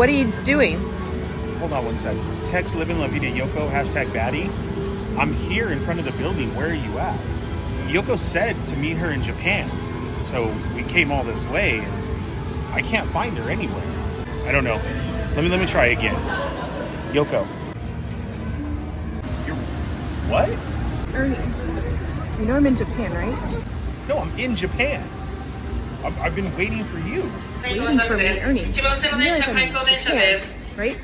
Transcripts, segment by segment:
What are you doing? Hold on one sec. Text Living La Vida Yoko, hashtag baddie. I'm here in front of the building. Where are you at? Yoko said to meet her in Japan. So we came all this way and I can't find her anywhere. I don't know. Let me try again. Yoko. You're what? Ernie, you know I'm in Japan, right? No, I'm in Japan. I've been waiting for you. Waiting for me, Ernie. You realize I'm in Japan, right?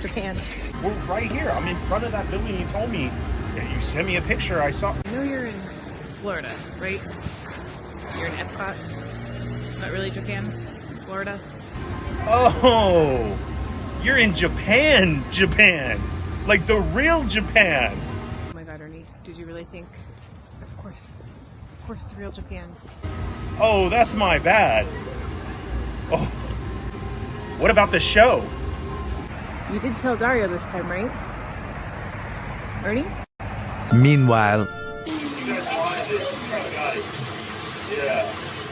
Japan. We're right here. I'm in front of that building. You told me. You sent me a picture. I saw. I know you're in Florida, right? You're in Epcot. Not really Japan. Florida. Oh, you're in Japan. Like the real Japan. Oh my God, Ernie. Did you really think? Of course, the real Japan. Oh, that's my bad. Oh, what about the show? You did tell Dario this time, right? Ernie? Meanwhile, You guys wanted this? You got it. Yeah.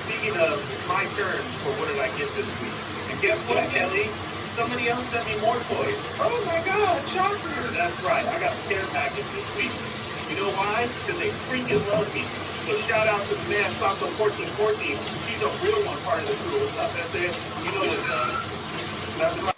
Speaking of, it's my turn for what did I get this week? And guess what, Kelly? Somebody else sent me more toys. Oh my God, shocker! That's right. I got a care package this week. You know why? Because they freaking love me. So shout out to the man, Santo Fortune Courtney. He's a real one part of the crew. What's up, that's it? You know what's up. That's right.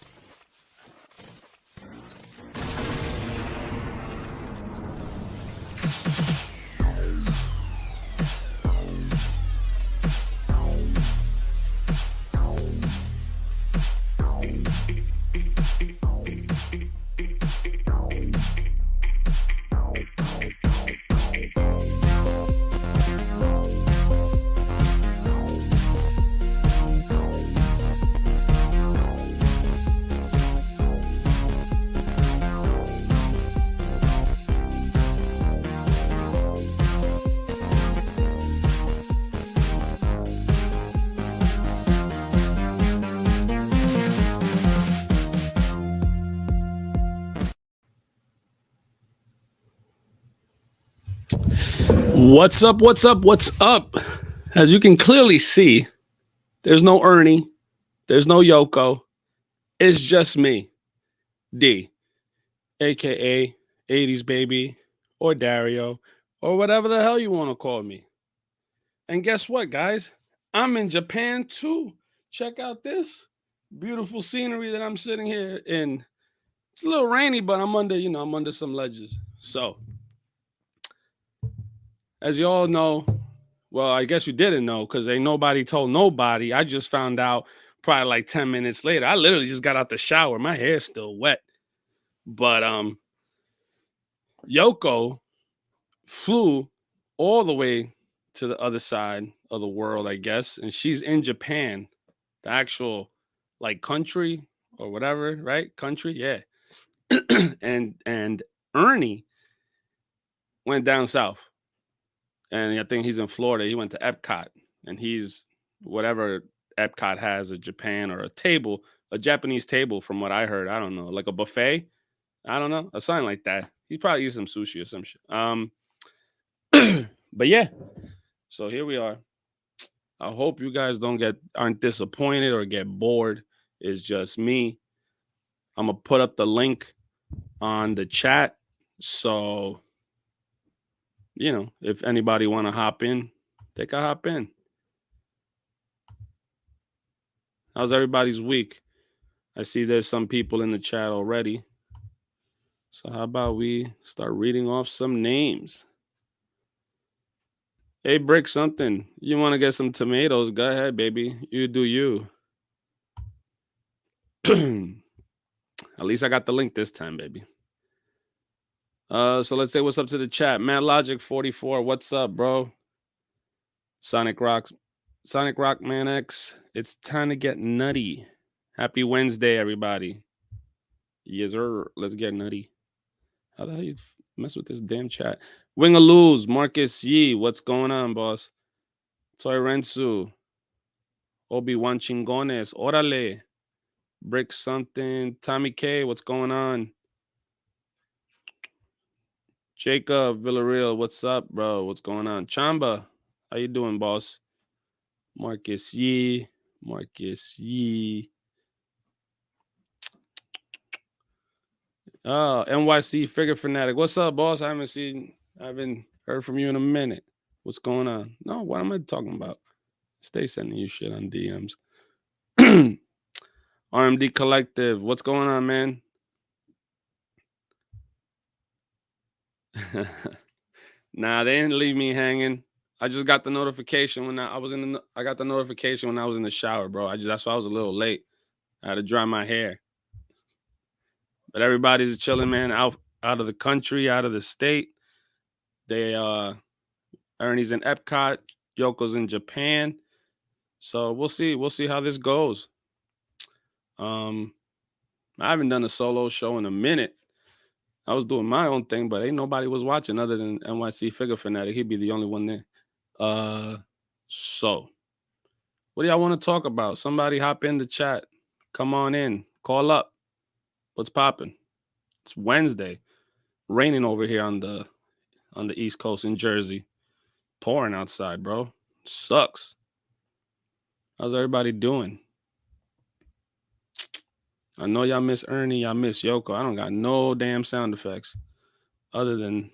What's up? What's up? What's up? As you can clearly see, there's no Ernie. There's no Yoko. It's just me, D, a.k.a. 80s Baby, or Dario, or whatever the hell you want to call me. And guess what, guys? I'm in Japan, too. Check out this beautiful scenery that I'm sitting here in. It's a little rainy, but I'm under some ledges. So, as you all know, well, I guess you didn't know because ain't nobody told nobody. I just found out probably like 10 minutes later. I literally just got out the shower. My hair's still wet. But Yoko flew all the way to the other side of the world, I guess. And she's in Japan, the actual like country or whatever, right? Country, yeah. and Ernie went down south. And I think he's in Florida. He went to Epcot, and he's whatever Epcot has, a Japan or a table, a Japanese table, from what I heard. I don't know, like a buffet. I don't know, a sign like that. He probably eats some sushi or some shit. But yeah, so here we are. I hope you guys aren't disappointed or get bored. It's just me. I'm gonna put up the link on the chat, so if anybody want to hop in, they can hop in. How's everybody's week? I see there's some people in the chat already. So how about we start reading off some names? Hey, Brick something. You want to get some tomatoes? Go ahead, baby. You do you. At least I got the link this time, baby. So let's say what's up to the chat. Matt Logic 44. What's up, bro? Sonic Rock Man X. It's time to get nutty. Happy Wednesday, everybody. Yes, sir. Let's get nutty. How the hell you mess with this damn chat? Wingaloos, Marcus Yee. What's going on, boss? Toy Rensu. Obi-Wan Chingones. Orale. Brick something. Tommy K. What's going on? Jacob Villarreal. What's up, bro? What's going on? Chamba. How you doing, boss? Marcus Yee. NYC Figure Fanatic. What's up, boss? I haven't heard from you in a minute. What's going on? No, what am I talking about? Stay sending you shit on DMs. RMD Collective. What's going on, man? Nah, they didn't leave me hanging. I just got the notification when I got the notification when I was in the shower, bro. That's why I was a little late. I had to dry my hair. But everybody's chilling, man, out of the country, out of the state. They Ernie's in Epcot, Yoko's in Japan. So we'll see. We'll see how this goes. I haven't done a solo show in a minute. I was doing my own thing, but ain't nobody was watching other than NYC Figure Fanatic. He'd be the only one there. So what do y'all want to talk about? Somebody hop in the chat. Come on in. Call up. What's popping? It's Wednesday. Raining over here on the East Coast in Jersey. Pouring outside, bro. Sucks. How's everybody doing? I know y'all miss Ernie. Y'all miss Yoko. I don't got no damn sound effects other than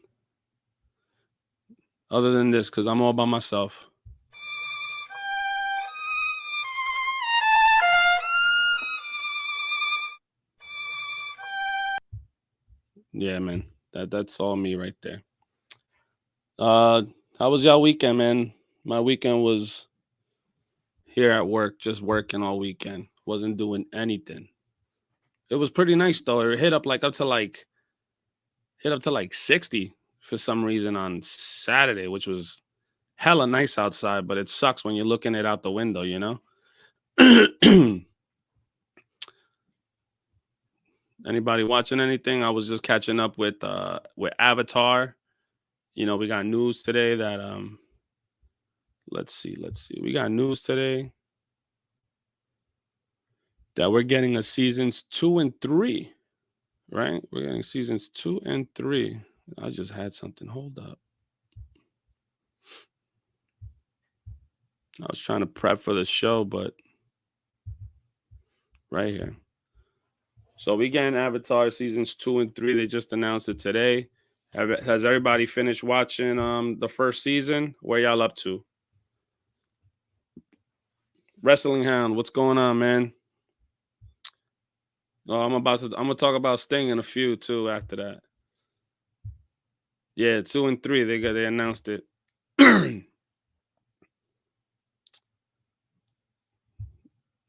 this, because I'm all by myself. Yeah, man. That's all me right there. How was y'all weekend, man? My weekend was here at work, just working all weekend. Wasn't doing anything. It was pretty nice though. It hit up to 60 for some reason on Saturday, which was hella nice outside, but it sucks when you're looking it out the window, you know? Anybody watching anything? I was just catching up with Avatar. You know, we got news today that let's see. We got news today that we're getting a seasons 2 and 3, right? We're getting seasons 2 and 3. I just had something. Hold up. I was trying to prep for the show, but right here. So we getting Avatar seasons 2 and 3. They just announced it today. Has everybody finished watching the first season? Where y'all up to? Wrestling Hound, what's going on, man? Oh, I'm gonna talk about Sting in a few too after that. Yeah, 2 and 3. They announced it.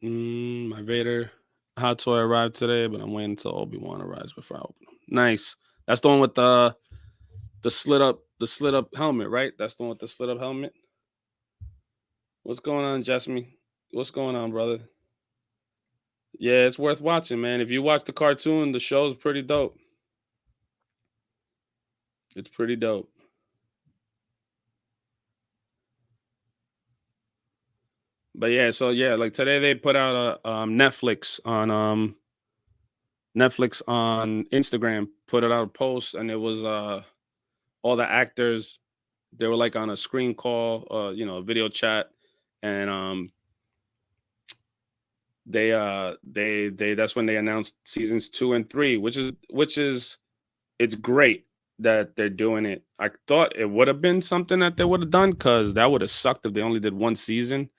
My Vader hot toy arrived today, but I'm waiting until Obi-Wan arrives before I open them. Nice. That's the one with the slit up helmet, right? That's the one with the slit up helmet. What's going on, Jessamy? What's going on, brother? Yeah, it's worth watching, man. If you watch the cartoon, the show's pretty dope. It's pretty dope. But yeah, so yeah, like today they put out a Netflix on Instagram, put it out a post, and it was all the actors, they were like on a screen call, you know, a video chat, and they that's when they announced seasons 2 and 3, which is it's great that they're doing it. I thought it would have been something that they would have done, because that would have sucked if they only did one season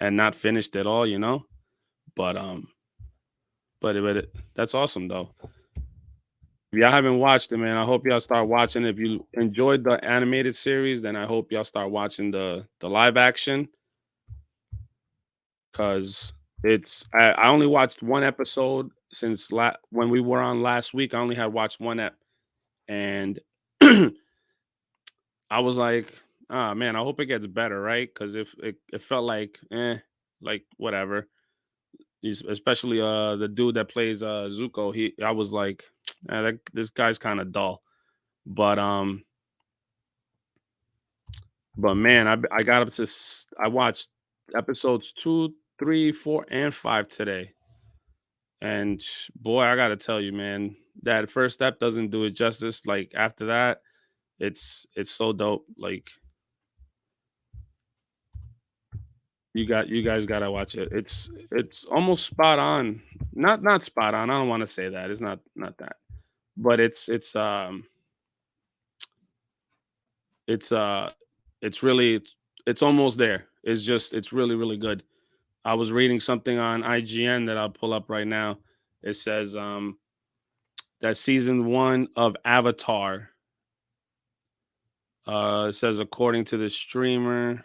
and not finished at all, you know. But that's awesome though. If y'all haven't watched it, man, I hope y'all start watching. If you enjoyed the animated series, then I hope y'all start watching the live action, because I only watched one episode since when we were on last week. I only had watched one ep, and I was like, ah, man, I hope it gets better, right? Because if it felt like whatever. Especially the dude that plays Zuko. I was like, this guy's kind of dull. But man, I got up to I watched episodes 2, 3, 4, and 5 today. And boy, I gotta tell you, man, that first step doesn't do it justice. Like after that, it's so dope. Like you guys gotta watch it. It's almost spot on. Not spot on. I don't want to say that. It's not that. but it's it's really it's almost there. It's really really good. I was reading something on IGN that I'll pull up right now. It says that season 1 of Avatar, it says according to the streamer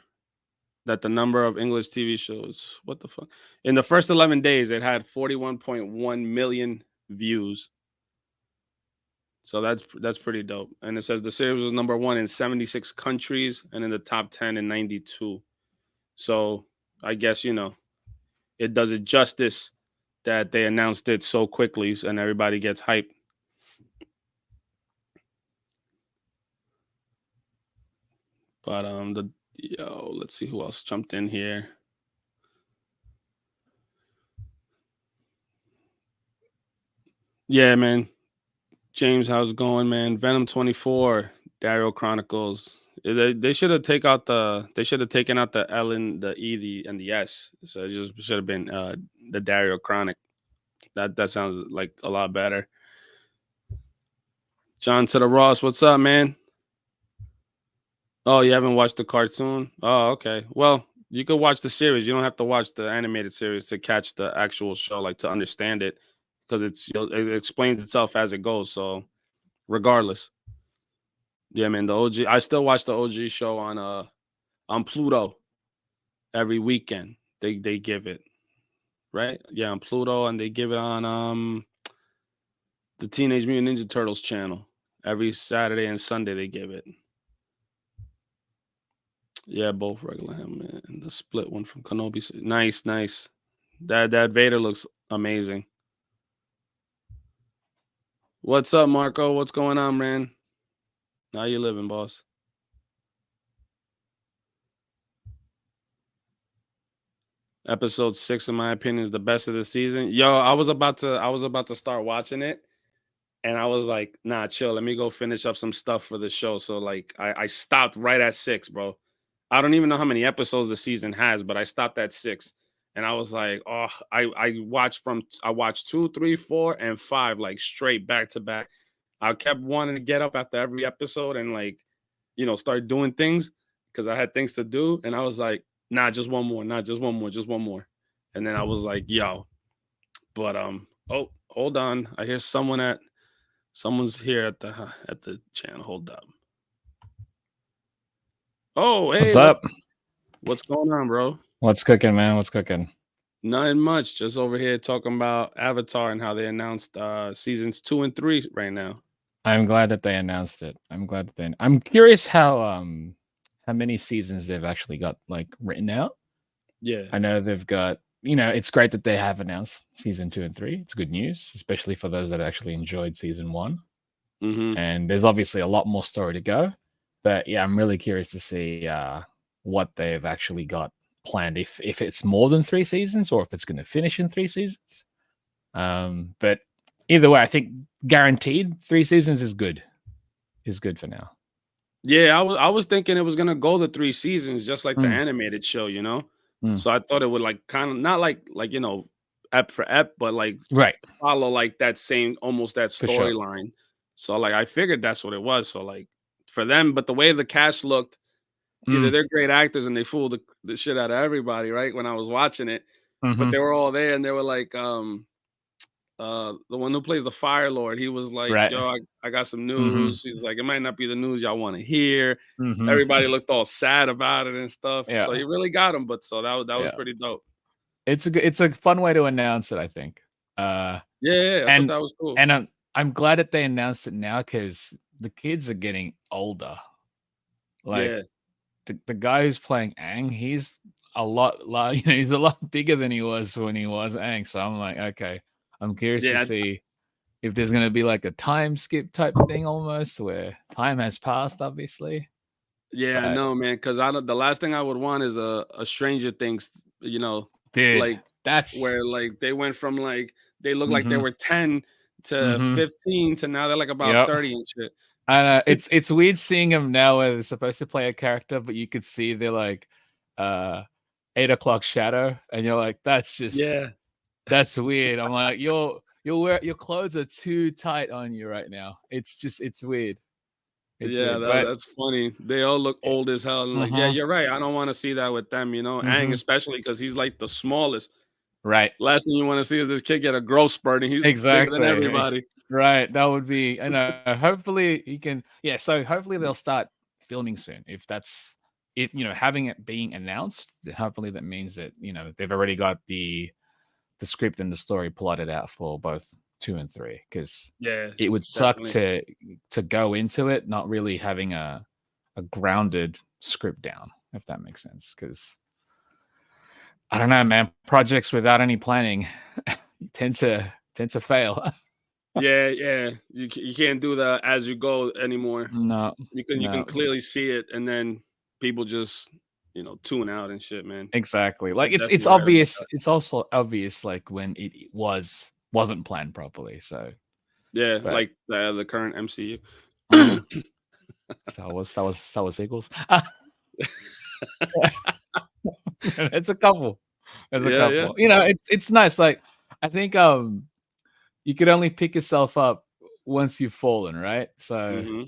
that the number of English TV shows, what the fuck, in the first 11 days it had 41.1 million views. So that's pretty dope. And it says the series was number 1 in 76 countries and in the top 10 in 92. So I guess, it does it justice that they announced it so quickly and everybody gets hyped. But let's see who else jumped in here. Yeah, man. James, how's it going, man? Venom 24, Dario Chronicles. They should have taken out the L and the E and the S. So it just should have been the Dario Chronic. That sounds like a lot better. John to the Ross, what's up, man? Oh, you haven't watched the cartoon? Oh, okay. Well, you could watch the series. You don't have to watch the animated series to catch the actual show, like to understand it, because it explains itself as it goes. So, regardless, yeah, man. The OG. I still watch the OG show on Pluto every weekend. They give it, right? Yeah, on Pluto, and they give it on the Teenage Mutant Ninja Turtles channel every Saturday and Sunday. They give it. Yeah, both regular him and the split one from Kenobi. Nice. That Vader looks amazing. What's up, Marco? What's going on, man? How you living, boss? Episode 6, in my opinion, is the best of the season. Yo, I was about to start watching it, and I was like, nah, chill. Let me go finish up some stuff for the show. So like I stopped right at 6, bro. I don't even know how many episodes the season has, but I stopped at 6. And I was like, oh, I watched 2, 3, 4, and 5 like straight back to back. I kept wanting to get up after every episode and like, start doing things because I had things to do. And I was like, nah, just one more, just one more. And then I was like, yo, but oh, hold on. I hear someone's here at the channel. Hold up. Oh, hey, what's up? What's going on, bro? What's cooking, man? What's cooking? Nothing much. Just over here talking about Avatar and how they announced seasons 2 and 3 right now. I'm glad that they announced it. I'm curious how many seasons they've actually got like written out. Yeah. I know they've got, it's great that they have announced season 2 and 3. It's good news, especially for those that actually enjoyed season 1. Mm-hmm. And there's obviously a lot more story to go. But yeah, I'm really curious to see what they've actually got planned. If it's more than 3 seasons or if it's going to finish in 3 seasons. But either way, I think guaranteed 3 seasons is good. Is good for now. Yeah, I was thinking it was gonna go the 3 seasons, just like the animated show, So I thought it would like kind of not like ep for ep, but like right follow like that same almost that storyline. Sure. So like I figured that's what it was. So like for them, but the way the cast looked, either they're great actors and they fooled the shit out of everybody, right? When I was watching it, but they were all there and they were like, the one who plays the Fire Lord, he was like, right. Yo, I got some news. He's like, it might not be the news y'all want to hear. Everybody looked all sad about it and stuff. Yeah. So he really got him. But so that was pretty dope. It's a fun way to announce it, I think. I thought that was cool. And I'm glad that they announced it now because the kids are getting older. Like the guy who's playing Aang, he's a lot he's a lot bigger than he was when he was Aang. So I'm like, okay. I'm curious to see if there's going to be like a time skip type thing almost where time has passed, obviously. Yeah, I know, man. Because the last thing I would want is a Stranger Things, dude, like that's where like they went from like they look like they were 10 to 15 to now they're like about 30 and shit. It's weird seeing them now where they're supposed to play a character, but you could see they're like 8 o'clock shadow, and you're like, that's just that's weird. I'm like, you're your clothes are too tight on you right now. It's weird. It's Yeah, weird. But that's funny. They all look old as hell. And like, yeah, mhm, you're right. I don't want to see that with them, Aang, mhm. especially because he's like the smallest. Right. Last thing you want to see is this kid get a growth spurt and he's bigger than Exactly. everybody. Right. That would be, I know. Hopefully he can. Yeah. So hopefully they'll start filming soon. If having it being announced, hopefully that means that they've already got the script and the story plotted out for both 2 and 3. Because Yeah, it would suck definitely. to go into it not really having a grounded script down, if that makes sense. Because I don't know, man. Projects without any planning tend to fail. Yeah, yeah. You can't do the as you go anymore. No, You can no, clearly see it, and then people just tune out and shit, man. exactly. That's Like it's definitely where it obvious. was. It's also obvious, like when it wasn't planned properly. So, Yeah, but like the current MCU. mhm. That was sequels. It's a couple. It's a Yeah, yeah. couple. It's nice. Like I think you could only pick yourself up once you've fallen, right? So Hmm.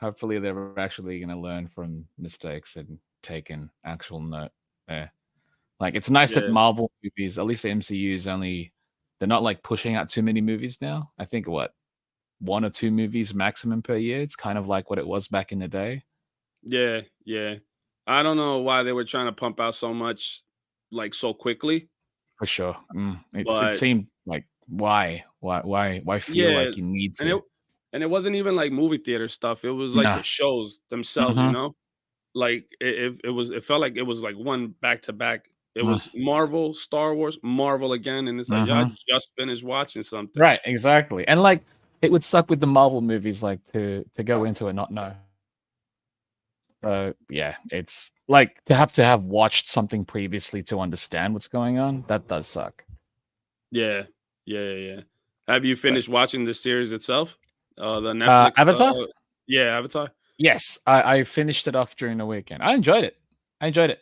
hopefully they're actually going to learn from mistakes and take an actual note there. Like it's nice that Yeah, Marvel movies, at least the MCU, they're not like pushing out too many movies now. I think what 1 or 2 movies maximum per year. It's kind of like what it was back in the day, yeah, yeah. I don't know why they were trying to pump out so much, like so quickly, for sure. It but seemed like why feel yeah, like you need and to? it wasn't even like movie theater stuff. It was like No. the shows themselves, Hmm. Like it felt like it was like one back to back. It Mm, was Marvel, Star Wars, Marvel again, and it's like y'all mhm. just finished watching something. Right, exactly. And like it would suck with the Marvel movies, like to go into and not know. Yeah, it's like to have watched something previously to understand what's going on. That does suck. Yeah, yeah, yeah, yeah. Have you But finished watching the series itself? The Netflix. Avatar? Yeah, Avatar. Yes, I finished it off during the weekend. I enjoyed it. I enjoyed it.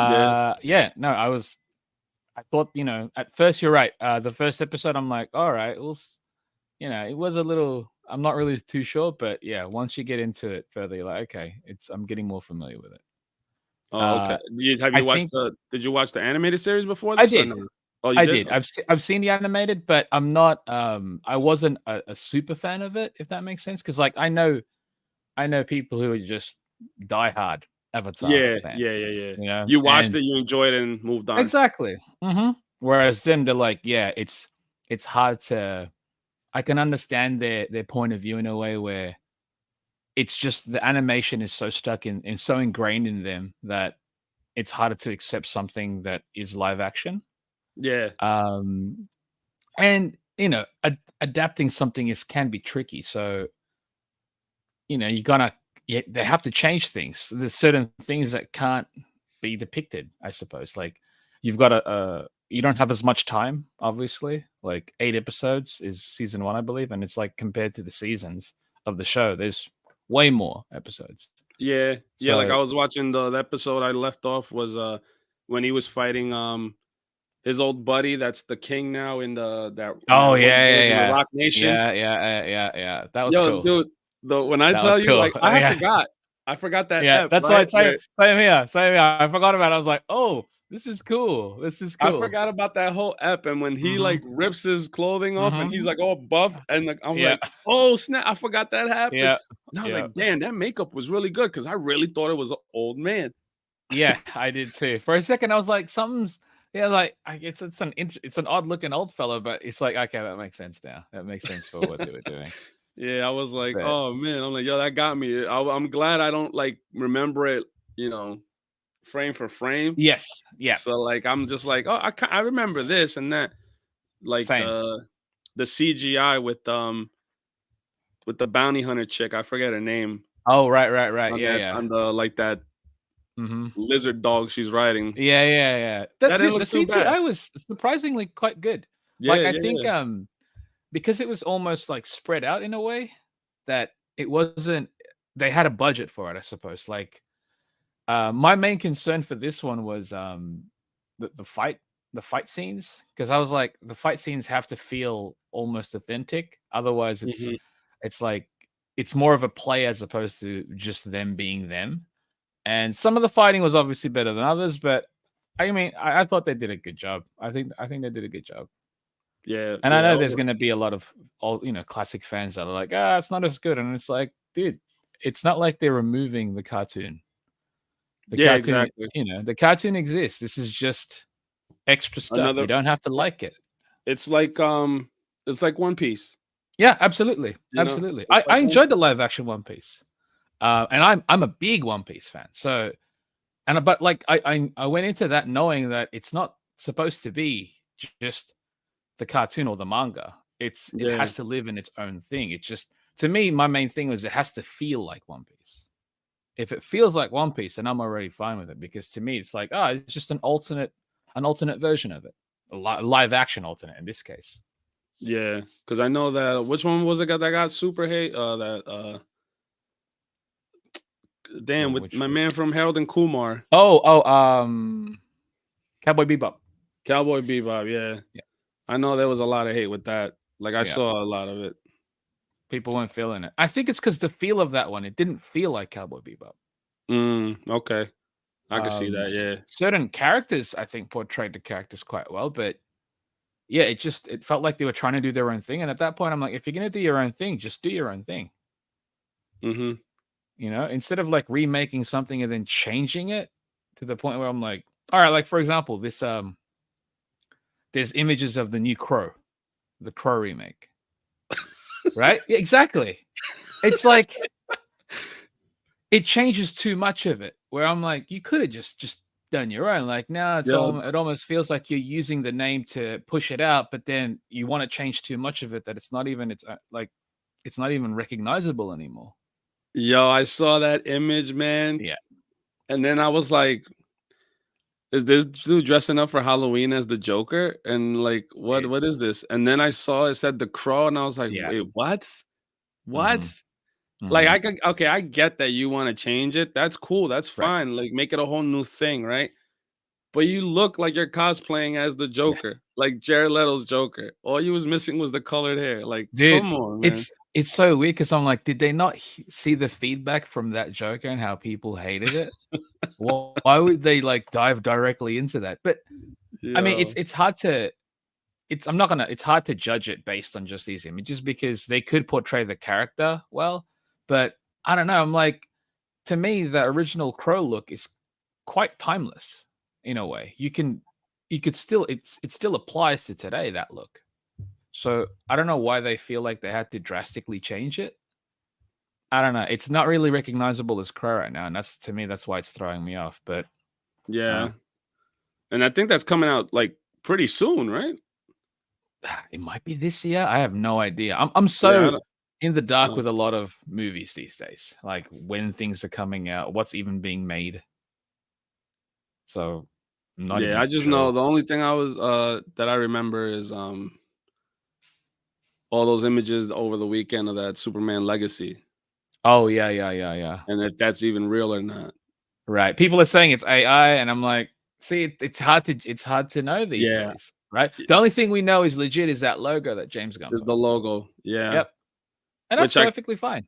Yeah, Yeah, no, I thought, at first you're right. The first episode, I'm like, all right, it was a little, I'm not really too sure, but yeah, once you get into it further, you're like, okay, I'm getting more familiar with it. oh, okay. Uh, Have I you watched think the did you watch the animated series before I this or did. no? Oh, you I did? did. I've seen the animated, but I'm not, I wasn't a super fan of it, if that makes sense. Cause like I know people who are just diehard Avatar Yeah, fans, yeah, yeah, yeah. you know, You watched and it, you enjoyed it, and moved on. exactly. Whereas them, they're like, yeah, it's hard to. I can understand their point of view in a way where it's just the animation is so stuck in and so ingrained in them that it's harder to accept something that is live action. Yeah, Um, and adapting something can be tricky. So you gotta they have to change things. There's certain things that can't be depicted, I suppose. Like you've got you don't have as much time, obviously. Like 8 episodes is season 1, I believe, and it's like compared to the seasons of the show, there's way more episodes. yeah, yeah. Like So I was watching the episode I left off was when he was fighting his old buddy that's the king now in oh what he yeah, yeah, does in the yeah. Rock Nation. Yeah. That was Yo, cool. dude, when I That was tell you, cool. like, I Yeah. forgot. I forgot that Yeah. ep, That's why right? it's same here. Same here. I forgot about it. I was like, oh, this is cool. This is I cool. forgot about that whole ep, and when he Mm-hmm. like rips his clothing off and he's Mm-hmm. like all buff, and like I'm Yeah. like, oh snap, I forgot that happened. Yeah. And I was Yeah. like, damn, that makeup was really good because I really thought it was an old man. Yeah, I did too. For a second, I was like, something's yeah, like it's an odd looking old fellow, but it's like okay, that makes sense now. That makes sense for what they were doing. Yeah, I was like, But oh man, I'm like, yo, that got me. I'm glad I don't like remember it, frame for frame. yes, yeah, So like, I'm just like, oh, I remember this and that, like same. the CGI with the bounty hunter chick. I forget her name Oh, right. on Yeah, that yeah. on the like that Mm-hmm. lizard dog she's riding. Yeah. That didn't The look too bad. CGI was surprisingly quite good. Yeah, Like I yeah, think yeah. because it was almost like spread out in a way that it wasn't. They had a budget for it, I suppose. Like my main concern for this one was the fight. the fight scenes, because I was like, the fight scenes have to feel almost authentic. Otherwise, it's like it's more of a play as opposed to just them being them. And some of the fighting was obviously better than others, but I mean, I thought they did a good job. I think they did a good job. Yeah, And I yeah. know there's going to be a lot of classic fans that are like, it's not as good. And it's like, dude, it's not like they're removing the cartoon. The Yeah, cartoon, exactly. the cartoon exists. This is just extra stuff. You don't have to like it. It's like One Piece. Yeah, absolutely. You know? Absolutely. It's I like enjoyed the live action One Piece. And I'm a big One Piece fan. So but like I went into that knowing that it's not supposed to be just the cartoon or the manga. It Yeah. has to live in its own thing. It just, to me, my main thing was it has to feel like One Piece. If it feels like One Piece, then I'm already fine with it, because to me it's like, it's just an alternate version of it, a live action alternate in this case. Yeah, because I know that which one was it that got super hate? Damn, with my man from Harold and Kumar. Cowboy Bebop. Cowboy Bebop, yeah. I know there was a lot of hate with that. Like I saw a lot of it. People weren't feeling it. I think it's because the feel of that one, it didn't feel like Cowboy Bebop. Okay. I can see that, yeah. Certain characters, I think, portrayed the characters quite well, but yeah, it felt like they were trying to do their own thing. And at that point, I'm like, if you're gonna do your own thing, just do your own thing. Instead of like remaking something and then changing it to the point where I'm like, all right, like for example, this there's images of the new Crow, the Crow remake. Right? Yeah, exactly. It's like it changes too much of it, where I'm like, you could have just done your own. Like now it almost feels like you're using the name to push it out, but then you want to change too much of it that it's not even recognizable anymore. Yo, I saw that image, man. Yeah. And then I was like, is this dude dressing up for Halloween as the Joker? And like, what is this? And then I saw it said the Crow, and I was like, wait, what? What? Like, I get that you want to change it. That's cool. That's fine. Like, make it a whole new thing, right? But you look like you're cosplaying as the Joker, like Jared Leto's Joker. All you was missing was the colored hair. Like, dude, come on, man. It's so weird, because I'm like, did they not see the feedback from that Joker and how people hated it? Why would they like dive directly into that? But I mean, it's hard to it's hard to judge it based on just these images, because they could portray the character well, but I don't know. I'm like, to me, the original Crow look is quite timeless in a way. You could still, it still applies to today, that look. So I don't know why they feel like they had to drastically change it. I don't know. It's not really recognizable as Crow right now, and to me, that's why it's throwing me off. But yeah, and I think that's coming out like pretty soon, right? It might be this year. I have no idea. I'm so in the dark with a lot of movies these days, like when things are coming out, what's even being made. So I'm not even I just know the only thing I was that I remember is all those images over the weekend of that Superman Legacy. Oh yeah. And that's even real or not. Right. People are saying it's AI, and I'm like, see, it's hard to know these days. Right. The only thing we know is legit is that logo that James Gunn is the logo. Yeah. Yep. And that's perfectly fine.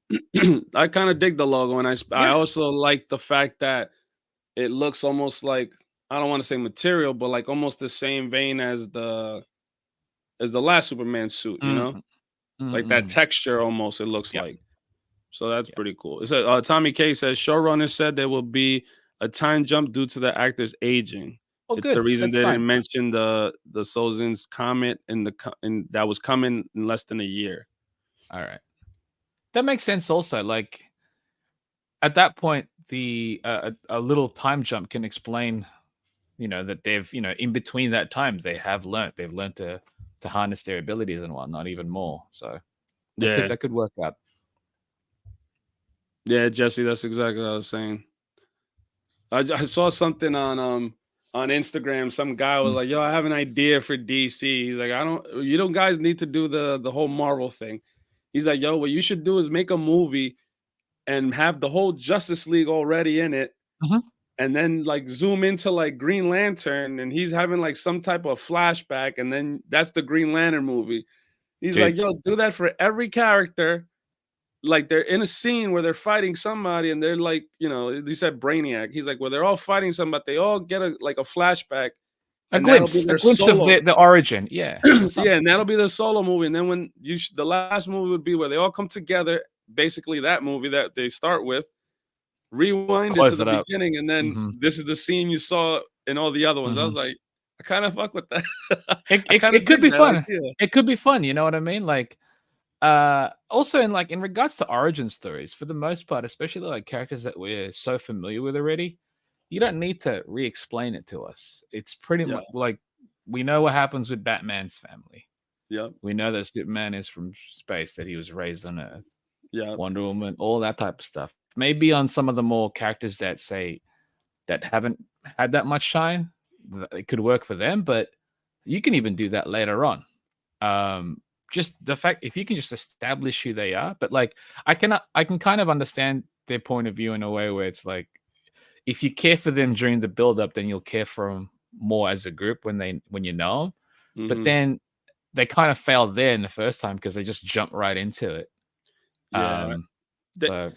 I kind of dig the logo, and I also like the fact that it looks almost like, I don't want to say material, but like almost the same vein as the last Superman suit, you know? Like that texture almost, it looks like. So that's pretty cool. It said, Tommy K says showrunner said there will be a time jump due to the actors aging. It's good. The reason That's they fine. didn't mention the Sozin's comet in that was coming in less than a year. All right. That makes sense also. Like at that point, a little time jump can explain, that they've, in between that time, they've learned to harness their abilities and whatnot even more. So that could work out. Yeah, Jesse, that's exactly what I was saying. I saw something on Instagram. Some guy was like, "Yo, I have an idea for DC." He's like, "You don't guys need to do the whole Marvel thing." He's like, "Yo, what you should do is make a movie and have the whole Justice League already in it, and then like zoom into like Green Lantern, and he's having like some type of flashback, and then that's the Green Lantern movie. He's Dude, like, yo, do that for every character. Like they're in a scene where they're fighting somebody, and they're like, you know, he said Brainiac. He's like, well, they're all fighting somebody, they all get a flashback, a and that'll be glimpse, a their glimpse of solo. the origin, yeah, or Yeah, something. and that'll be the solo movie. And then when the last movie would be where they all come together, basically that movie that they start with, rewind it to Close the it up. beginning, and then Mhm. this is the scene you saw in all the other ones. I was Mhm. like, I kind of fuck with that. It, I it kind of it could dig be that fun. idea. It could be fun. You know what I mean? Like, also in regards to origin stories, for the most part, especially like characters that we're so familiar with already, you don't need to re-explain it to us. It's pretty Yeah, much like we know what happens with Batman's family. yeah, We know that Superman is from space, that he was raised on Earth. yeah. Wonder Woman, all that type of stuff. Maybe on some of the more characters that say that haven't had that much shine, it could work for them, but you can even do that later on. Just the fact if you can just establish who they are, but like I can kind of understand their point of view in a way where it's like if you care for them during the build up, then you'll care for them more as a group when you know them. But Hmm. then they kind of failed there in the first time because they just jumped right into it. Yeah. Um, Th- so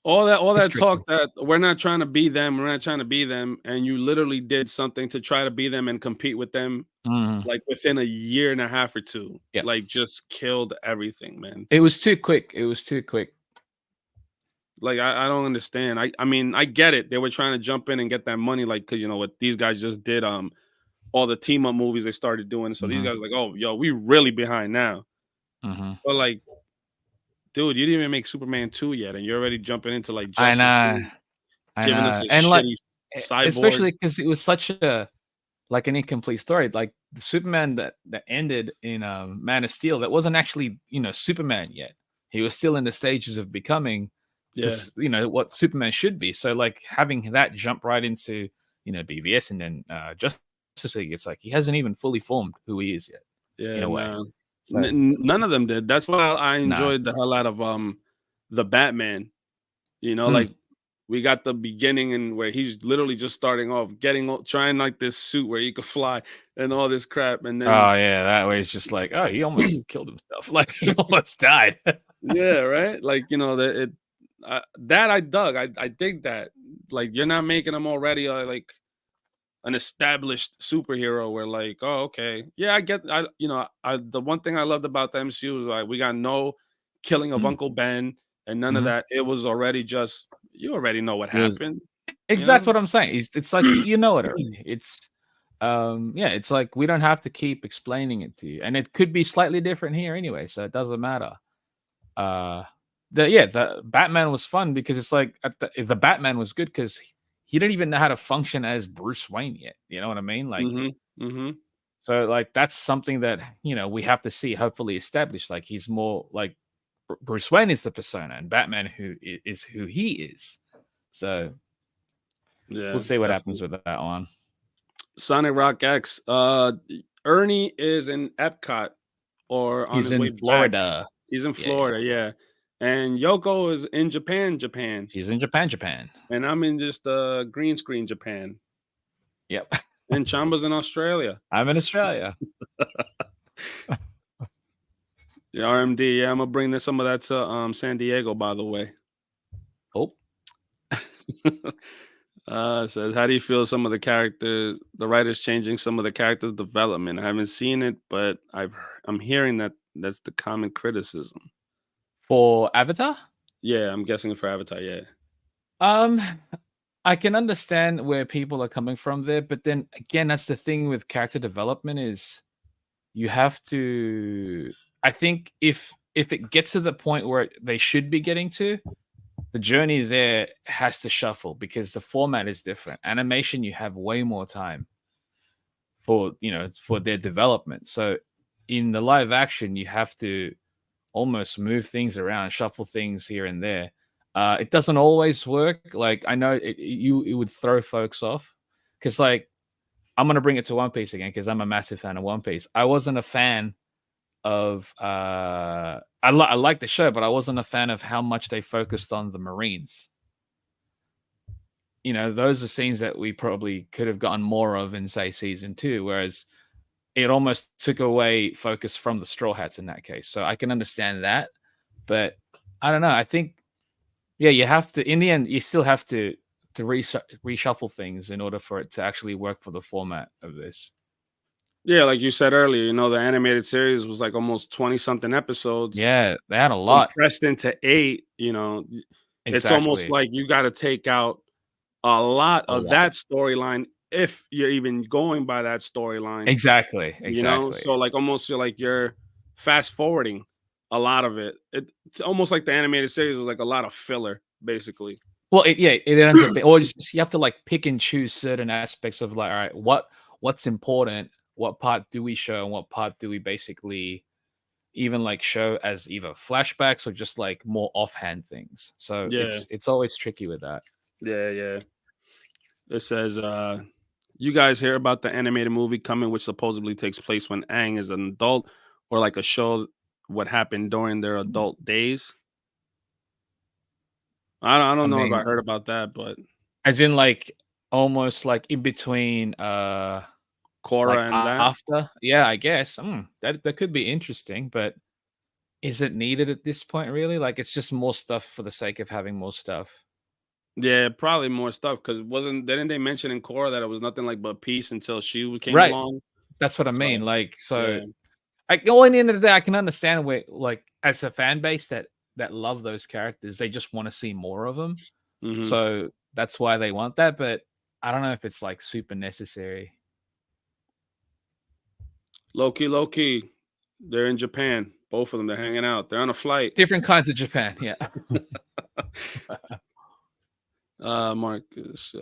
all it's that tricky. talk that we're not trying to be them, we're not trying to be them, and you literally did something to try to be them and compete with them, Mhm. like within a year and a half or two, Yeah. like just killed everything, man. It was too quick. It was too quick. Like I don't understand. I mean, I get it. They were trying to jump in and get that money, like because you know what these guys just did. All the team up movies they started doing. So these Mhm. guys were like, oh, yo, we really behind now. Mhm. But like, dude, you didn't even make Superman 2 yet, and you're already jumping into like I Justice know. League, I giving us know. a And like shitty cyborg. especially because it was such a like an incomplete story. Like the Superman that ended in Man of Steel, that wasn't actually, Superman yet. He was still in the stages of becoming Yeah, this, what Superman should be. So like having that jump right into, BVS and then Justice League, it's like he hasn't even fully formed who he is yet, in yeah, a way. no, So none of them did. That's why I no. enjoyed the hell out of the Batman. You know, Mm. like we got the beginning and where he's literally just starting off, trying like this suit where he could fly and all this crap, and then Oh yeah, that way it's just like, oh, he almost killed himself. Like he almost died. yeah, right. Like you know that I dug. I dig that. Like you're not making him already like an established superhero where like, oh, okay, yeah, I get. I the one thing I loved about the MCU was like we got no killing of Mm. Uncle Ben and none of Mhm. that. It was already just you already know what It was happened. You exactly know. what I'm saying. It's like you know it already. It's yeah, it's like we don't have to keep explaining it to you. And it could be slightly different here anyway, so it doesn't matter. Uh the Batman was fun because it's like the Batman was good because he didn't even know how to function as Bruce Wayne yet. You know what I mean? Like Mm-hmm. Mm-hmm. so like that's something that we have to see hopefully established. Like he's more like Bruce Wayne is the persona and Batman is who he is. So we'll Yeah, see what happens definitely. with that one. Sonic Rock X. Ernie is in Epcot or on He's his way in back. Florida. He's in Yeah. Florida, yeah. And Yoko is in Japan. She's in Japan. And I'm in just green screen Japan. Yep. And Chamba's in Australia. I'm in Australia. Yeah, RMD. Yeah, I'm gonna bring some of that to San Diego, by the way. Oh. Says, how do you feel some of the writers changing some of the characters' development? I haven't seen it, but I'm hearing that's the common criticism. For Avatar? Yeah, I'm guessing for Avatar, yeah. Um, I can understand where people are coming from there, but then again, that's the thing with character development is you have to I think if it gets to the point where they should be getting to, the journey there has to shuffle because the format is different. Animation, you have way more time for their development. So in the live action, you have to almost move things around, shuffle things here and there. It doesn't always work. Like I know it would throw folks off because like I'm gonna bring it to One Piece again because I'm a massive fan of One Piece. I wasn't a fan of I like the show, but I wasn't a fan of how much they focused on the Marines. those are scenes that we probably could have gotten more of in, say, season 2, whereas it almost took away focus from the Straw Hats in that case. So I can understand that, but I don't know. I think, yeah, you have to. In the end, you still have to reshuffle things in order for it to actually work for the format of this. Yeah, like you said earlier, the animated series was like almost 20 something episodes Yeah, they had a lot. compressed into 8. It's almost Exactly. like you got to take out a lot A of lot. that storyline if you're even going by that storyline. Exactly. Exactly. So like almost you're fast forwarding a lot of it. It's almost like the animated series was like a lot of filler, basically. Well, it ends up being, or you have to like pick and choose certain aspects of like, all right, what's important, what part do we show, and what part do we basically even like show as either flashbacks or just like more offhand things. So Yeah, it's always tricky with that. yeah. It says, you guys hear about the animated movie coming, which supposedly takes place when Aang is an adult, or like a show what happened during their adult days. I I don't know if I mean, heard about that, but as in like almost like in between like Korra and that. after. Yeah, I guess. That could be interesting, but is it needed at this point really? Like it's just more stuff for the sake of having more stuff. Yeah, probably more stuff because didn't they mention in Korra that it was nothing like but peace until she came Right. along? That's what I So mean. Like, so yeah, well, in the end of the day, I can understand where, like, as a fan base that love those characters, they just want to see more of them. hmm So that's why they want that. But I don't know if it's like super necessary. low key, they're in Japan. Both of them, they're hanging out. They're on a flight. Different kinds of Japan, yeah. Marcus,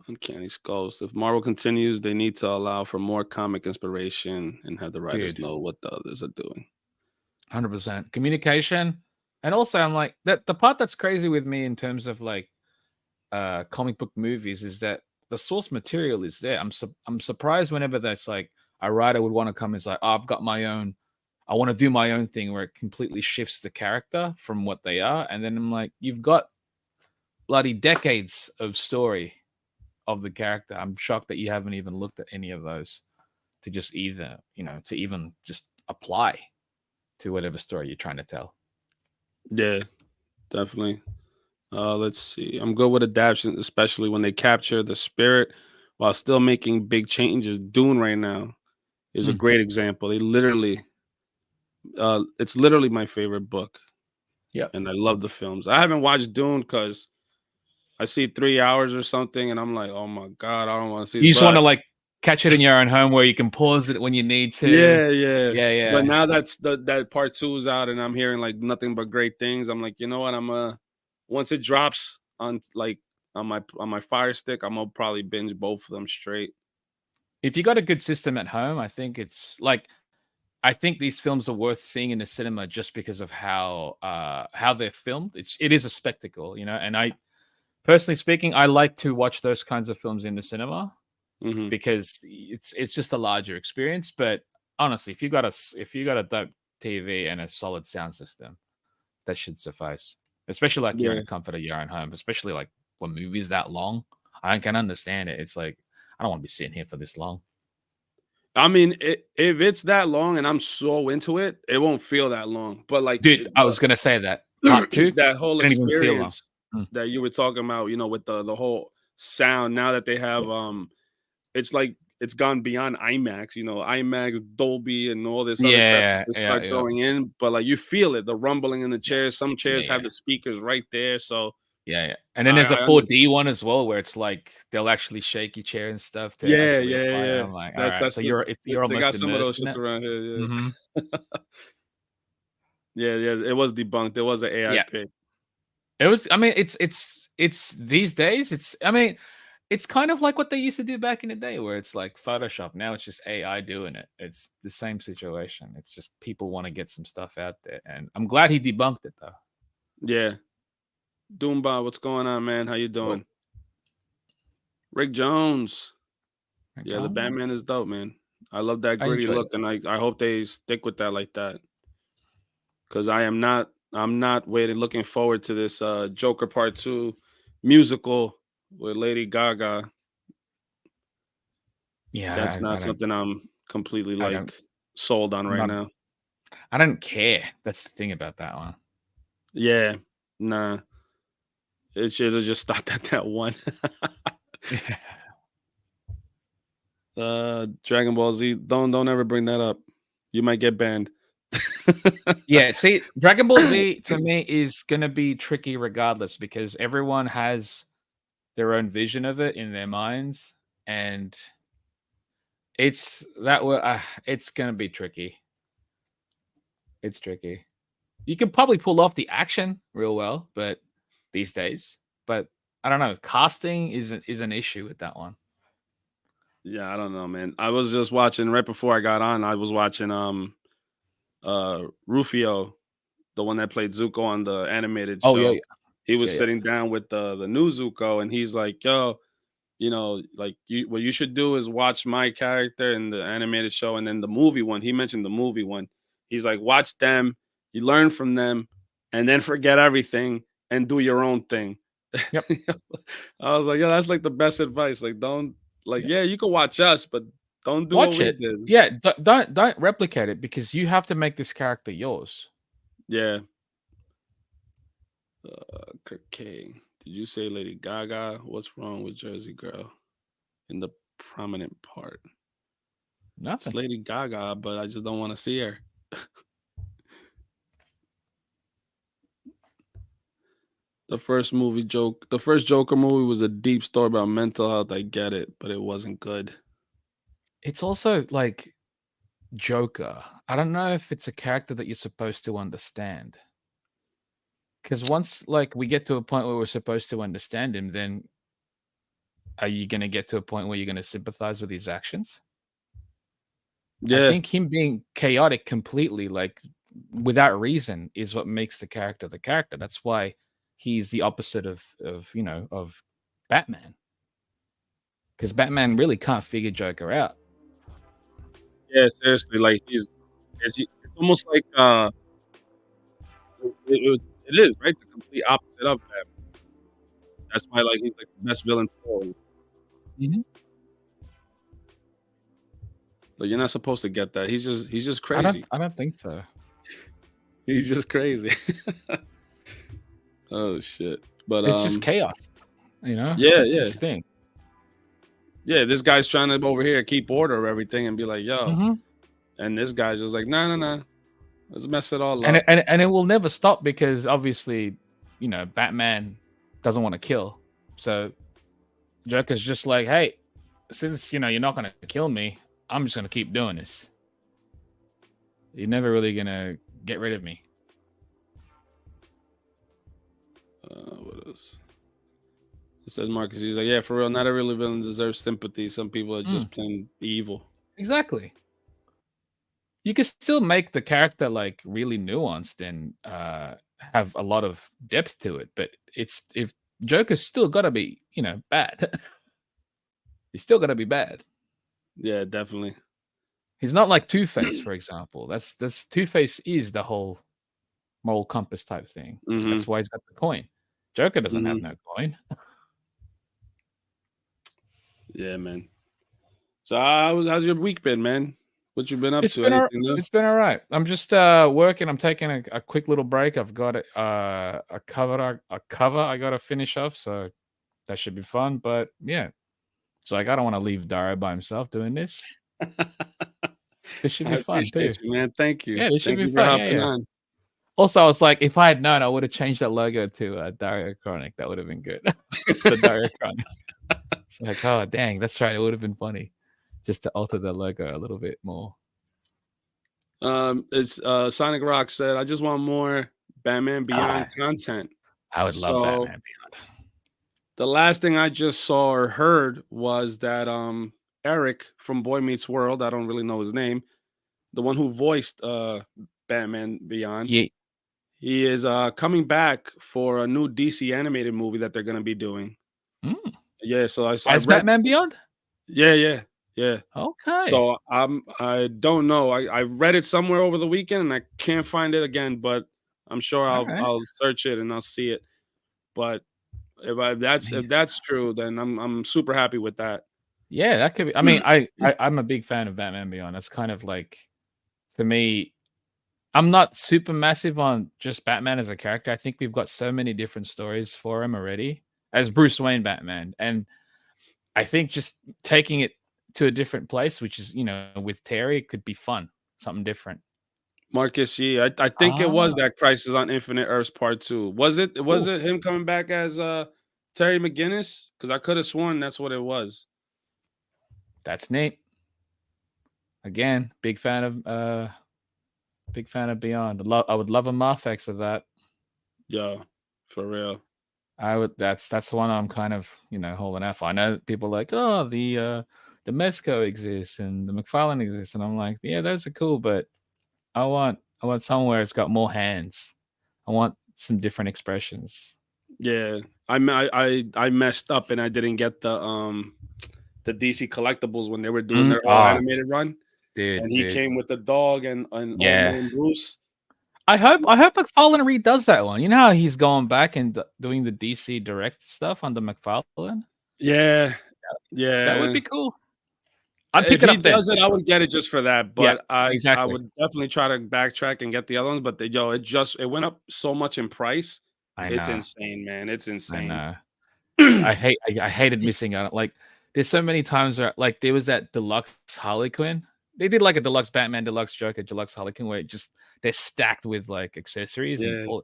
Uncanny Skulls. If Marvel continues, they need to allow for more comic inspiration and have the writers Dude, know what the others are doing. 100% communication, and also I'm like that. The part that's crazy with me in terms of like comic book movies is that the source material is there. I'm surprised whenever that's like a writer would want to come and say, oh, I've got my own. I want to do my own thing where it completely shifts the character from what they are, and then I'm like, you've got bloody decades of story of the character. I'm shocked that you haven't even looked at any of those to just either, to even just apply to whatever story you're trying to tell. Yeah, definitely. Let's see. I'm good with adaptations, especially when they capture the spirit while still making big changes. Dune right now is a great example. They literally, it's literally my favorite book. Yeah. And I love the films. I haven't watched Dune because I see 3 hours or something, and I'm like, oh my god, I don't want to see. You just want But to like catch it in your own home where you can pause it when you need to. yeah. But Yeah. now that part 2 is out, and I'm hearing like nothing but great things. I'm like, you know what? Once it drops on like on my Fire Stick, I'm gonna probably binge both of them straight. If you got a good system at home, I think it's like I think these films are worth seeing in the cinema just because of how they're filmed. It is a spectacle, and I personally speaking, I like to watch those kinds of films in the cinema hmm because it's just a larger experience. But honestly, if you got a dope TV and a solid sound system, that should suffice. Especially like you're in Yeah. the comfort of your own home. Especially like when movies that long, I can understand it. It's like I don't want to be sitting here for this long. I mean, if it's that long and I'm so into it, it won't feel that long. But like Dude, I was gonna say that part two that whole didn't even feel long. experience that you were talking about, with the whole sound. Now that they have it's like it's gone beyond IMAX, IMAX, Dolby, and all this other crap Yeah, they yeah, start yeah. throwing in. But like you feel it, the rumbling in the chairs. Yes. Some chairs Yeah, have the speakers right there, so yeah. And then there's the I 4D one as well, where it's like they'll actually shake your chair and stuff to actually apply it. yeah. I'm like, all That's right, that's so the you're they got almost some of immersed those in shits it. around here. Yeah, Mm-hmm. yeah. It was debunked. It was an AI Yeah, pick. it was. I mean, it's these days. I mean, it's kind of like what they used to do back in the day, where it's like Photoshop. Now it's just AI doing it. It's the same situation. It's just people want to get some stuff out there, and I'm glad he debunked it though. Yeah, Doombot, what's going on, man? How you doing? Rick Jones. Yeah, the John, Batman is dope, man. I love that I gritty enjoyed look, it. and I hope they stick with that like that. Because I'm not looking forward to this Joker Part 2 musical with Lady Gaga. Yeah, That's I not don't. something I'm completely I don't. like sold on I'm right not. now. I don't care. That's the thing about that one. Yeah, nah. It should have just stopped at that one. Yeah. Dragon Ball Z. Don't ever bring that up. You might get banned. Yeah, see, Dragon Ball Z to me is gonna be tricky regardless because everyone has their own vision of it in their minds, and it's gonna be tricky. It's tricky. You can probably pull off the action real well, but these days, but I don't know. Casting is an issue with that one. Yeah, I don't know, man. I was just watching right before I got on. I was watching Rufio, the one that played Zuko on the animated Oh yeah, show. He was yeah, yeah. sitting down with the new Zuko, and he's like, "Yo, like what you should do is watch my character in the animated show, and then the movie one." He mentioned the movie one. He's like, "Watch them, you learn from them, and then forget everything and do your own thing." Yep. I was like, "Yeah, that's like the best advice. Like, don't like, Yeah. yeah, you can watch us, but don't do what Watch we it. did." Yeah, don't replicate it because you have to make this character yours. Yeah. Kirk K. Did you say Lady Gaga? What's wrong with Jersey Girl in the prominent part? It's Nothing. Lady Gaga, but I just don't want to see her. The first Joker movie was a deep story about mental health. I get it, but it wasn't good. It's also like Joker. I don't know if it's a character that you're supposed to understand. Because once like we get to a point where we're supposed to understand him, then are you gonna get to a point where you're gonna sympathize with his actions? I Yeah, think him being chaotic completely, like without reason, is what makes the character the character. That's why he's the opposite of Batman. Because Batman really can't figure Joker out. yeah, seriously. Like it's almost like it is right, the complete opposite of that. That's why like he's like the best villain forward. Mhm. Like you're not supposed to get that. He's just I don't crazy. I don't think so. He's just crazy. Oh shit. But It's just chaos, you know? yeah, That's yeah. his thing. Yeah, this guy's trying to over here keep order of everything and be like, yo. Mhm. And this guy's just like, no. Let's mess it all And up. it will never stop because obviously, Batman doesn't want to kill. So Joker's just like, hey, since you're not gonna kill me, I'm just gonna keep doing this. You're never really gonna get rid of me. What else? It says Marcus. He's like, yeah, for real. Not every villain deserves sympathy. Some people are just plain evil. Exactly. You can still make the character like really nuanced and have a lot of depth to it, but if Joker's still gotta be, bad. He's still gotta be bad. Yeah, definitely. He's not like Two-Face, for example. That's Two-Face is the whole moral compass type thing. Mm-hmm. That's why he's got the coin. Joker doesn't have no coin. Yeah, man. So how's your week been, man? What you been up to? Anything new? It's been all right. I'm just working. I'm taking a quick little break. I've got a cover I got to finish off, so that should be fun. But yeah, it's like I don't want to leave Dario by himself doing this. This should I be fun too. appreciate you, man. Thank you. Yeah, this should Thank be you for fun. hopping on. Also, I was like, if I had known, I would have changed that logo to Dario Chronic. That would have been good. The Dario Chronic. Like, oh dang, that's right. It would have been funny just to alter the logo a little bit more. It's Sonic Rock said, I just want more Batman Beyond content. I would love Batman Beyond. The last thing I just saw or heard was that Eric from Boy Meets World, I don't really know his name, the one who voiced Batman Beyond. Yeah. He is coming back for a new DC animated movie that they're going to be doing. Yeah, so I read Batman Beyond? Yeah. Okay. So I don't know. I read it somewhere over the weekend and I can't find it again, but I'm sure I'll search it and I'll see it. But If that's true, then I'm super happy with that. Yeah, that could be. I mean, I'm a big fan of Batman Beyond. That's kind of like, to me, I'm not super massive on just Batman as a character. I think we've got so many different stories for him already as Bruce Wayne Batman, and I think just taking it to a different place, which is, with Terry, could be fun, something different. Marcus Yee. I think it was Ah, that Crisis on Infinite Earths Part 2. Was it cool. him coming back as Terry McGinnis? Because I could have sworn that's what it was. That's neat. Again, big fan of Beyond. I would love a Mafex of that. Yo, for real. I would. That's the one I'm kind of holding out for. I know people are like, oh, the Mesco exists and the McFarlane exists, and I'm like, yeah, those are cool, but I want somewhere it's got more hands. I want some different expressions. Yeah, I messed up and I didn't get the DC collectibles when they were doing their all animated run, and he Dude, came with the dog and Old yeah. Man Bruce. I hope McFarlane redoes that one. You know how he's going back and doing the DC Direct stuff on the McFarlane? Yeah, That would yeah. be cool. I'd If pick it he up then. does it, I would get it just for that. Yeah, But I exactly. would definitely try to backtrack and get the other ones. But it went up so much in price. I It's know. insane, man. It's I insane. know. I hated missing out. Like, there's so many times where, like, there was that deluxe Harley Quinn. They did like a deluxe Batman, deluxe Joker, deluxe Harley Quinn, where they're stacked with like accessories and Yeah, all.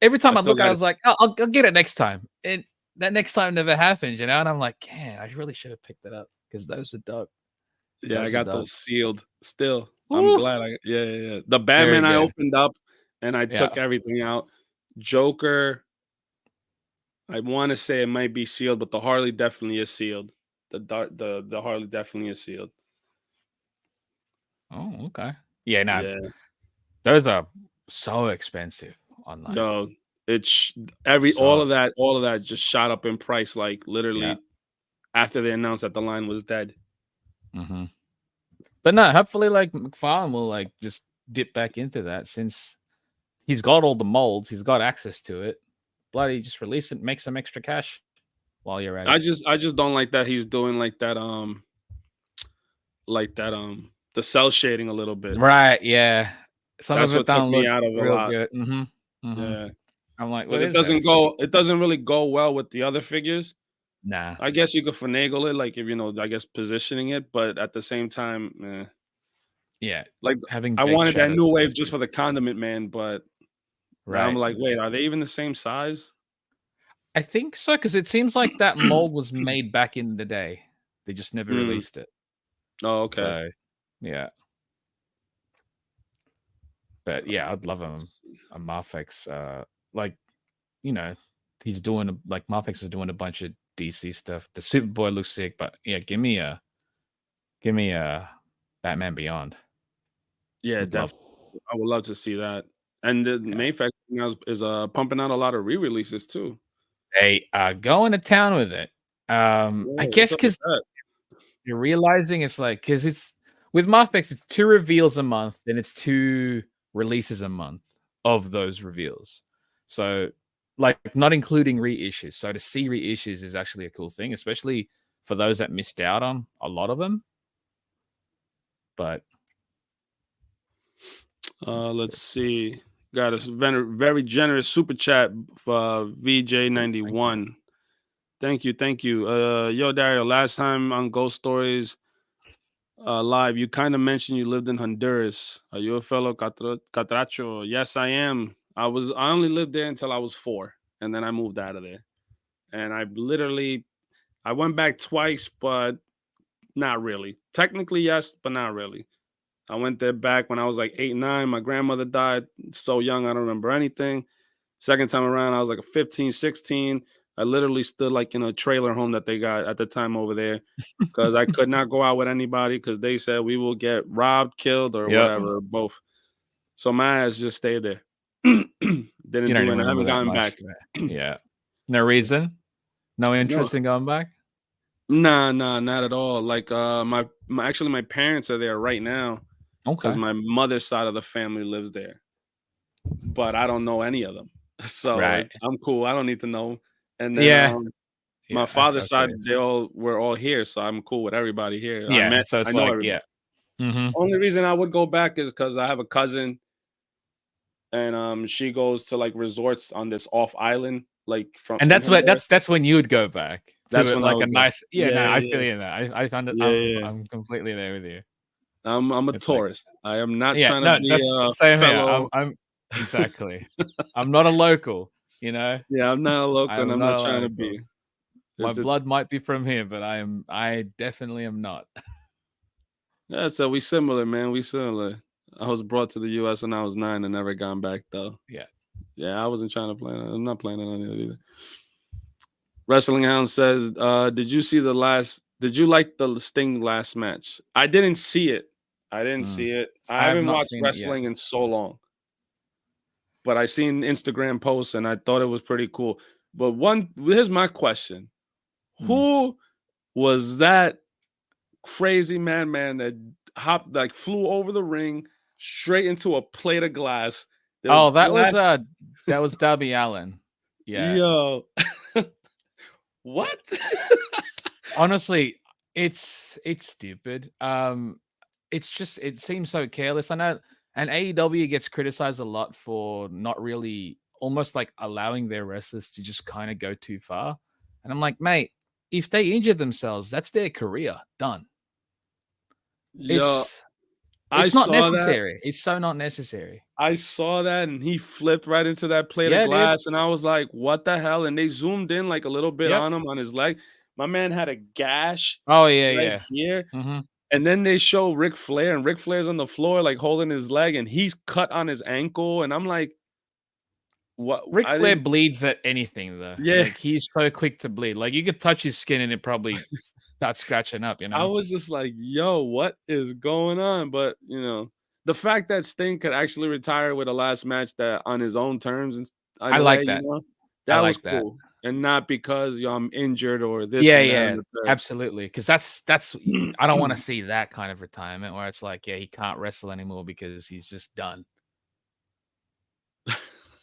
Every I time I'd still look at it, I got it. was like, oh, I'll get it next time. And that next time never happens, And I'm like, yeah, I really should have picked it up because those are dope. Yeah, I Those are got dope. those sealed. Still, I'm Ooh, glad. Yeah. The very Batman I good. opened up and I Yeah. took everything out. Joker, I want to say it might be sealed, but the Harley definitely is sealed. The Harley definitely is sealed. Oh, okay. Yeah, no, Yeah, those are so expensive online. yo, it's So all of that just shot up in price, like yeah. literally after they announced that the line was dead. hmm But no, hopefully, like, McFarlane will like just dip back into that since he's got all the molds, he's got access to it. Bloody just release it, make some extra cash while you're at it. I just don't like that he's doing the cell shading a little bit. Right? Yeah. Some That's of it what took don't me look out of a real lot. good. Yeah, I'm like, because what is that? It's just it doesn't really go well with the other figures. nah. I guess you could finagle it, like if I guess positioning it, but at the same time, Yeah, like having I big wanted that shadows new wave always just good. for the Condiment Man, but now I'm Right. like, wait, are they even the same size? I think so because it seems like that mold was made back in the day. They just never Mm. released it. Oh, okay. So yeah. But yeah, I'd love a Marfex. Like, you know, he's doing like Marfex is doing a bunch of DC stuff. The Superboy looks sick, but yeah, give me a Batman Beyond. Yeah, Would love. definitely. I would love to see that. And the Yeah. main fact now is pumping out a lot of re-releases too. They are going to town with it. I Yeah, what's guess up with because that? you're realizing it's like because it's with Marfex, it's 2 reveals a month, and it's 2 releases a month of those reveals. So, like, not including reissues. So to see reissues is actually a cool thing, especially for those that missed out on a lot of them. But Let's see. Got a very generous super chat for VJ91. Thank you. Yo, Dario, last time on Ghost Stories live, you kind of mentioned you lived in Honduras. Are you a fellow Catracho? Yes, I am. I only lived there until I was 4, and then I moved out of there. And I went back twice, but not really. Technically, yes, but not really. I went there back when I was like 8, 9. My grandmother died so young, I don't remember anything. Second time around, I was like a 15, 16. I literally stood like in a trailer home that they got at the time over there because I could not go out with anybody because they said we will get robbed, killed, or yep, whatever, or both. So my ass just stayed there. Didn't you don't do even it. I remember haven't that gotten much. back. Yeah. No reason? No No, interest in going back? nah, not at all. Like my parents are there right now because Okay. my mother's side of the family lives there, but I don't know any of them. So Right. I'm cool. I don't need to know And then Yeah. my Yeah. father's feel side, you. we're all here, so I'm cool with everybody here. Yeah. So I it's know like, everybody. yeah. Mm-hmm. Only reason I would go back is because I have a cousin, and she goes to like resorts on this off island, like And in that's her what there. that's when you would go back That's to when I like a would go. nice. Yeah. Yeah, No, I yeah, feel yeah, you in that. I found it. yeah, yeah. I'm completely there with you. I'm a It's like, tourist. I am not yeah. trying to No, be that's a same here. fellow. I'm exactly. I'm not a local. You know, Yeah, I'm not a local, and I'm I'm not not a trying to local. be. My It's blood might be from here, but I definitely am not. yeah. So we similar, man. We similar. I was brought to the U.S. when I was 9 and never gone back though. Yeah. Yeah, I wasn't trying to plan. I'm not planning on it either. Wrestling Hound says, "Did you see the last? Did you like the Sting last match? I didn't see it. I didn't Mm. see it. I I have haven't not watched seen it yet. wrestling in so long, but I seen Instagram posts and I thought it was pretty cool. But here's my question: Mm. Who was that crazy man that hopped like flew over the ring straight into a plate of glass? There was Oh, glass. that was Darby Allen. Yeah. Yo, what? Honestly, it's stupid. It's just it seems so careless. I know, and AEW gets criticized a lot for not really almost like allowing their wrestlers to just kind of go too far. And I'm like, mate, if they injure themselves, that's their career done. Yo, It's I not saw that. necessary. It's so not necessary. I saw that and he flipped right into that plate of Yeah, dude. glass, and I was like, "What the hell?" And they zoomed in like a little bit Yep. on him on his leg. My man had a gash Oh yeah, right yeah. here, Mm-hmm. and then they show Ric Flair, and Ric Flair's on the floor like holding his leg, and he's cut on his ankle, and I'm like, "What?" Ric I Flair didn't. bleeds at anything though. Yeah, Like he's so quick to bleed. Like you could touch his skin and it probably start scratching up, you I know? was just like, "Yo, what is going on?" But the fact that Sting could actually retire with a last match that on his own terms and I in a way, like that. I that was like that. cool, and not because I'm injured or this Yeah, and that yeah, and the third. absolutely. Because that's I don't want to see that kind of retirement where it's like, yeah, he can't wrestle anymore because he's just done.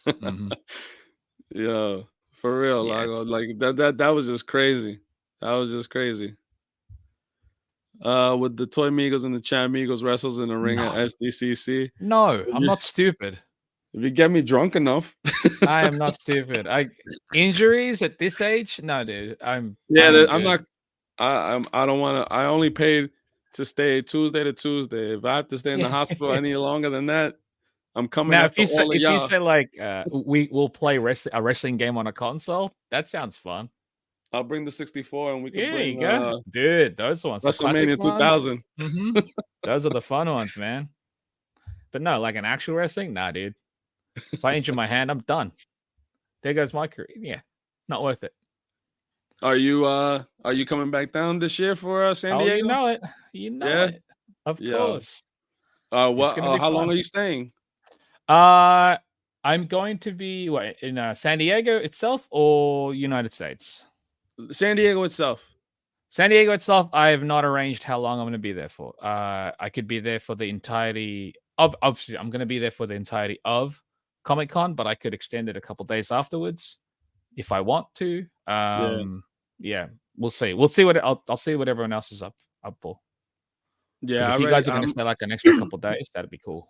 Mhm. Yo, for real, Yeah, like, it's that was just crazy. That was just crazy. With the Toy Migos and the Chan Migos wrestles in the ring at no, SDCC. no, If I'm you, not stupid. if you get me drunk enough, I am not stupid. I injuries at this age? No, dude. yeah, I'm I'm good. not. I don't want to. I only paid to stay Tuesday to Tuesday. If I have to stay in the Yeah. hospital any longer than that, I'm coming Now, after all of if you y'all. say like we will play a wrestling game on a console, that sounds fun. I'll bring the 64 and we could Yeah, there bring you go, dude. Those ones, the classic WrestleMania ones. 2000. Hmm. Those are the fun ones, man. But no, like an actual wrestling, nah, dude. If I injure my hand, I'm done. There goes my career. Yeah, not worth it. Are you coming back down this year for San Oh, you Diego? know it. You know Yeah. it. Of Yeah. course, it's What gonna be how long fun. are you staying? Uh, I'm going to be what in San Diego itself or United States. San Diego itself. San Diego itself, I have not arranged how long I'm going to be there for. I could be there for the entirety of. Obviously, I'm going to be there for the entirety of Comic Con, but I could extend it a couple days afterwards if I want to. Yeah. Yeah, we'll see. We'll see what I'll see what everyone else is up for. Because Yeah, if you already guys are going to stay like an extra couple days, that'd be cool.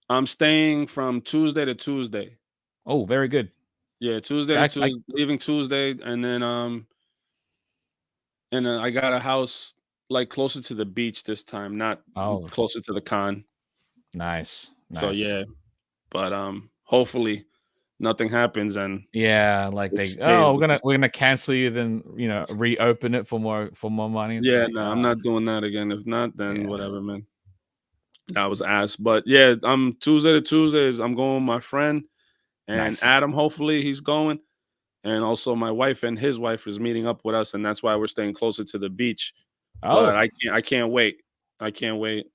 I'm staying from Tuesday to Tuesday. Oh, very good. Yeah, Tuesday See, to Tuesday, leaving Tuesday, and then I got a house like closer to the beach this time, not oh, closer to the con. nice, So nice. yeah, but hopefully nothing happens and Yeah, like it they stays the we're gonna cancel you, then reopen it for more money. It's yeah, like no, I'm not doing that again. If not, then yeah, whatever, man. That was ass. But yeah, I'm Tuesday to Tuesdays. I'm going with my friend and nice. Adam. Hopefully he's going. And also my wife and his wife is meeting up with us, and that's why we're staying closer to the beach. But Oh, I can't wait. I can't wait.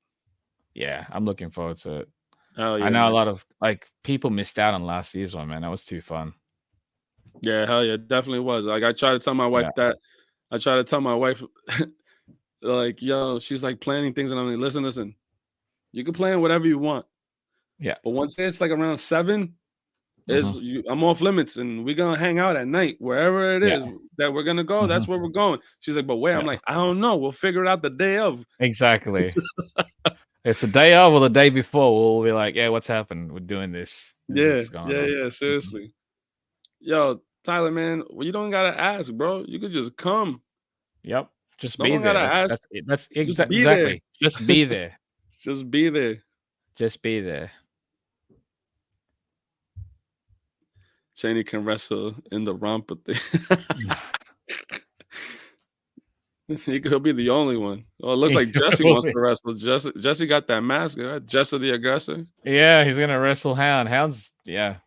yeah, I'm looking forward to it. Hell I yeah, know a man. lot of like people missed out on last year's one, man. That was too fun. Yeah, hell yeah, definitely was. Like I try to tell my Yeah. wife that I try to tell my wife like, yo, she's like planning things, and I'm like, listen, you can plan whatever you want. Yeah. But once it's like around 7, I'm off limits, and we're gonna hang out at night wherever it Yeah. is that we're gonna go. That's where we're going. She's like, but where? I'm Yeah. like, I don't know. We'll figure it out the day of. Exactly. It's the day of or the day before. We'll be like, yeah, what's happened? We're doing this. This is what's going on. Yeah. Seriously, yo, Tyler, man, well, you don't gotta ask, bro. You could just come. Yep. Just No be one there. gotta ask. That's it. That's Just be there. exactly. Just be there. Just be there. Just be there. Cheney can wrestle in the romper thing. He'll be the only one. Oh, it looks like Jesse wants to wrestle. Jesse got that mask, right? Jesse the aggressor. Yeah, he's gonna wrestle Hound. Hound, there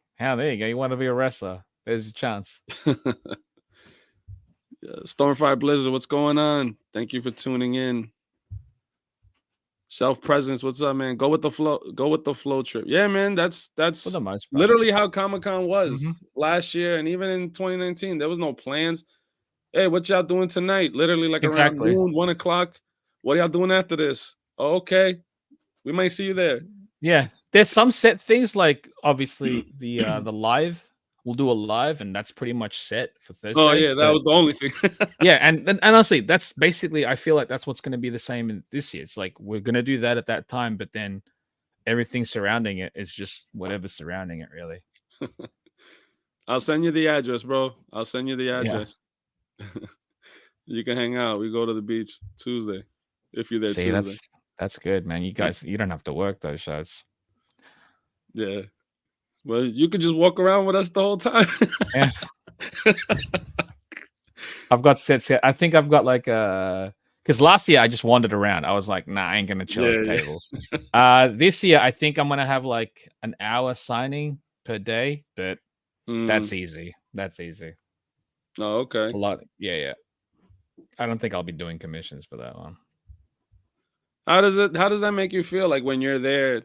you go. You want to be a wrestler? There's your chance. Stormfire Blizzard, what's going on? Thank you for tuning in. Self-presence, what's up, man? Go with the flow. Go with the flow trip. Yeah, man. That's For the most part. literally how Comic-Con was last year, and even in 2019, there was no plans. Hey, what y'all doing tonight? Literally, like around noon, 1 o'clock. What are y'all doing after this? Oh, okay, we might see you there. Yeah, there's some set things like obviously the live. We'll do a live, and that's pretty much set for Thursday. Oh yeah, that was the only thing. Yeah, and honestly, that's basically, I feel like that's what's going to be the same in this year. It's like we're going to do that at that time, but then everything surrounding it is just whatever's surrounding it, really. I'll send you the address, bro. I'll send you the address. Yeah. You can hang out. We go to the beach Tuesday if you're there. See, Tuesday. That's good, man. You guys, you don't have to work those shows. Yeah. Well, you could just walk around with us the whole time. Yeah. I've got sets here. I think I've got like because last year I just wandered around. I was like, nah, I ain't gonna chill at the table. This year I think I'm gonna have like an hour signing per day, but that's easy. That's easy. Oh, okay. A lot. Yeah. I don't think I'll be doing commissions for that one. How does that make you feel, like when you're there?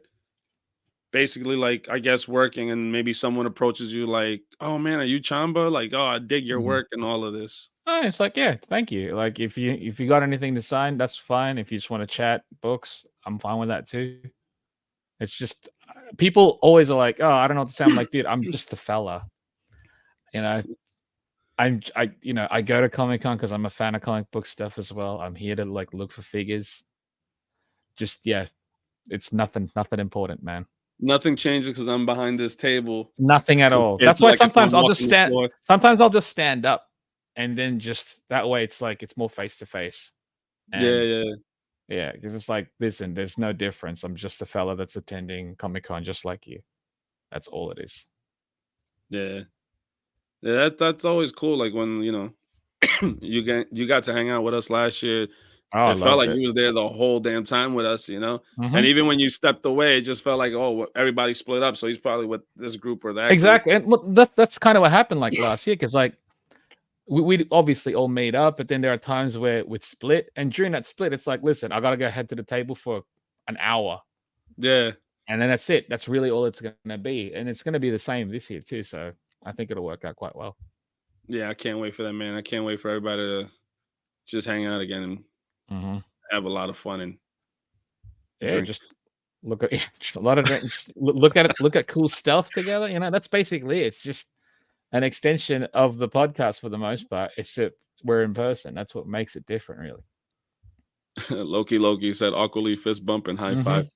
Basically, like, I guess working, and maybe someone approaches you like, oh man, are you Chamba? Like, oh, I dig your work and all of this. Oh, it's like, yeah, thank you. Like, if you got anything to sign, that's fine. If you just want to chat books, I'm fine with that too. It's just people always are like, oh, I don't know what to say. I'm like, dude, I'm just a fella. You know, I go to Comic-Con because I'm a fan of comic book stuff as well. I'm here to like look for figures. Just it's nothing important, man. Nothing changes because I'm behind this table. Nothing at all. That's why sometimes I'll just stand. Sometimes I'll just stand up, and then just that way, it's like it's more face to face. Yeah. Because it's like, listen, there's no difference. I'm just a fella that's attending Comic-Con just like you. That's all it is. Yeah. That's always cool. Like when you got to hang out with us last year. Oh, it felt like you was there the whole damn time with us, And even when you stepped away, it just felt like, oh, everybody split up. So he's probably with this group or that. Exactly. Group. And that's kind of what happened like last year. Because like we obviously all made up, but then there are times where we'd split. And during that split, it's like, listen, I got to go head to the table for an hour. Yeah. And then that's it. That's really all it's going to be. And it's going to be the same this year too. So I think it'll work out quite well. Yeah, I can't wait for that, man. I can't wait for everybody to just hang out again and have a lot of fun and drink. Just look at a lot of look at it, look at cool stuff together. That's basically it. It's just an extension of the podcast for the most part, except we're in person. That's what makes it different, really. Loki said awkwardly fist bump and high five.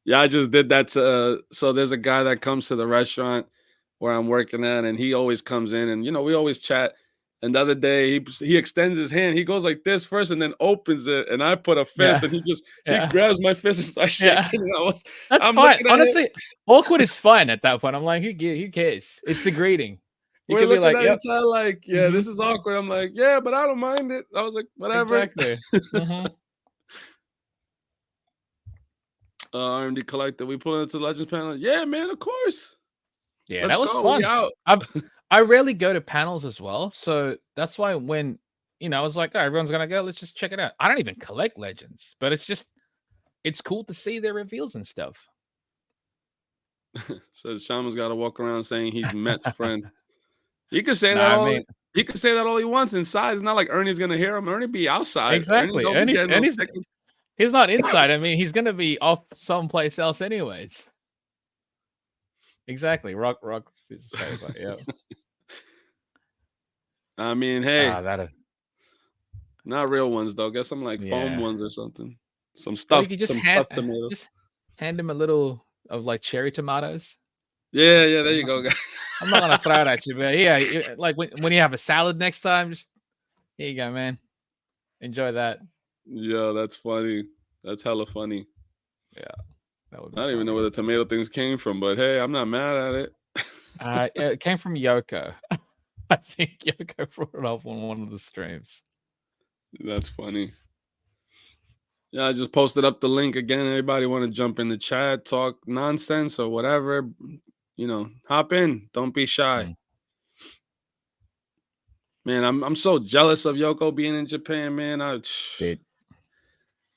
Yeah, I just did that. So there's a guy that comes to the restaurant where I'm working at, and he always comes in, and we always chat. And the other day, he extends his hand. He goes like this first, and then opens it. And I put a fist, and he grabs my fist and starts shaking. Yeah. That's fine. Honestly, awkward is fine at that point. I'm like, who cares? It's a greeting. We're looking at each other like, this is awkward. I'm like, yeah, but I don't mind it. I was like, whatever. Exactly. R&D Collector, we pull into the Legends panel. Yeah, man, of course. Yeah, that was fun. I rarely go to panels as well, so that's why when I was like, oh, everyone's gonna go, let's just check it out. I don't even collect Legends, but it's cool to see their reveals and stuff. Says Shaman's got to walk around saying he's Met's friend. He could say that. He could say that all he wants inside. It's not like Ernie's gonna hear him. Ernie be outside. Exactly. He's not inside. I mean, he's gonna be off someplace else anyways. Exactly. Rock scissors paper. Yeah. I mean, hey, That. not real ones though. Get some like foam Yeah. ones or something. Or you could Some stuffed tomatoes. just hand him a little of like cherry tomatoes. Yeah, yeah. There you go, guys. I'm not gonna throw it at you, but yeah, like when you have a salad next time, just here you go, man. Enjoy that. Yeah, that's funny. That's hella funny. Yeah, that would I be don't even know funny. where the tomato things came from, but hey, I'm not mad at it. It came from Yoko. I think Yoko brought it up on one of the streams. That's funny. Yeah, I just posted up the link again. Everybody want to jump in the chat, talk nonsense or whatever, hop in. Don't be shy. Mm. Man, I'm so jealous of Yoko being in Japan, man. Dude,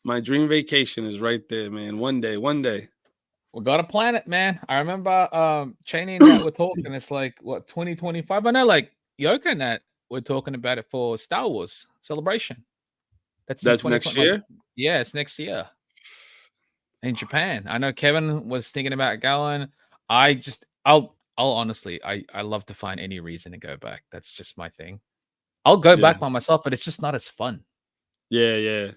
my dream vacation is right there, man. One day. we got to plan it, man. I remember Cheney and Nat were talking. It's like what 2025. I know, like Yoko and Nat were talking about it for Star Wars Celebration. That's in That's next 2020. year? Like, yeah, it's next year in Japan. I know Kevin was thinking about going. I'll honestly, I love to find any reason to go back. That's just my thing. I'll go Yeah. back by myself, but it's just not as fun. Yeah, yeah. Do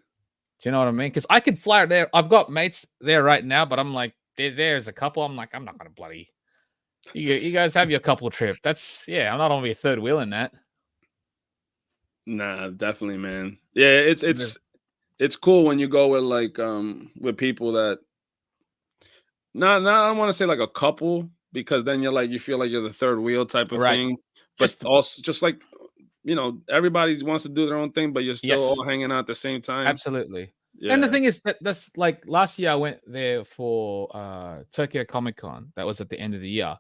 you know what I mean? Because I could fly there. I've got mates there right now, but I'm like, there's a couple. I'm like, I'm not gonna bloody. You guys have your couple trip. I'm not gonna be a third wheel in that. Nah, definitely, man. Yeah, it's cool when you go with like with people that not I don't want to say like a couple, because then you feel like you're the third wheel type of Right. thing. But also just like everybody wants to do their own thing, but you're still Yes. all hanging out at the same time. Absolutely. Yeah. And the thing is that's like last year I went there for Tokyo Comic Con. That was at the end of the year.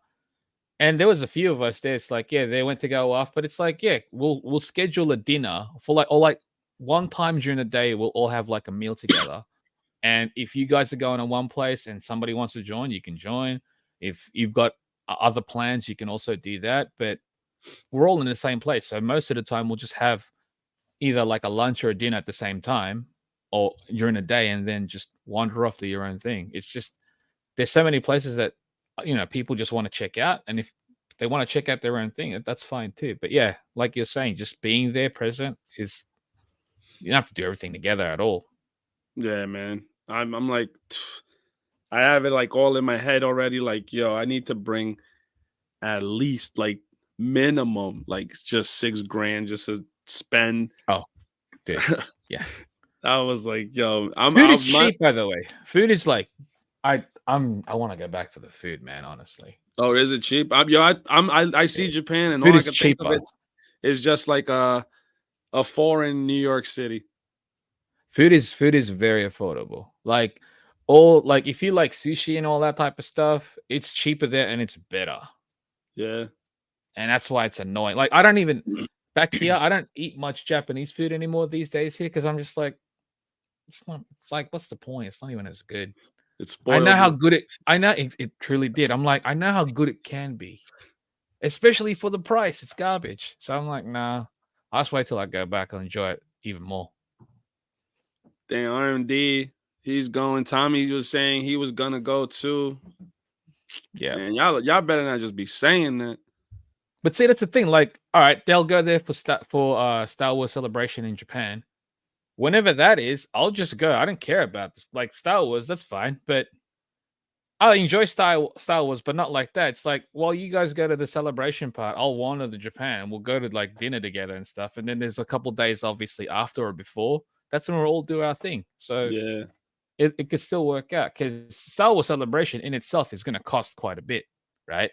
And there was a few of us there. It's like, yeah, they went to go off, but it's like, yeah, we'll schedule a dinner for like one time during the day, we'll all have like a meal together. And if you guys are going to one place and somebody wants to join, you can join. If you've got other plans, you can also do that. But we're all in the same place. So most of the time we'll just have either like a lunch or a dinner at the same time or during the day and then just wander off to your own thing. It's just there's so many places that people just want to check out, and if they want to check out their own thing, that's fine too. But yeah, like you're saying, just being there present is you don't have to do everything together at all. Yeah, man. I'm like I have it like all in my head already, like, yo, I need to bring at least like minimum like just $6,000 just to spend. Oh, dude. Yeah. I was like, yo, Food is cheap, by the way. Food is like I want to go back for the food, man, honestly. Oh, is it cheap? I see Japan and Food all I is can think of cheaper. is just like a foreign New York City. Food is very affordable. Like if you like sushi and all that type of stuff, it's cheaper there and it's better. Yeah. And that's why it's annoying. Like I don't even back here, I don't eat much Japanese food anymore these days here because I'm just like, it's like, what's the point? It's not even as good. It's spoiled. I know how good it truly did. I'm like, I know how good it can be, especially for the price. It's garbage. So I'm like, nah, I'll just wait till I go back and enjoy it even more. Dang, RMD, he's going. Tommy was saying he was gonna go too. Yeah. Man, y'all better not just be saying that. But see, that's the thing. Like, all right, they'll go there for Star Wars Celebration in Japan. Whenever that is, I'll just go. I don't care about this. Like Star Wars, that's fine. But I'll enjoy Star Wars, but not like that. It's like, while you guys go to the celebration part, I'll wander to Japan. We'll go to like dinner together and stuff. And then there's a couple days, obviously, after or before. That's when we'll all do our thing. So yeah, it could still work out because Star Wars Celebration in itself is going to cost quite a bit, right?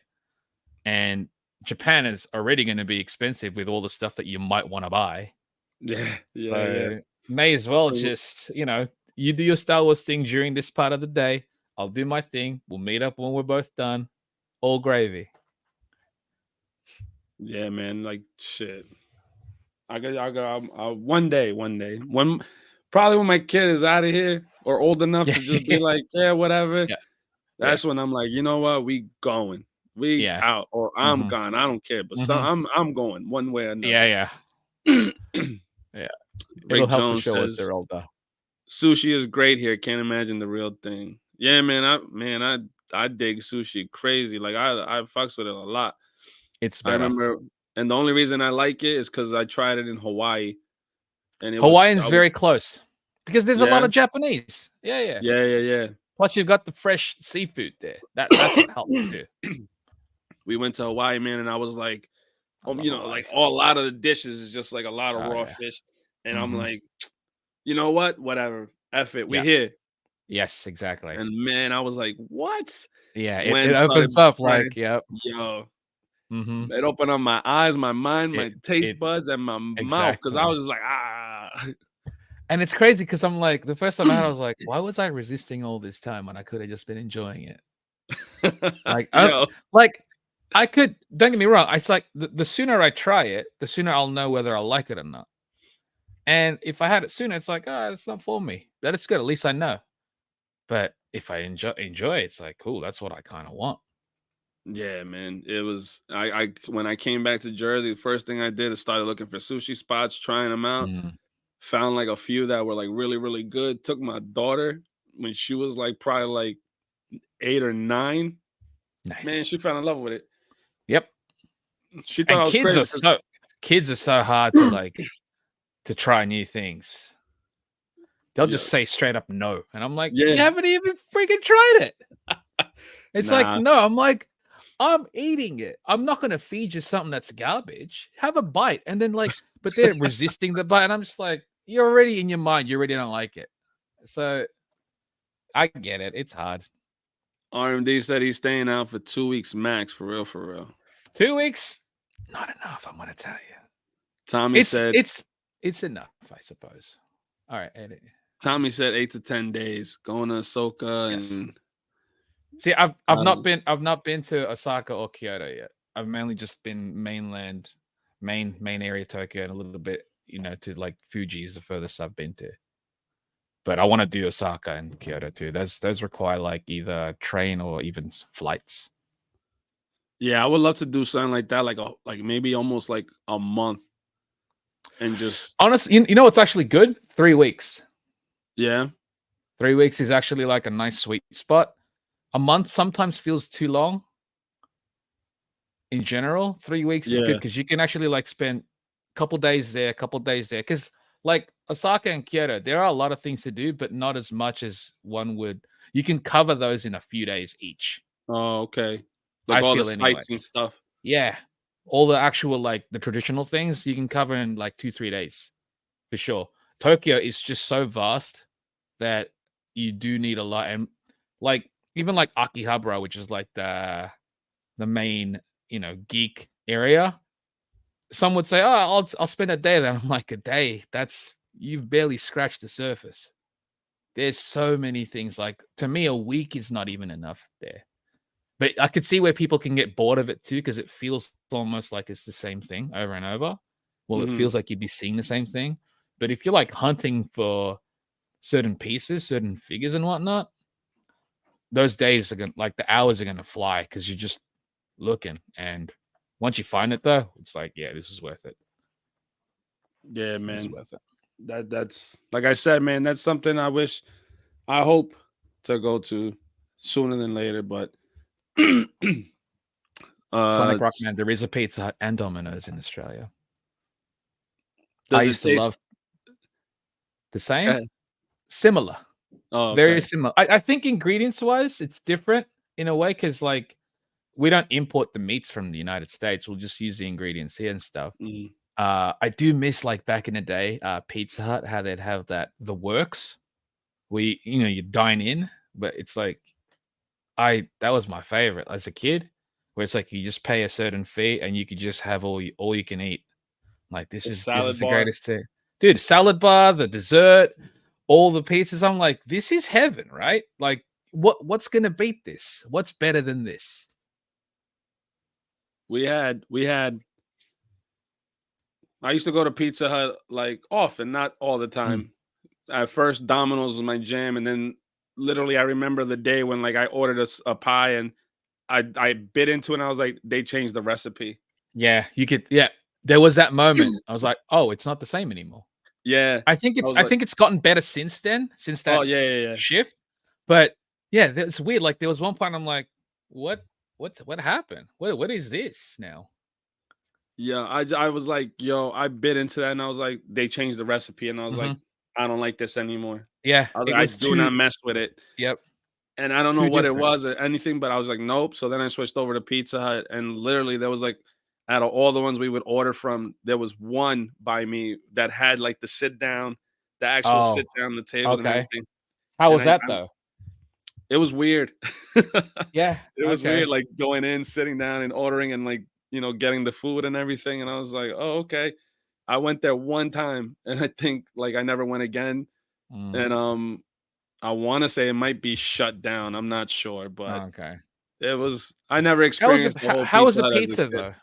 And Japan is already going to be expensive with all the stuff that you might want to buy. Yeah. So may as well just, you do your Star Wars thing during this part of the day. I'll do my thing. We'll meet up when we're both done. All gravy. Yeah, man. Like shit. I got one day. Probably when my kid is out of here or old enough to just be like, yeah, whatever. Yeah. That's when I'm like, you know what? We going. We out, or I'm gone. I don't care. But I'm going one way or another. Yeah. Yeah. It'll help to show us they're older. Sushi is great here. Can't imagine the real thing. Yeah, man. I I dig sushi crazy. Like I fucks with it a lot. It's I better. remember, and the only reason I like it is because I tried it in Hawaii, and Hawaiian's very close because there's a lot yeah, of Japanese. Yeah. yeah. Plus, you've got the fresh seafood there. That's what helps too. We went to Hawaii, man, and I was like, I love you know, Hawaii. like a lot of the dishes is just like a lot of Oh raw yeah. fish, and I'm Mhm. like, you know what? Whatever, F it, we Yeah. here. Yes, exactly. And man, I was like, what? Yeah, it When started opens up trying, like, yep. yo, Mhm. it opened up my eyes, my mind, my taste It buds, and my mouth because I exactly. was just like, ah. And it's crazy because I'm like, the first time I had, I was like, why was I resisting all this time when I could have just been enjoying it? Like, Yo, I could. Don't get me wrong. It's like the sooner I try it, the sooner I'll know whether I like it or not. And if I had it sooner, it's like, oh, it's not for me. That is good. At least I know. But if I enjoy it, it's like, cool. That's what I kind of want. yeah, man. It was I when I came back to Jersey, the first thing I did is started looking for sushi spots, trying them out. Mm, Found like a few that were like really, really good. Took my daughter when she was like probably like 8 or 9. Man, nice. she fell in love with it. Yep. She thought And I was crazy because kids are so hard to like to try new things. They'll yeah, just say straight up no. And I'm like, you yeah, haven't even freaking tried it. It's like, nah. no, I'm like, I'm eating it. I'm not gonna feed you something that's garbage. Have a bite. And then like, but they're resisting the bite. And I'm just like, you're already in your mind, you already don't like it. So I get it. It's hard. RMD said he's staying out for 2 weeks max, for real, for real. 2 weeks, not enough, I'm gonna tell you. Tommy said It's enough, I suppose. All right, edit. Tommy said 8 to 10 days going to Ahsoka Yes. and See, I've not been to Osaka or Kyoto yet. I've mainly just been mainland, main area Tokyo, and a little bit, to like Fuji is the furthest I've been to. But I want to do Osaka and Kyoto too. Those require like either train or even flights. yeah, I would love to do something like that, like maybe almost like a month, and just Honestly, you know what's actually good? 3 weeks. yeah, 3 weeks is actually like a nice sweet spot. A month sometimes feels too long. In general, 3 weeks is good yeah. because you can actually like spend a couple days there, a couple days there. Because like Osaka and Kyoto, there are a lot of things to do, but not as much as one would. You can cover those in a few days each. Oh, okay. Like I all the feel anyway. sites and stuff. Yeah, all the actual like the traditional things you can cover in like 2-3 days for sure. Tokyo is just so vast that you do need a lot, and like even like Akihabara, which is like the main geek area. Some would say, "Oh, I'll spend a day there." I'm like, a day? You've barely scratched the surface. There's so many things. Like to me, a week is not even enough there. But I could see where people can get bored of it too, because it feels almost like it's the same thing over and over. Well, it Mhm. feels like you'd be seeing the same thing. But if you're like hunting for certain pieces, certain figures and whatnot, those days are gonna like the hours are gonna fly because you're just looking. And once you find it though, it's like, yeah, this is worth it. Yeah, This is man. worth it. That's like I said, man, that's something I hope to go to sooner than later, but Sonic uh Rockman, there is a Pizza Hut and Domino's in Australia. I does it used to love taste the same, uh, similar, oh, very okay. similar. I think ingredients wise, it's different in a way because like we don't import the meats from the United States. We'll just use the ingredients here and stuff. Mhm. I do miss like back in the day, Pizza Hut, how they'd have the works. You dine in, but it's like that was my favorite as a kid, where it's like you just pay a certain fee and you could just have all you can eat. Like this The is salad the bar. greatest thing, dude. Salad bar, the dessert, all the pizzas. I'm like, this is heaven, right? Like, what's gonna beat this? What's better than this? We had I used to go to Pizza Hut like often, not all the Mm. time. At first, Domino's was my jam, and then literally, I remember the day when like I ordered a pie and I bit into it, and I was like, they changed the recipe. Yeah, you could. Yeah, there was that moment. I was like, oh, it's not the same anymore. Yeah, I think I was I like, think it's gotten better since then, since oh that yeah, yeah, yeah. shift. But Yeah, it's weird. Like there was one point I'm like, what happened? What is this now? Yeah, I was like, yo, I bit into that, and I was like, they changed the recipe, and I was like, Mhm. I don't like this anymore. Yeah, I was it like, I was do not too. mess with it. Yep, And I don't know too what it different. was or anything, but I was like, nope. So then I switched over to Pizza Hut, and literally there was like, out of all the ones we would order from, there was one by me that had like the sit down, the actual Oh, sit down, the tables and okay. everything. How And was that though? it was weird. Yeah. It was weird, Okay. like going in, sitting down, and ordering, and like getting the food and everything. And I was like, oh, okay. I went there one time, and I think like I never went again. Mm, And I want to say it might be shut down. I'm not sure, but okay. it was. I never How was the experienced the whole how was Pizza the Hut as a pizza kid. though?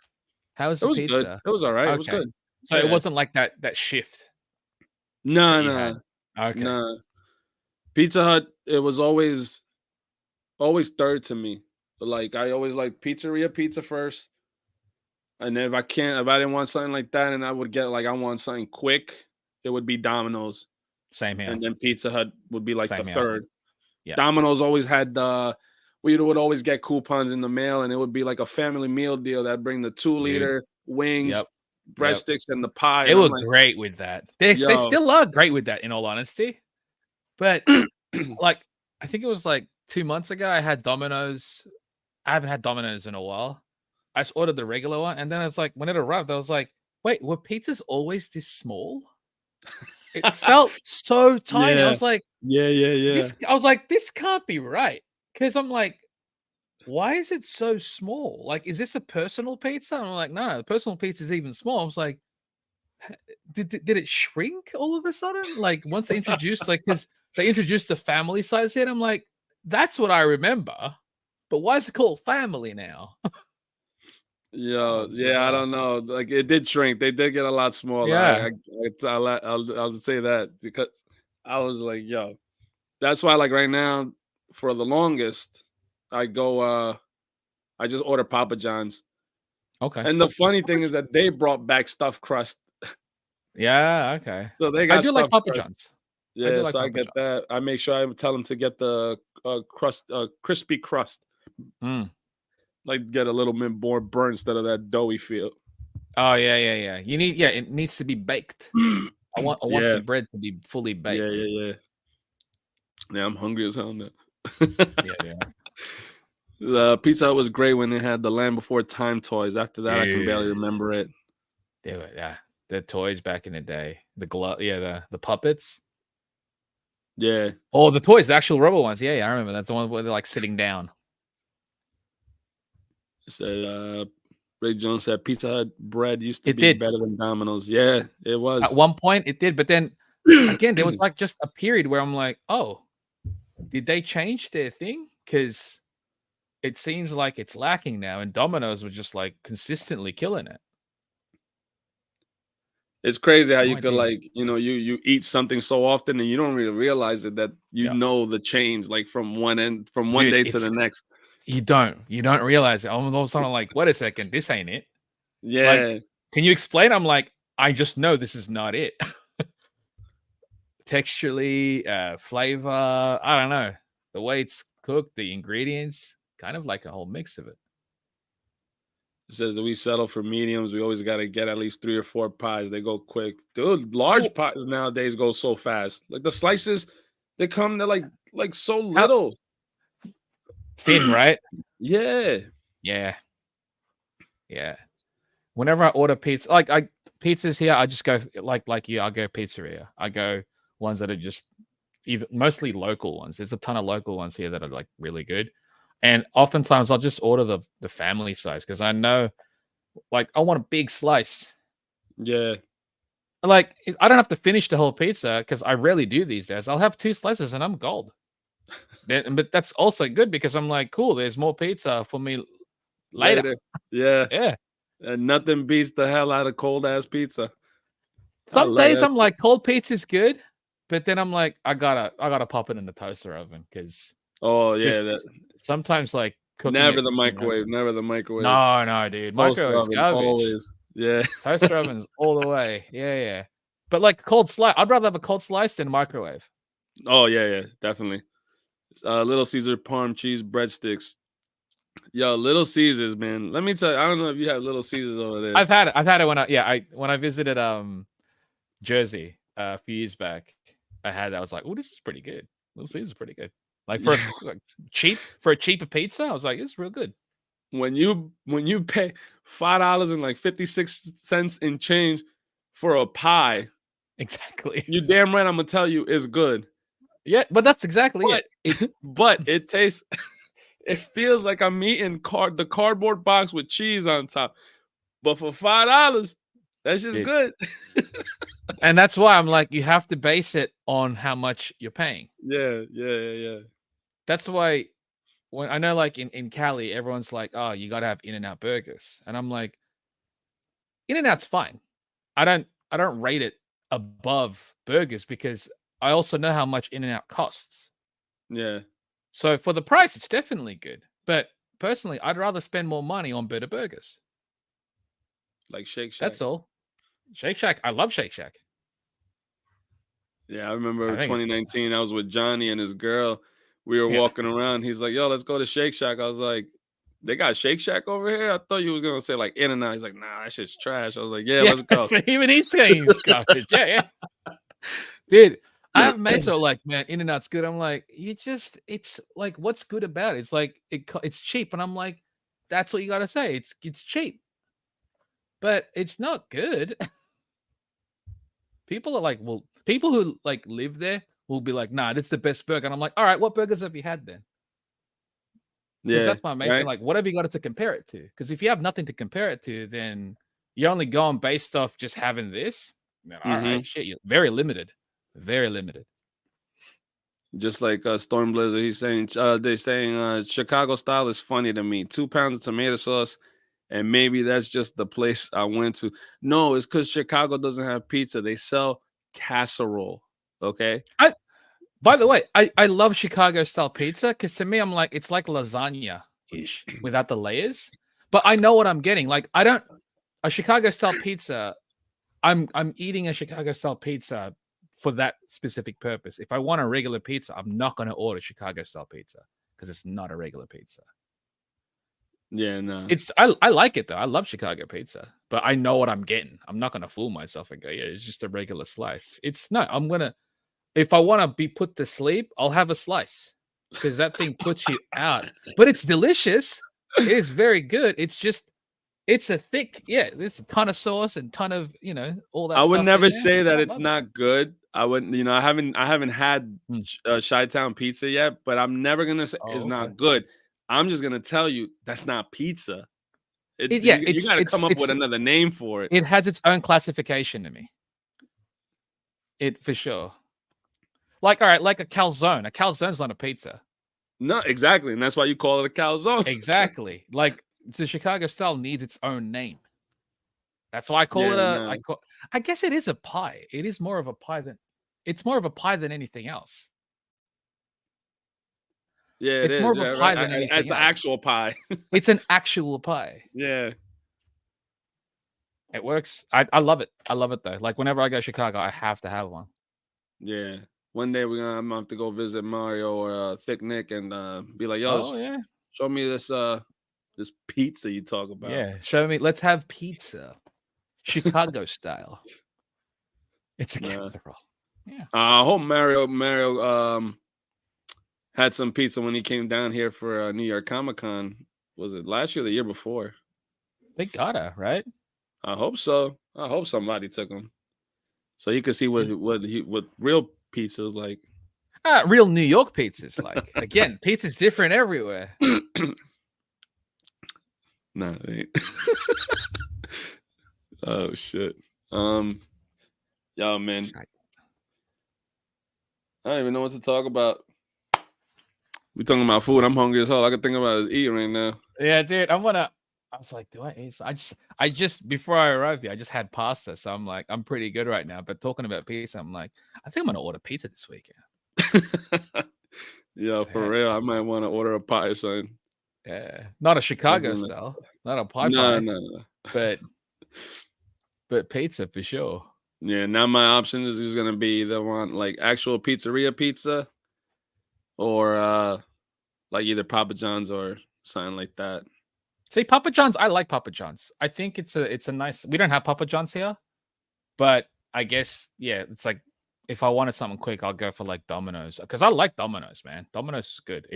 How was It the was good. pizza? It was all right. It was Okay. good. So it Yeah. wasn't like that shift that No, you had. no, Okay. no. Pizza Hut. It was always third to me. Like I always like pizzeria pizza first, and then if I didn't want something like that, and I would get like I want something quick, it would be Domino's, Same here. and then Pizza Hut would be like the Same here. third. Yeah. Domino's always had we would always get coupons in the mail, and it would be like a family meal deal that bring the 2-liter wings, Yep. Yep. breadsticks, and the pie. They And I'm were like, great with that. They yo, still are great with that, in all honesty. But like, I think it was like 2 months ago, I had Domino's. I haven't had Domino's in a while. I just ordered the regular one, and then it's like when it arrived, I was like, "Wait, were pizzas always this small?" It felt so tiny. I yeah, was like, yeah. "This can't be right." Because I'm like, "Why is it so small? Like, is this a personal pizza?" And I'm like, "No, the personal pizza is even small." I was like, did it shrink all of a sudden? Like once they introduced, like, because they introduced the family size here, and I'm like, that's what I remember. But why is it called family now? That Yo, was yeah, I bizarre. don't know. Like it did shrink. They did get a lot smaller. Yeah. I'll say that because I was like, yo, that's why like right now for the longest I go I just order Papa John's. Okay. And the funny thing is that they brought back stuffed crust. Yeah. Okay. So they I got do like stuffed Papa crust. John's. I do Yeah, like so I Papa get John's. that. I make sure I tell them to get the crispy crust. Mm. Like get a little bit more burnt instead of that doughy feel. Oh yeah. It needs to be baked. I want the Yeah, bread to be fully yeah, baked. yeah, yeah. Yeah, I'm hungry as hell now. Yeah. The Pizza Hut was great when they had the Land Before Time toys. After that, I can barely Dude. remember it. They were, yeah. The toys back in the day. The glove, yeah, the puppets. Yeah. Oh, the toys, the actual rubber ones. Yeah, I remember. That's the one where they're like sitting down. It said Ray Jones said Pizza Hut bread used to It be did. better than Domino's. Yeah, it At was. one point, it did. But then again, there was like just a period where I'm like, oh, did they change their thing? Because it seems like it's lacking now. And Domino's was just like consistently killing it. It's crazy how No you could idea. like, you eat something so often and you don't really realize it that Yeah. the change like from one Dude, day to the next. You don't realize it. All of a sudden, I'm like, wait a second, this ain't it. Like, Yeah. can you explain? I'm like, I just know this is not it. Texturally, flavor, I don't know. The way it's cooked, the ingredients, kind of like a whole mix of it. It says that we settle for mediums. We always got to get at least 3 or 4 pies. They go quick. Dude, large pies nowadays go so fast. Like the slices, they're like so little. Thin, right? Yeah. Yeah. Whenever I order pizza, pizzas here, I just go like you. I go pizzeria. I go ones that are just mostly local ones. There's a ton of local ones here that are like really good, and oftentimes I'll just order the family size because I know, like, I want a big slice. Yeah. Like, I don't have to finish the whole pizza because I rarely do these days. I'll have 2 slices and I'm gold. But that's also good because I'm like, cool. There's more pizza for me later. Yeah. Yeah. And nothing beats the hell out of cold ass pizza. Some days I'm shit. like, cold pizza's good, but then I'm like, I gotta pop it in the toaster oven because sometimes like cooking never it, the microwave. Never the microwave. No, dude, microwave is garbage. Always. Yeah. Toaster ovens all the way. Yeah. But like cold slice, I'd rather have a cold slice than a microwave. Oh yeah, definitely. Little Caesar parm cheese breadsticks. Yo, Little Caesars, man. Let me tell you, I don't know if you have Little Caesars over there. I've had it when I visited Jersey a few years back. I had that. I was like, oh, this is pretty good. Little Caesars is pretty good. Like for a cheaper pizza, I was like, it's real good. When you pay $5 and like 56 cents in change for a pie, exactly. You damn right I'm gonna tell you it's good. Yeah, but that's exactly it. But it tastes. It feels like I'm eating the cardboard box with cheese on top. But for $5, that's just good. And that's why I'm like, you have to base it on how much you're paying. Yeah. That's why when I know, like in Cali, everyone's like, oh, you gotta have In-N-Out burgers. And I'm like, In-N-Out's fine. I don't rate it above burgers because I also know how much In-N-Out costs. Yeah. So for the price, it's definitely good. But personally, I'd rather spend more money on better burgers. Like Shake Shack. That's all. Shake Shack. I love Shake Shack. Yeah, I remember 2019. I was with Johnny and his girl. We were walking around. He's like, yo, let's go to Shake Shack. I was like, they got Shake Shack over here? I thought you was going to say like In-N-Out. He's like, nah, that shit's trash. I was like, yeah. Let's go. So even he's saying it's garbage. Yeah. Dude, I have mates who are like, man, In-N-Out's good. I'm like, it's like, what's good about it? It's like, it's cheap. And I'm like, that's what you got to say. It's cheap. But it's not good. People are like, well, people who like live there will be like, nah, this is the best burger. And I'm like, all right, what burgers have you had then? Yeah, that's my mate. Right? Like, what have you got to compare it to? Because if you have nothing to compare it to, then you're only going based off just having this. Man, all right, shit, you're very limited. Very limited. Just like Storm Blizzard, he's saying they're saying Chicago style is funny to me. 2 pounds of tomato sauce. And maybe that's just the place I went to. No, it's because Chicago doesn't have pizza. They sell casserole. Okay. By the way, I love Chicago style pizza because to me, I'm like, it's like lasagna-ish without the layers. But I know what I'm getting. Like, a Chicago style pizza, I'm eating a Chicago style pizza for that specific purpose. If I want a regular pizza, I'm not going to order Chicago style pizza because it's not a regular pizza. Yeah, no. I like it though. I love Chicago pizza, but I know what I'm getting. I'm not gonna fool myself and go, yeah, it's just a regular slice. If I want to be put to sleep, I'll have a slice because that thing puts you out. But it's delicious. It is very good. It's a thick, there's a ton of sauce and ton of, all that. I would never say that it's not good. I wouldn't, I haven't had Chi-Town pizza yet, but I'm never gonna say it's not good. I'm just gonna tell you that's not pizza. You got to come up with another name for it. It has its own classification to me. It for sure. Like, all right, like a calzone. A calzone's not a pizza. No, exactly, and that's why you call it a calzone. Exactly. Like the Chicago style needs its own name. That's why I call it I guess it is a pie. It is more of a pie than anything else. Yeah, it's more of a pie than anything else. It's an actual pie. It's an actual pie. Yeah. It works. I love it. I love it though. Like whenever I go to Chicago, I have to have one. Yeah. One day I'm gonna have to go visit Mario or Thick Nick and be like, yo, show me this this pizza you talk about. Yeah, show me. Let's have pizza. Chicago style. It's a casserole. Yeah. I hope Mario had some pizza when he came down here for New York Comic-Con. Was it last year or the year before? They gotta, right? I hope so. I hope somebody took him so he could see what real pizza is like. Real New York pizza's like. Again, pizza's different everywhere. Nah, it ain't. Oh shit. Yo, man. I don't even know what to talk about. We talking about food. I'm hungry as hell. I can think about is eating right now. Yeah, dude. I was like, do I eat? I just before I arrived here, I just had pasta. So I'm like, I'm pretty good right now. But talking about pizza, I'm like, I think I'm gonna order pizza this weekend. Yo, for real. I might want to order a pie or something. Yeah. Not a Chicago style. Not a pie. No. But pizza for sure. Yeah, now my option is gonna be the one like actual pizzeria pizza or like either Papa John's or something like that. See, Papa John's, I like Papa John's. I think it's a nice. We don't have Papa John's here, but I guess yeah, it's like if I wanted something quick, I'll go for like Domino's because I like Domino's, man. Domino's is good.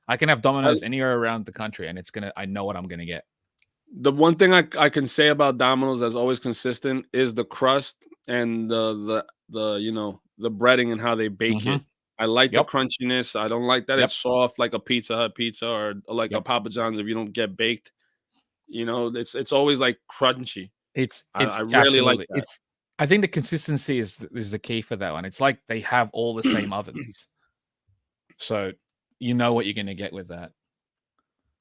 I can have I, Domino's anywhere around the country, and I know what I'm gonna get. the one thing I can say about Domino's that's always consistent is the crust and the breading and how they bake Mm-hmm. it. I like the Yep. crunchiness. I don't like that Yep. it's soft like a Pizza Hut pizza or like a Yep. Papa John's if you don't get baked. It's always like crunchy. It's I really like absolutely that. I think the consistency is the key for that one. It's like they have all the same ovens, so you know what you're gonna get with that.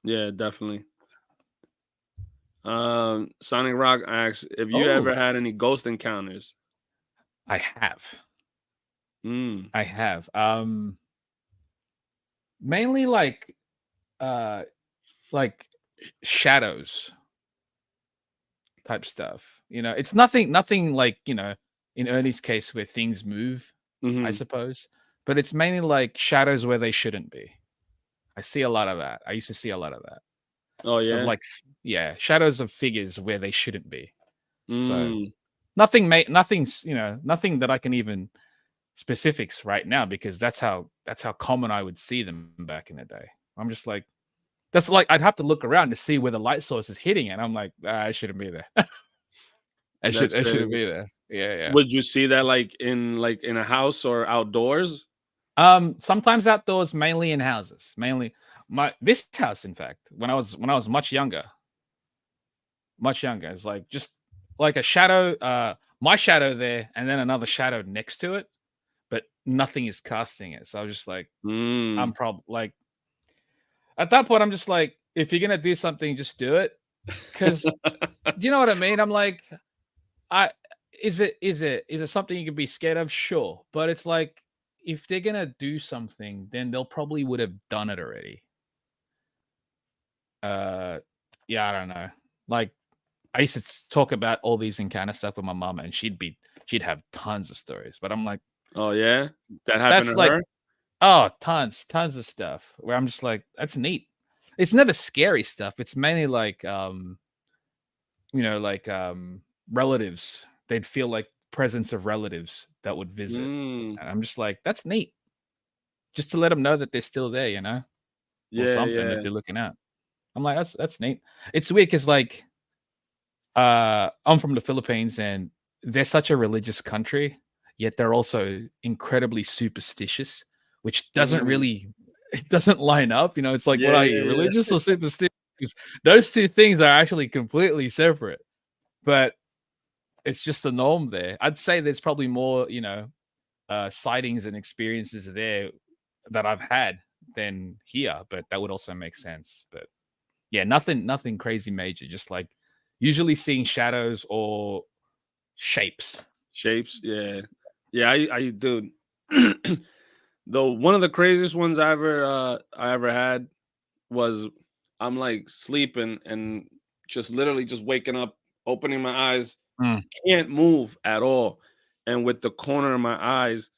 Yeah, definitely. Sonic Rock asks if you Oh, ever had any ghost encounters. I have. Mm. I have. Mainly uh like shadows type stuff. It's nothing like, in Ernie's case where things move, I Hmm. suppose. But it's mainly like shadows where they shouldn't be. I see a lot of that. I used to see a lot of that. Oh Of yeah. like yeah, shadows of figures where they shouldn't be. So Mm. nothing that I can even specifics right now because that's how common I would see them back in the day. I'm just like that's like I'd have to look around to see where the light source is hitting it. I'm like, I shouldn't be there. That's I shouldn't crazy. be there. Yeah, yeah. Would you see that like in a house or outdoors? Sometimes outdoors, mainly in houses. Mainly this house, in fact, when I was much younger, it's like just like a shadow, my shadow there, and then another shadow next to it, but nothing is casting it. So I was just like, I'm Mm. probably like at that point, I'm just like, if you're gonna do something, just do it. Because you know what I mean? I'm like, I is it something you can be scared of? Sure. But it's like if they're gonna do something, then they'll probably would have done it already. Uh yeah, I don't know. Like I used to talk about all these encounter stuff with my mom and she'd have tons of stories. But I'm like, Oh yeah, that happened that's to like, her. oh, tons of stuff where I'm just like, that's neat. It's never scary stuff. It's mainly like like relatives. They'd feel like presence of relatives that would visit. Mm. And I'm just like, that's neat. Just to let them know that they're still there, or Yeah, something that yeah. they're looking at. I'm like, that's neat. It's weird because like I'm from the Philippines and they're such a religious country, yet they're also incredibly superstitious, which doesn't Mm. really it doesn't line up. It's like, what Yeah, are yeah, you, yeah. religious or superstitious? Those two things are actually completely separate. But it's just the norm there. I'd say there's probably more, sightings and experiences there that I've had than here, but that would also make sense. But yeah, nothing crazy major. Just like usually seeing shadows or shapes. Shapes. Yeah, yeah. I do. Though one of the craziest ones I ever had was I'm like sleeping and just literally just waking up, opening my eyes, Mm. can't move at all, and with the corner of my eyes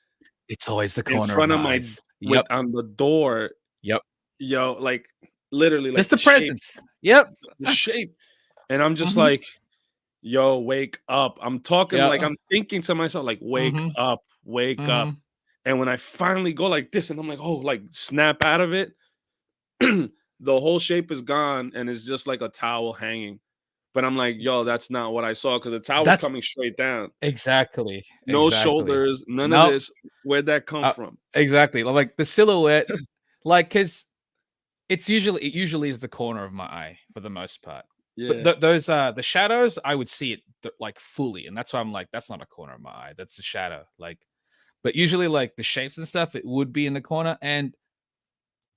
It's always the in corner of front my of my eyes. with Yep. on the door, Yep. like literally like Just the the shape, presence. Yep. the shape, and I'm just Hmm. like, yo, wake up. I'm talking like Yeah. I'm thinking to myself, like, wake Hmm. up, wake up. Hmm. And when I finally go like this, and I'm like, oh, like snap out of it, the whole shape is gone, and it's just like a towel hanging. But I'm like, yo, that's not what I saw because the towel was That's coming straight down. exactly. No Exactly. shoulders, none of No. this. Where'd that come from? Exactly. Like the silhouette, like because it usually is the corner of my eye for the most part. But Yeah. those the shadows, I would see it like fully, and that's why I'm like, that's not a corner of my eye. That's a shadow. Like, but usually like the shapes and stuff, it would be in the corner, and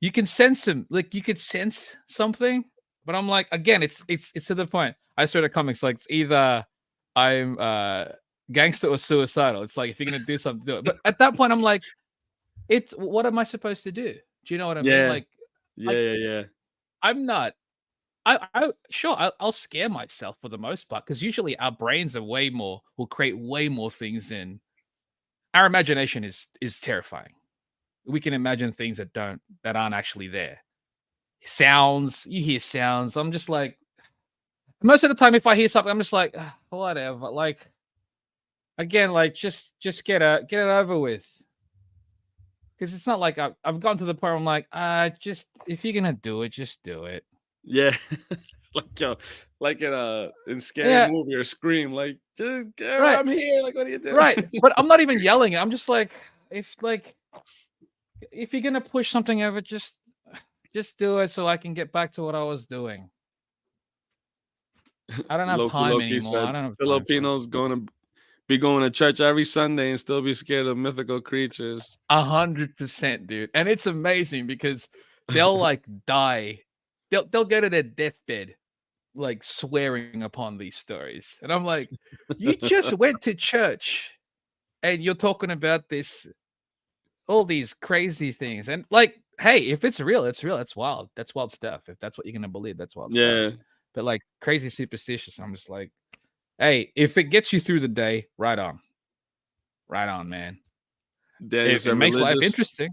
you can sense them. Like you could sense something, but I'm like, again, it's to the point. I started comics like it's either I'm gangster or suicidal. It's like if you're gonna do something, do it. But at that point, I'm like, it's what am I supposed to do? Do you know what I mean? Yeah. Like Yeah. Yeah. I'm not. I sure I'll scare myself for the most part because usually our brains are will create way more things than our imagination is terrifying. we can imagine things that aren't actually there. Sounds, you hear sounds. I'm just like, most of the time, if I hear something, I'm just like, whatever. Like, again, like just get it over with. Because it's not like I've gotten to the point where I'm like, just if you're gonna do it, just do it. Yeah. Like in Scary Yeah, Movie or Scream, like just right, I'm here. Like, what are you doing? right. But I'm not even yelling. I'm just like, if you're gonna push something over, just do it so I can get back to what I was doing. I don't have time Loki anymore. I said don't have time for it. Filipinos going to church every Sunday and still be scared of mythical creatures. 100%, dude. And it's amazing because they'll like die. They'll go to their deathbed like swearing upon these stories. And I'm like, you just went to church and you're talking about all these crazy things. And like, hey, if it's real, it's real. It's wild. That's wild stuff. If that's what you're gonna believe, that's wild stuff. Yeah. But like crazy superstitious, I'm just like, hey, if it gets you through the day, right on. Right on, man. Daniel It makes life interesting.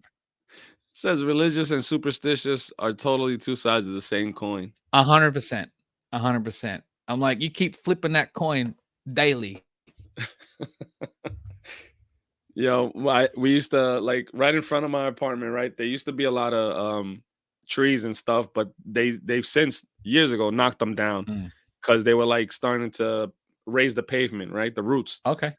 Says religious and superstitious are totally two sides of the same coin. 100%. 100%. I'm like, you keep flipping that coin daily. Yo, we used to like right in front of my apartment, right? There used to be a lot of trees and stuff, but they've since years ago knocked them down because they were like starting to raise the pavement, right? The roots. Okay.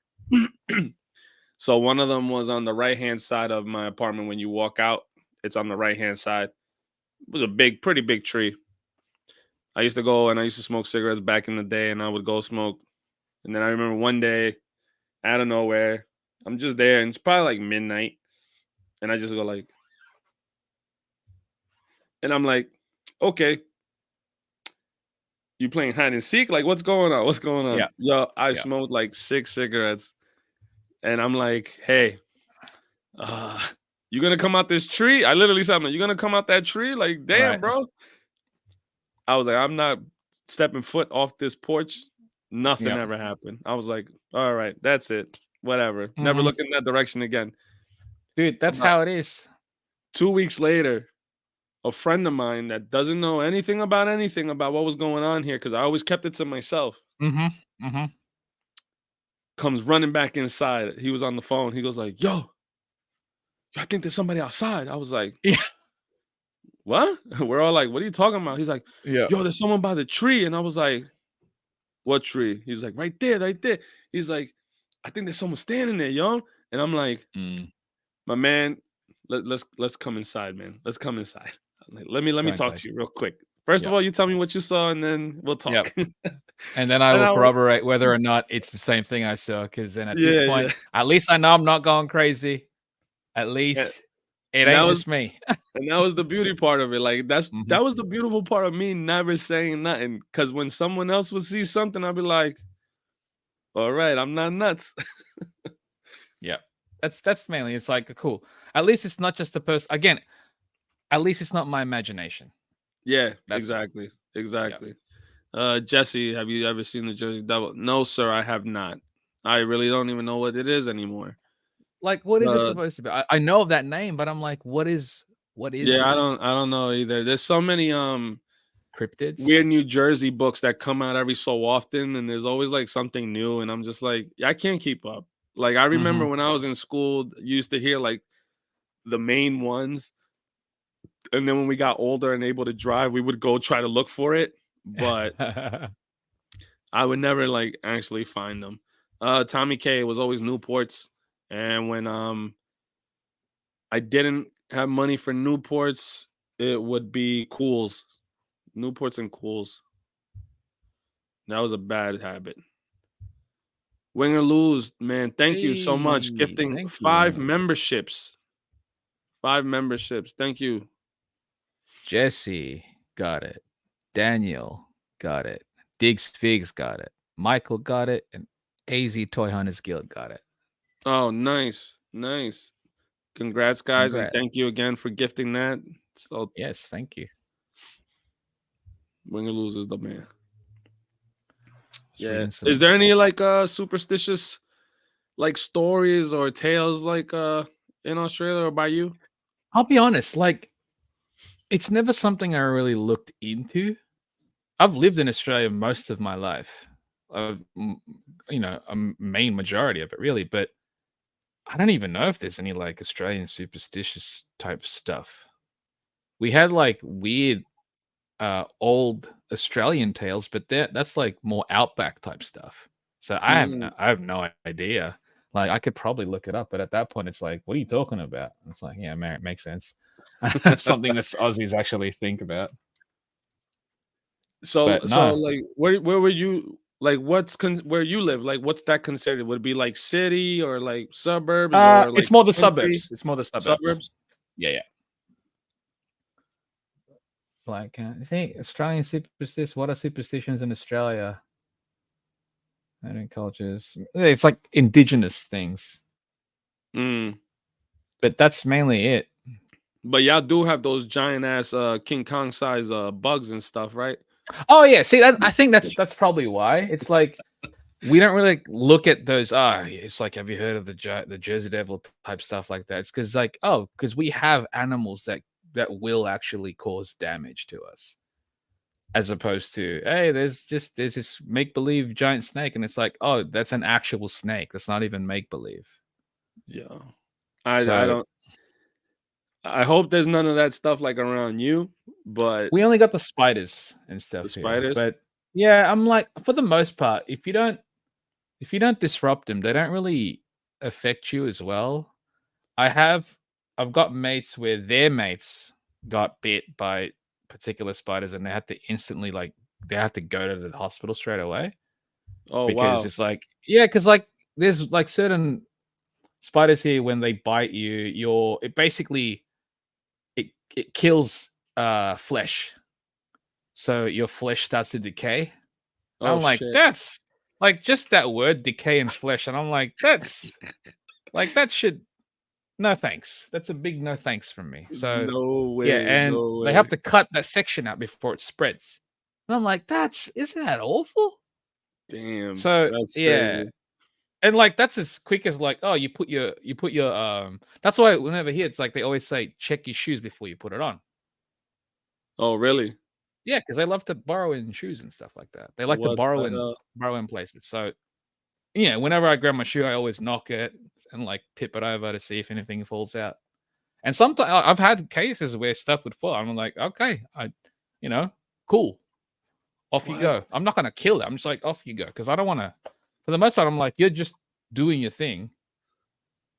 So one of them was on the right-hand side of my apartment. When you walk out, it's on the right-hand side. It was a pretty big tree. I used to go and I used to smoke cigarettes back in the day, and I would go smoke. And then I remember one day, out of nowhere, I'm just there, and it's probably like midnight, and I just go like, and I'm like, okay, you playing hide and seek? Like, what's going on? What's going on? Yeah. Yo, I smoked like 6 cigarettes, and I'm like, hey, you gonna come out this tree? I literally said, you gonna come out that tree? Like, damn, bro. I was like, I'm not stepping foot off this porch. Nothing ever happened. I was like, all right, that's it. Whatever. Never look in that direction again. Dude, that's how it is. 2 weeks later, a friend of mine that doesn't know anything about what was going on here, because I always kept it to myself, comes running back inside. He was on the phone. He goes like, yo, I think there's somebody outside. I was like, what? We're all like, what are you talking about? He's like, yo, there's someone by the tree. And I was like, what tree? He's like, right there, right there. He's like, I think there's someone standing there, yo. And I'm like, my man, let's come inside, man. Let's come inside. Like, let me talk to you real quick. First of all, you tell me what you saw, and then we'll talk. And then I will corroborate whether or not it's the same thing I saw. Because then at this point, at least I know I'm not going crazy. At least it ain't just me. And that was the beauty part of it. Like that was the beautiful part of me never saying nothing. Because when someone else would see something, I'd be like, all right, I'm not nuts. Yeah. That's mainly, it's like cool. At least it's not just a person. Again, at least it's not my imagination. Yeah, exactly. Jesse, have you ever seen the Jersey Devil? No, sir, I have not. I really don't even know what it is anymore. Like, what is it supposed to be? I know of that name, but I'm like, what is yeah, it? I don't know either. There's so many cryptids, weird New Jersey books that come out every so often, and there's always like something new, and I'm just like, I can't keep up. Like, I remember when I was in school, you used to hear like the main ones, and then when we got older and able to drive, we would go try to look for it, but I would never like actually find them. Tommy K was always Newports, and when I didn't have money for Newports, it would be Cools. Newports and Cools. That was a bad habit. Win or lose, man. Thank you so much. Gifting 5 memberships. 5 memberships. Thank you. Jesse got it. Daniel got it. Diggs Figs got it. Michael got it. And AZ Toy Hunters Guild got it. Oh, nice. Nice. Congrats, guys. And thank you again for gifting that. So yes, thank you. Win or lose is the man. Yeah. Is there any like superstitious like stories or tales like in Australia or by you? I'll be honest, like, it's never something I really looked into. I've lived in Australia most of my life, you know, a main majority of it, really. But I don't even know if there's any like Australian superstitious type stuff. We had like weird, old Australian tales, but that's like more outback type stuff. So Mm. I have no idea. Like I could probably look it up, but at that point, it's like, what are you talking about? It's like, yeah, man, it makes sense. Something that Aussies actually think about. So But no, like where were you like where you live? Like what's that considered? Would it be like city or like suburbs or it's like more the country? suburbs. It's more the suburbs. Suburbs? Yeah, yeah. Like, see, Australian superstitions. What are superstitions in Australia? And cultures. It's like indigenous things, Mm. but that's mainly it. But y'all do have those giant ass King Kong size bugs and stuff, right? Oh yeah, see, I think that's probably why. It's like we don't really look at those. It's like, have you heard of the Jersey Devil type stuff like that? It's because we have animals that will actually cause damage to us, as opposed to, hey, there's this make believe giant snake, and it's like, oh, that's an actual snake. That's not even make believe. Yeah. I So don't I hope there's none of that stuff like around you, but we only got the spiders and the stuff here. spiders. But yeah, I'm like, for the most part, if you don't disrupt them, they don't really affect you as well. I've got mates where their mates got bit by particular spiders and they had to instantly they have to go to the hospital straight away Oh because wow. it's like, yeah, because like there's like certain spiders here, when they bite you, it basically it kills flesh. So your flesh starts to decay. Oh I'm like, shit. that's like just that word, decay and flesh. And I'm like, that's like that should no thanks. That's a big no thanks from me. So No yeah, way, and no they way. have to cut that section out before it spreads. And I'm like, isn't that awful? Damn, So that's yeah. crazy. And like that's as quick as like, oh, you put your that's why whenever here it's like they always say check your shoes before you put it on. Oh really? Yeah, because they love to borrow in shoes and stuff like that. They like to What the hell? borrow in places. So yeah, whenever I grab my shoe, I always knock it and like tip it over to see if anything falls out. And sometimes I've had cases where stuff would fall. I'm like, okay, you know, cool. Off you What? go. I'm not gonna kill it. I'm just like, off you go, because I don't want to. For the most part, I'm like, you're just doing your thing.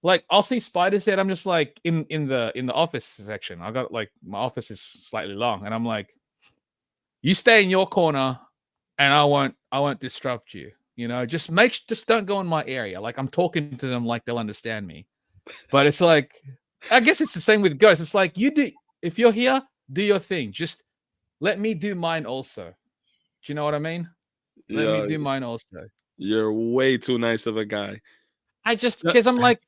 Like I'll see spiders there. I'm just like in the office section. I got like my office is slightly long, and I'm like, you stay in your corner, and I won't disrupt you. You know, just don't go in my area. Like I'm talking to them like they'll understand me. But it's like, I guess it's the same with ghosts. It's like if you're here, do your thing. Just let me do mine also. Do you know what I mean? Let me Yeah, do mine also. you're way too nice of a guy. Yeah. Because I'm like,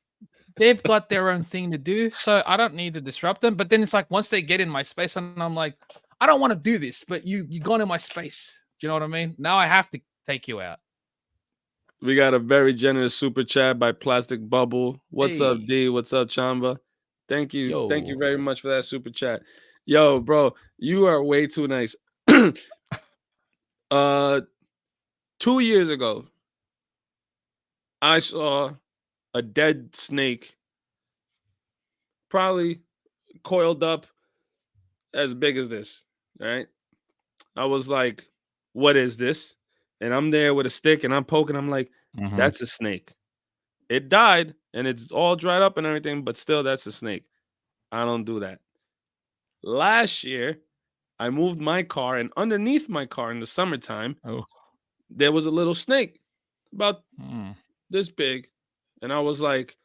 they've got their own thing to do, so I don't need to disrupt them. But then it's like once they get in my space, and I'm like, I don't want to do this, but you gone in my space. Do you know what I mean? Now I have to take you out. We got a very generous super chat by Plastic Bubble. What's up, Hey, D? What's up, Chamba? Thank you. Thank you yo. very much for that super chat. Yo, bro, you are way too nice. 2 years ago, I saw a dead snake, probably coiled up as big as this. Right? I was like, what is this? And I'm there with a stick and I'm poking. I'm like, Mhm. that's a snake. It died and it's all dried up and everything, but still, that's a snake. I don't do that. Last year, I moved my car, and underneath my car in the summertime, Oh. there was a little snake about Mm. this big. And I was like,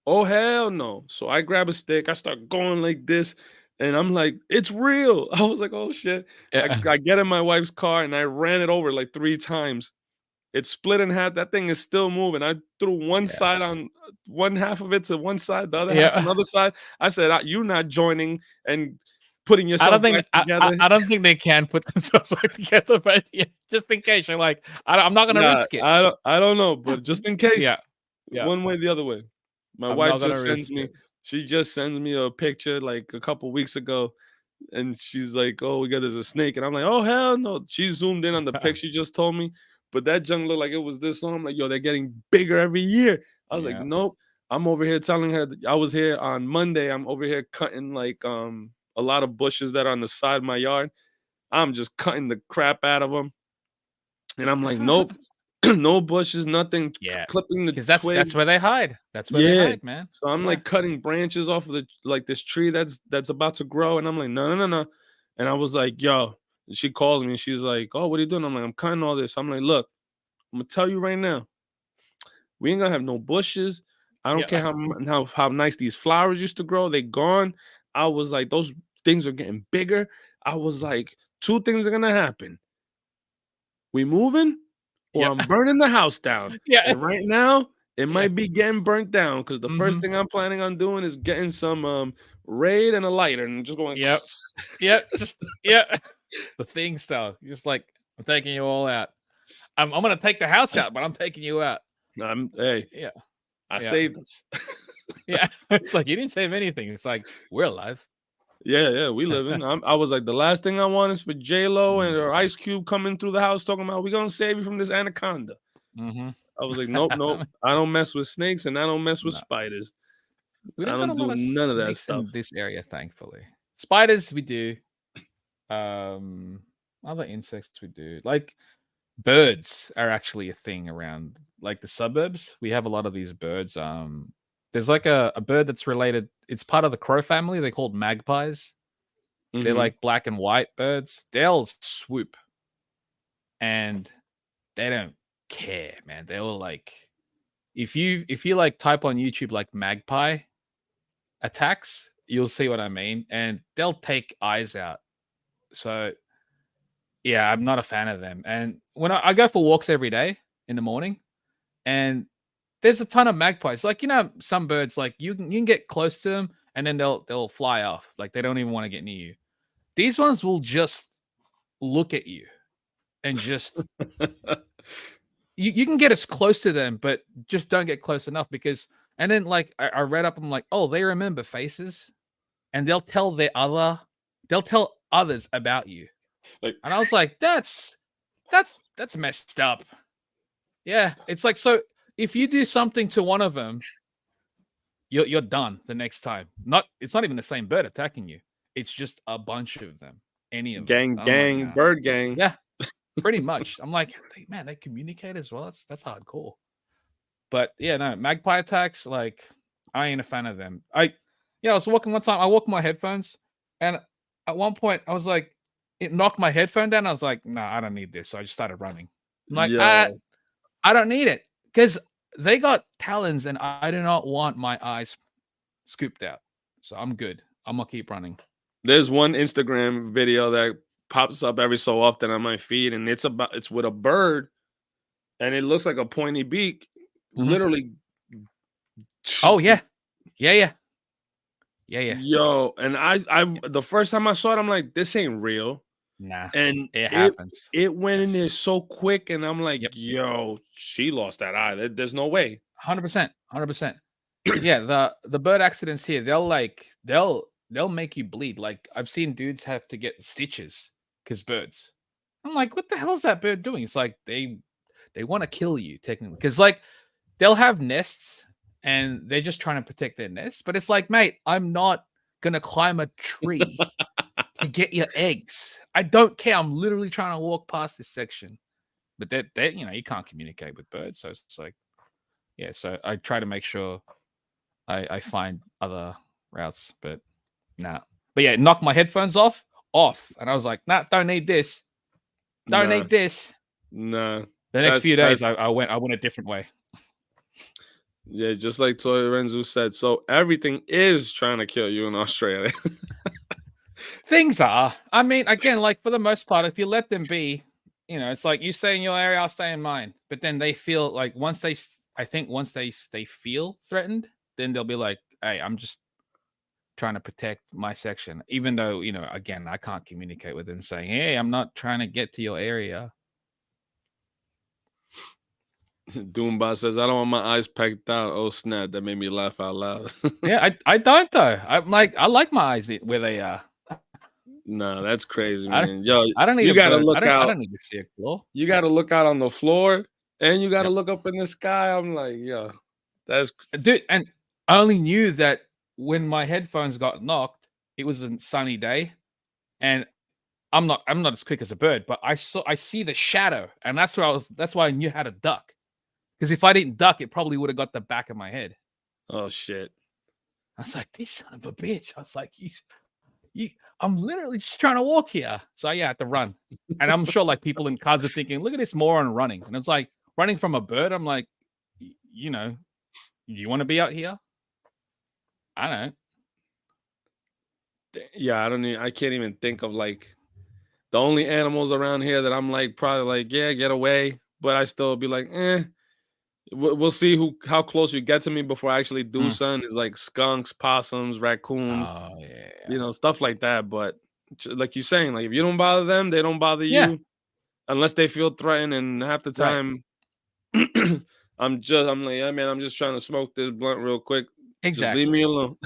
oh, hell no. So I grab a stick, I start going like this, and I'm like, it's real. I was like, oh shit. Yeah. I get in my wife's car and I ran it over like 3 times. It split in half. That thing is still moving. I threw one Yeah. side on one half of it to one side, the other half on Yeah. the other side. I said, "You're not joining and putting I don't yourself think back together." I don't think they can put themselves back together, but yeah, just in case you're like, I'm not gonna Yeah, risk it. I don't know, but just in case, Yeah, yeah. one way, the other way. My I'm not wife gonna just sends risk me it. She just sends me a picture like a couple weeks ago, and she's like, "Oh, we got there's a snake," and I'm like, "Oh hell no!" She zoomed in on the pic she just told me, but that junk looked like it was this long. I'm like, "Yo, they're getting bigger every year." I was like, Yeah. "Nope." I'm over here telling her I was here on Monday. I'm over here cutting like a lot of bushes that are on the side of my yard. I'm just cutting the crap out of them, and I'm like, "Nope." No bushes, nothing, Yeah. clipping the Because that's twigs. where they hide. That's where they Yeah. hide, man. So I'm Yeah. like cutting branches off of the like this tree that's about to grow, and I'm like, no, no, no, no. And I was like, yo, and she calls me and she's like, oh, what are you doing? I'm like, I'm cutting all this. I'm like, look, I'm gonna tell you right now, we ain't gonna have no bushes. I don't Yeah. care how nice these flowers used to grow, they gone. I was like, those things are getting bigger. I was like, two things are gonna happen. We moving or Yep. I'm burning the house down. Yeah. And right now, it Yeah. might be getting burnt down because the first Mhm. thing I'm planning on doing is getting some raid and a lighter and just going. Yep. Yep. Just yeah. The thing stuff. Just like I'm taking you all out. I'm gonna take the house out, but I'm taking you out. Hey, Yeah. I Yeah. saved us. Yeah. It's like you didn't save anything. It's like we're alive. Yeah, we living. I was like, the last thing I want is for J Lo and Mm. or Ice Cube coming through the house talking about we gonna save you from this anaconda. Mhm. I was like, nope, nope. I don't mess with snakes and I don't mess with No. spiders. We I don't got a don't lot do of none of that snakes stuff. in this area, thankfully. Spiders, we do. Other insects, we do. Like birds are actually a thing around like the suburbs. We have a lot of these birds. There's like a bird that's related. It's part of the crow family. They're called magpies. They're Mm-hmm. like black and white birds. They'll swoop and they don't care, man. They will like if you like type on YouTube like magpie attacks, you'll see what I mean. And they'll take eyes out. So yeah, I'm not a fan of them. And when I go for walks every day in the morning, and there's a ton of magpies. Like some birds, like you can get close to them, and then they'll fly off. Like they don't even want to get near you. These ones will just look at you and just you can get as close to them, but just don't get close enough because. And then like I read up, I'm like, oh, they remember faces, and they'll tell others about you. Like, And I was like, that's messed up. Yeah, it's like so if you do something to one of them, you're done the next time. It's not even the same bird attacking you. It's just a bunch of them. Any of them. I'm like, gang, nah. bird gang. Yeah, pretty much. I'm like, man, they communicate as well. That's hardcore. But yeah, no, magpie attacks, like I ain't a fan of them. I was walking one time, I walked my headphones, and at one point I was like, it knocked my headphone down. I was like, nah, I don't need this. So I just started running. I'm like, Yo, I don't need it because they got talons and I do not want my eyes scooped out. So I'm good. I'm gonna keep running. there's one Instagram video that pops up every so often on my feed, and it's with a bird, and it looks like a pointy beak, Mhm. literally. Oh yeah. Yeah. Yo, and I the first time I saw it, I'm like, this ain't real. Nah. And It happens. it went in Yes. there so quick, and I'm like, Yep. yo, she lost that eye. There's no way. 100%. 100%. Yeah, the bird accidents here, they'll make you bleed. Like I've seen dudes have to get stitches because birds. I'm like, what the hell is that bird doing? It's like they want to kill you technically because like they'll have nests and they're just trying to protect their nests. But it's like, mate, I'm not gonna climb a tree to get your eggs. I don't care. I'm literally trying to walk past this section. But they you can't communicate with birds, so it's like, yeah. So I try to make sure I find other routes, but nah. But yeah, knock my headphones off, and I was like, nah, don't need this, don't Nah, need this. nah. The next few days, That's I went a different way. yeah, just like Toy Renzu said. So everything is trying to kill you in Australia. Things are. I mean, again, like for the most part, if you let them be, it's like you stay in your area, I'll stay in mine. But then they feel like once they feel threatened, then they'll be like, hey, I'm just trying to protect my section, even though again, I can't communicate with them saying, hey, I'm not trying to get to your area. Doombot says, "I don't want my eyes pecked out." Oh snap! That made me laugh out loud. Yeah, I don't though. I like my eyes where they are. Nah, that's crazy, I man. Yo, I don't need you a gotta bird. look I out. don't need to see a claw. You gotta look out on the floor, and you gotta Yep. look up in the sky. I'm like, yo, that's Dude, and I only knew that when my headphones got knocked, it was a sunny day, and I'm not as quick as a bird, but I see the shadow, and that's why I knew how to duck. Because if I didn't duck, it probably would have got the back of my head. oh shit. I was like, this son of a bitch. I was like, I'm literally just trying to walk here. So yeah, I had to run. And I'm sure like people in cars are thinking, look at this moron running. And it's like running from a bird. I'm like, you know, you want to be out here? I don't. Yeah, I can't even think of like the only animals around here that I'm like probably like, yeah, get away. But I still be like, eh. We'll see how close you get to me before I actually do Mm. something. Is like skunks, possums, raccoons, Oh yeah. stuff like that. But like you're saying, like if you don't bother them, they don't bother Yeah. you unless they feel threatened. And half the Right. time, I'm like, yeah, man, I'm just trying to smoke this blunt real quick. Just leave me Exactly. alone.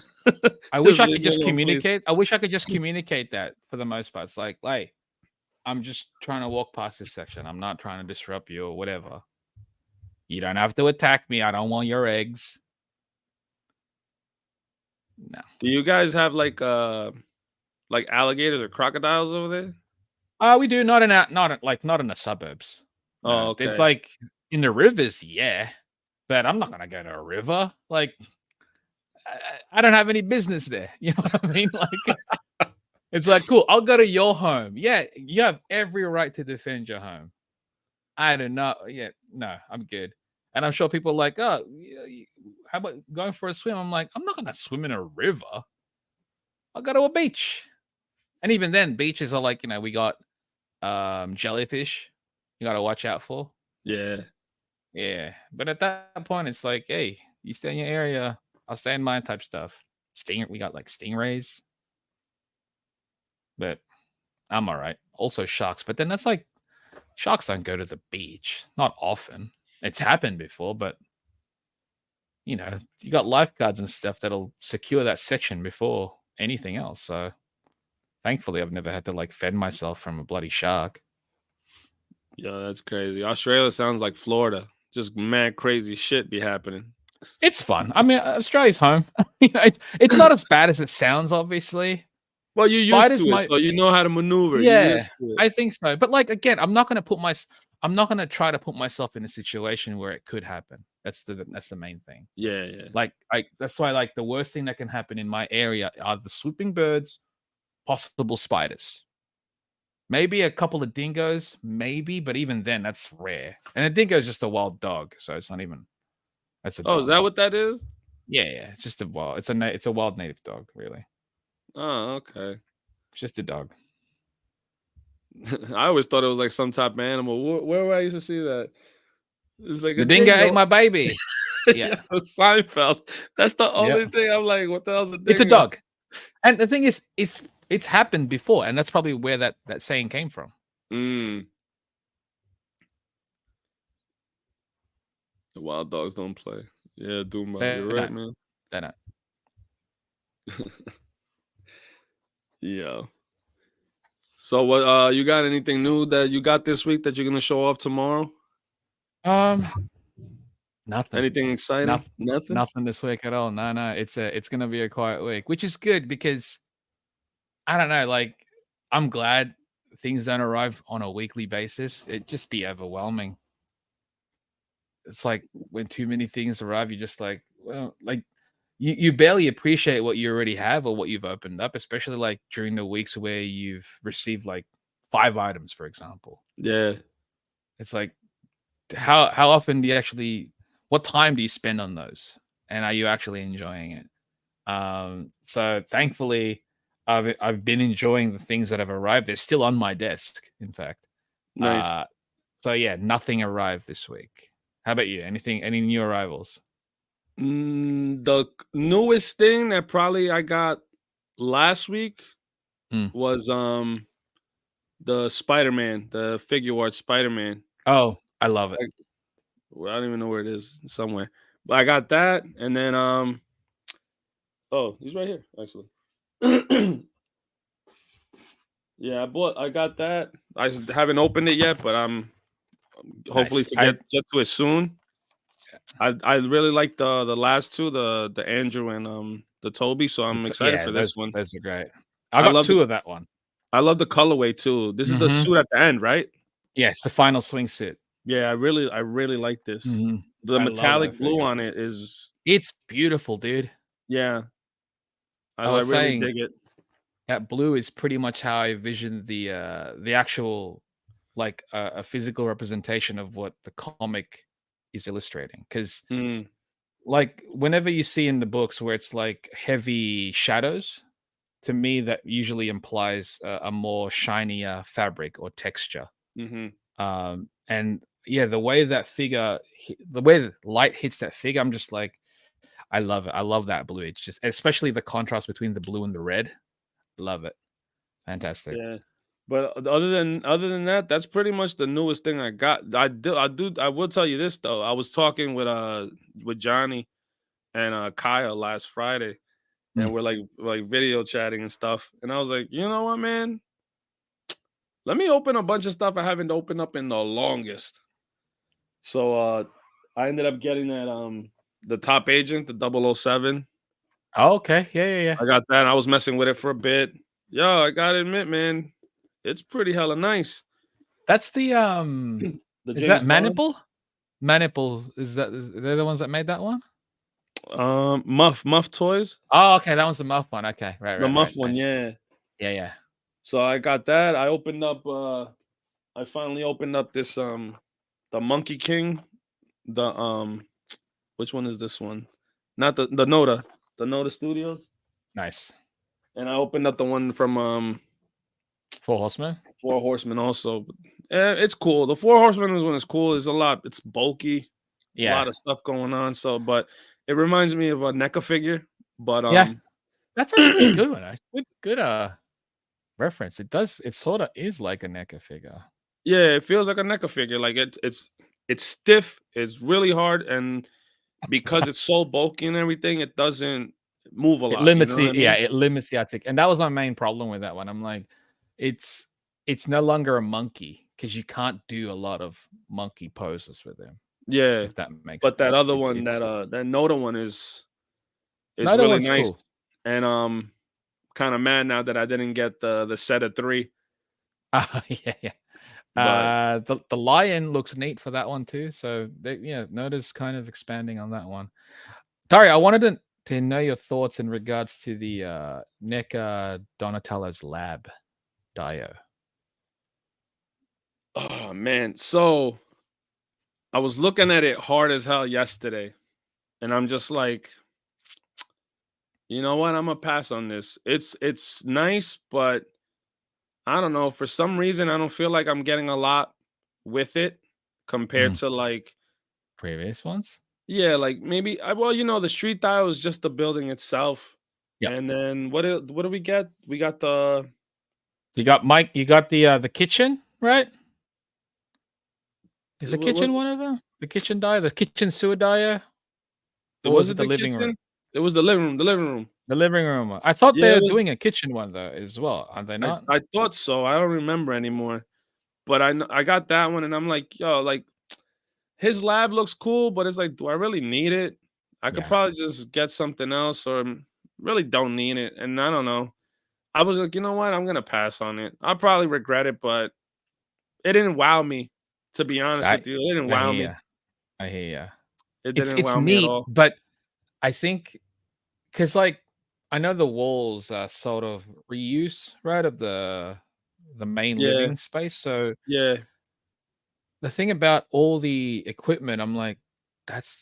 I wish Just I leave could me just alone, please. communicate. I wish I could just communicate that for the most part. It's like, hey, I'm just trying to walk past this section. I'm not trying to disrupt you or whatever. You don't have to attack me. I don't want your eggs. No. Do you guys have like alligators or crocodiles over there? We do not in the suburbs. Oh, No, it's okay. like in the rivers, yeah. But I'm not gonna go to a river. Like, I don't have any business there. You know what I mean? Like, it's like cool. I'll go to your home. Yeah, you have every right to defend your home. I do not. Yeah, no, I'm good. And I'm sure people are like, oh, how about going for a swim? I'm like, I'm not gonna swim in a river. I'll go to a beach. And even then, beaches are like, we got jellyfish you got to watch out for. Yeah. Yeah. But at that point, it's like, hey, you stay in your area, I'll stay in mine type stuff. We got like stingrays. But I'm all right. Also sharks. But then that's like, sharks don't go to the beach. Not often. It's happened before, but you got lifeguards and stuff that'll secure that section before anything else. So thankfully, I've never had to like fend myself from a bloody shark. Yeah, that's crazy. Australia sounds like Florida. Just mad crazy shit be happening. It's fun. I mean, Australia's home. It's not as bad as it sounds, obviously. Well, you're used to it, so you know how to maneuver. You're Yeah, used to it. I think so. But like again, I'm not gonna try to put myself in a situation where it could happen. That's the main thing. Yeah, yeah. Like that's why like the worst thing that can happen in my area are the swooping birds, possible spiders. Maybe a couple of dingoes, maybe, but even then, that's rare. And a dingo is just a wild dog, so it's not even. That's a Oh, dog. is that what that is? Yeah. It's just a wild. It's a wild native dog, really. Oh, okay. It's just a dog. I always thought it was like some type of animal. Where I used to see that? It's like The dingo ate my baby. Yeah. Seinfeld. That's the only Yeah. thing I'm like, what the hell's a dingo? It's a dog. And the thing is, it's happened before, and that's probably where that saying came from. The wild dogs don't play. Yeah, Doomba, you're right, man. They don't. Yeah. So what you got anything new that you got this week that you're gonna show off tomorrow? Nothing. Anything exciting? Nothing? Nothing this week at all. No. It's gonna be a quiet week, which is good because I don't know, like I'm glad things don't arrive on a weekly basis. It'd just be overwhelming. It's like when too many things arrive, you're just like, well, like you barely appreciate what you already have or what you've opened up, especially like during the weeks where you've received like 5 items, for example. Yeah. It's like how often do you actually what time do you spend on those? And are you actually enjoying it? So thankfully I've been enjoying the things that have arrived. They're still on my desk, in fact. Nice. So yeah, nothing arrived this week. How about you? Any new arrivals? The newest thing that probably I got last week was the Spider-Man, the figure art Spider-Man. Oh, I love it. Well, I don't even know where it is, somewhere. But I got that, and then oh, he's right here actually. Yeah, I got that. Haven't opened it yet, but I'm hopefully Nice. to get to it soon. I really like the last two, the Andrew and the Toby, so I'm excited Yeah, for this one. those are great. I I got love the two of that one. I love the colorway too. This is the Mhm. suit at the end, right? Yeah, it's the final swingsuit. Yeah, I really like this. Mhm. The I love that metallic blue figure. on it is, It's beautiful, dude. yeah, I I I was really saying dig it. that blue is pretty much how I envisioned the actual like a physical representation of what the comic is illustrating. Because Mm, like whenever you see in the books where it's like heavy shadows, to me that usually implies a more shinier fabric or texture. mhm. And yeah, the way that figure, the way the light hits that figure, I'm just like, I love it. I love that blue. It's just, especially the contrast between the blue and the red. Love it. Fantastic. Yeah. But other than that, that's pretty much the newest thing I got. I will tell you this though. I was talking with Johnny and Kyle last Friday, Mm. and we're like video chatting and stuff. And I was like, you know what, man? Let me open a bunch of stuff I haven't opened up in the longest. So I ended up getting that the top agent, the 007. Oh, okay. Yeah, yeah, yeah. I got that. I was messing with it for a bit. Yo, I gotta admit, man, it's pretty hella nice. That's the The is James that Bond, Maniple? Maniple, they're the ones that made that one? Muff Toys, Oh, okay, that one's the Muff one. Okay, right, the right, Muff right. one, Nice. yeah. Yeah, yeah. So I got that. I opened up. I finally opened up this the Monkey King. The which one is this one? Not the Noda, the Noda Studios. Nice. And I opened up the one from Four Horsemen? Four Horsemen also. It's cool. The Four Horsemen one is cool. It's a lot. It's bulky. A Yeah. lot of stuff going on. So, but it reminds me of a NECA figure. But Yeah. That's actually a good one. Good reference. It sort of is like a NECA figure. yeah, it feels like a NECA figure. Like it's stiff. It's really hard, and because it's so bulky and everything, it doesn't move a It lot. You limits know what I mean? it limits the artic. And that was my main problem with that one. I'm like, it's no longer a monkey because you can't do a lot of monkey poses with him, Yeah. if that makes But that sense. other one, It's that Noda one is no, that really one's nice. cool. And kind of mad now that I didn't get the set of 3. Yeah, yeah. But The lion looks neat for that one too. So yeah, Noda's kind of expanding on that one. Dario, I wanted to know your thoughts in regards to the NECA Donatello's Lab Dio. oh man, so I was looking at it hard as hell yesterday, and I'm just like, you know what? I'm gonna pass on this. It's nice, but I don't know. For some reason, I don't feel like I'm getting a lot with it compared Mm. to like, Previous ones? yeah, like maybe well, the street dial is just the building itself, Yep. and then what do we get? We got the You got Mike. You got the kitchen, right? Is the what kitchen one of them? The kitchen Dio, the kitchen sewer Dio, or was was it it the the living room? kitchen? It was the living room. The living room. The living room one. I thought Yeah, they're it was. doing a kitchen one though as well. Are they not? I thought so. I don't remember anymore. But I got that one, and I'm like, yo, like his lab looks cool, but it's like, do I really need it? I could Yeah. probably just get something else, or really don't need it. And I don't know. I was like, you know what? I'm gonna pass on it. I'll probably regret it, but it didn't wow me. To be honest I with you, it didn't I wow hear me. ya. I hear ya. It It's didn't wow me at neat, all. but I think because like I know the walls are sort of reuse, right, of the main Yeah, living space. So yeah, the thing about all the equipment, I'm like, that's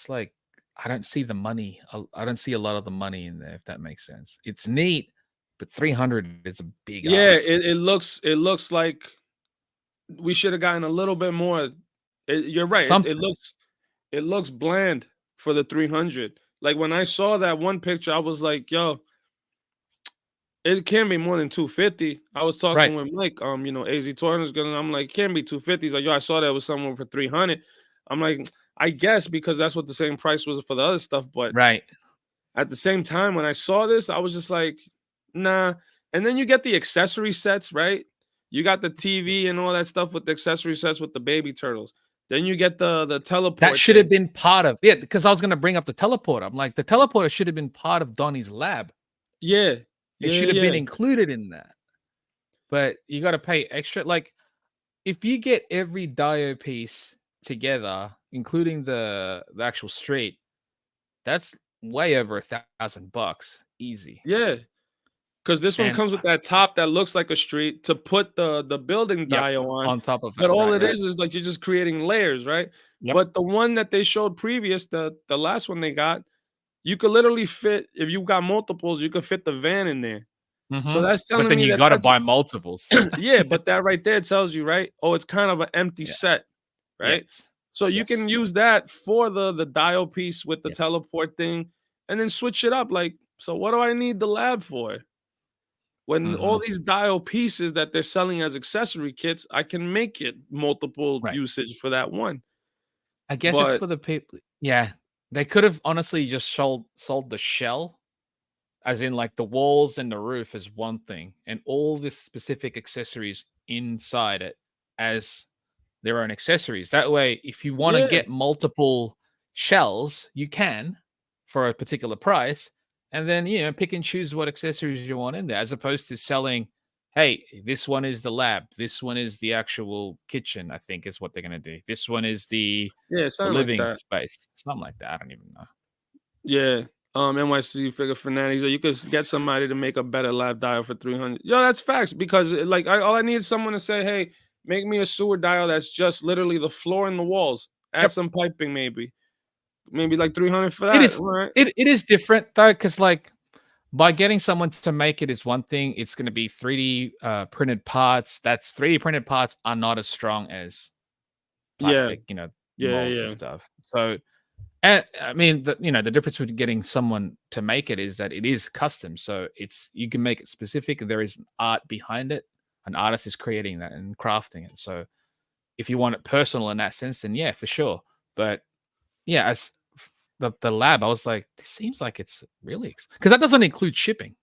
like I don't see the money. I don't see a lot of the money in there, if that makes sense. It's neat, but 300 is a big yeah. ask. It looks like we should have gotten a little bit more. You're right. It Something, looks bland for the 300. Like when I saw that one picture, I was like, yo, it can't be more than 250. I was talking right? with Mike, AZ Torrance gonna. I'm like, can't be 250. He's like, yo, I saw that was somewhere for 300. I'm like, I guess because that's what the same price was for the other stuff. But Right. at the same time, when I saw this, I was just like, nah. And then you get the accessory sets, right? You got the TV and all that stuff with the accessory sets with the baby turtles. Then you get the teleport That should thing. have been part of it, because I was going to bring up the teleporter. I'm like, the teleporter should have been part of Donnie's lab. Yeah. It Yeah. should have Yeah. been included in that. But you got to pay extra. Like, if you get every Dio piece together, including the actual street, that's way over $1,000 easy. Yeah. Because this one And comes with that top that looks like a street to put the building yep, dio on top of it. but all Right, it right. is like you're just creating layers, right? Yep. But the one that they showed previous, the last one they got, you could literally fit, if you got multiples, you could fit the van in there. So that's But telling then me you that got to that's buy multiples. yeah, but that right there tells you, right? Oh, it's kind of an empty Yeah. set, right? Yes. So you Yes. can use that for the dio piece with the Yes. teleport thing and then switch it up. Like, so what do I need the lab for? When all these dio pieces that they're selling as accessory kits, I can make it multiple Right. usage for that one. I guess it's But for the people. Yeah. They could have honestly just sold the shell, as in like the walls and the roof is one thing, and all the specific accessories inside it as their own accessories. That way, if you want to yeah, get multiple shells, you can for a particular price, and then pick and choose what accessories you want in there, as opposed to selling, hey, this one is the lab, this one is the actual kitchen, I think is what they're gonna do. This one is the something like living that. space. Something like that. I don't even know. Yeah. NYC figure fanatics. You could get somebody to make a better lab dial for 300. Yo, that's facts because all I need is someone to say, hey, make me a sewer dial that's just literally the floor and the walls. Add Yep. some piping, maybe like 300 for It that. is Right? it is different though, because like by getting someone to make it is one thing. It's going to be 3D printed parts. That's 3D printed parts are not as strong as Yeah. plastic, Yeah. molds and Yeah. stuff. So, and I mean, the difference with getting someone to make it is that it is custom. So you can make it specific. There is an art behind it. An artist is creating that and crafting it. So, if you want it personal in that sense, then yeah, for sure. But yeah, as the lab, I was like, this seems like it's really because that doesn't include shipping.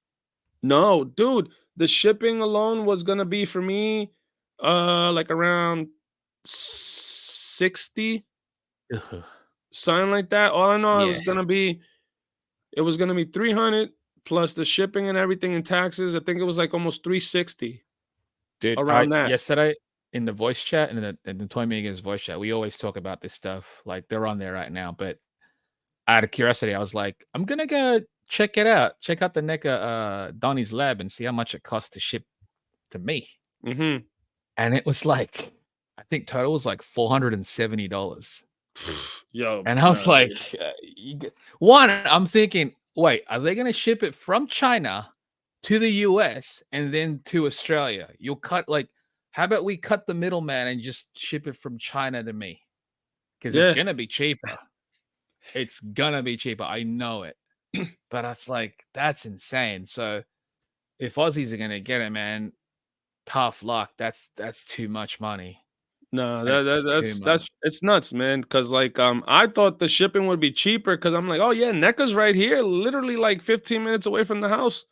No, dude, the shipping alone was gonna be for me, like around 60, Ugh. something like that. All I know Yeah. it was gonna be 300 plus the shipping and everything and taxes. I think it was like almost 360 Dude, around that. yesterday in the voice chat and the Toy Megan's voice chat, we always talk about this stuff. Like they're on there right now, but out of curiosity, I was like, I'm gonna go check it out. Check out the NECA Donnie's lab and see how much it costs to ship to me. Mm-hmm. And it was like, I think total was like $470. Yo, And I was like, one, I'm thinking, wait, are they gonna ship it from China to the US and then to Australia? You'll cut how about we cut the middleman and just ship it from China to me? Because it's gonna be cheaper. It's gonna be cheaper. I know it. But it's like, that's insane. So if Aussies are gonna get it, man, tough luck. That's too much money. No, It's too much. it's nuts, man. Cause I thought the shipping would be cheaper because I'm like, oh yeah, NECA's right here, literally like 15 minutes away from the house.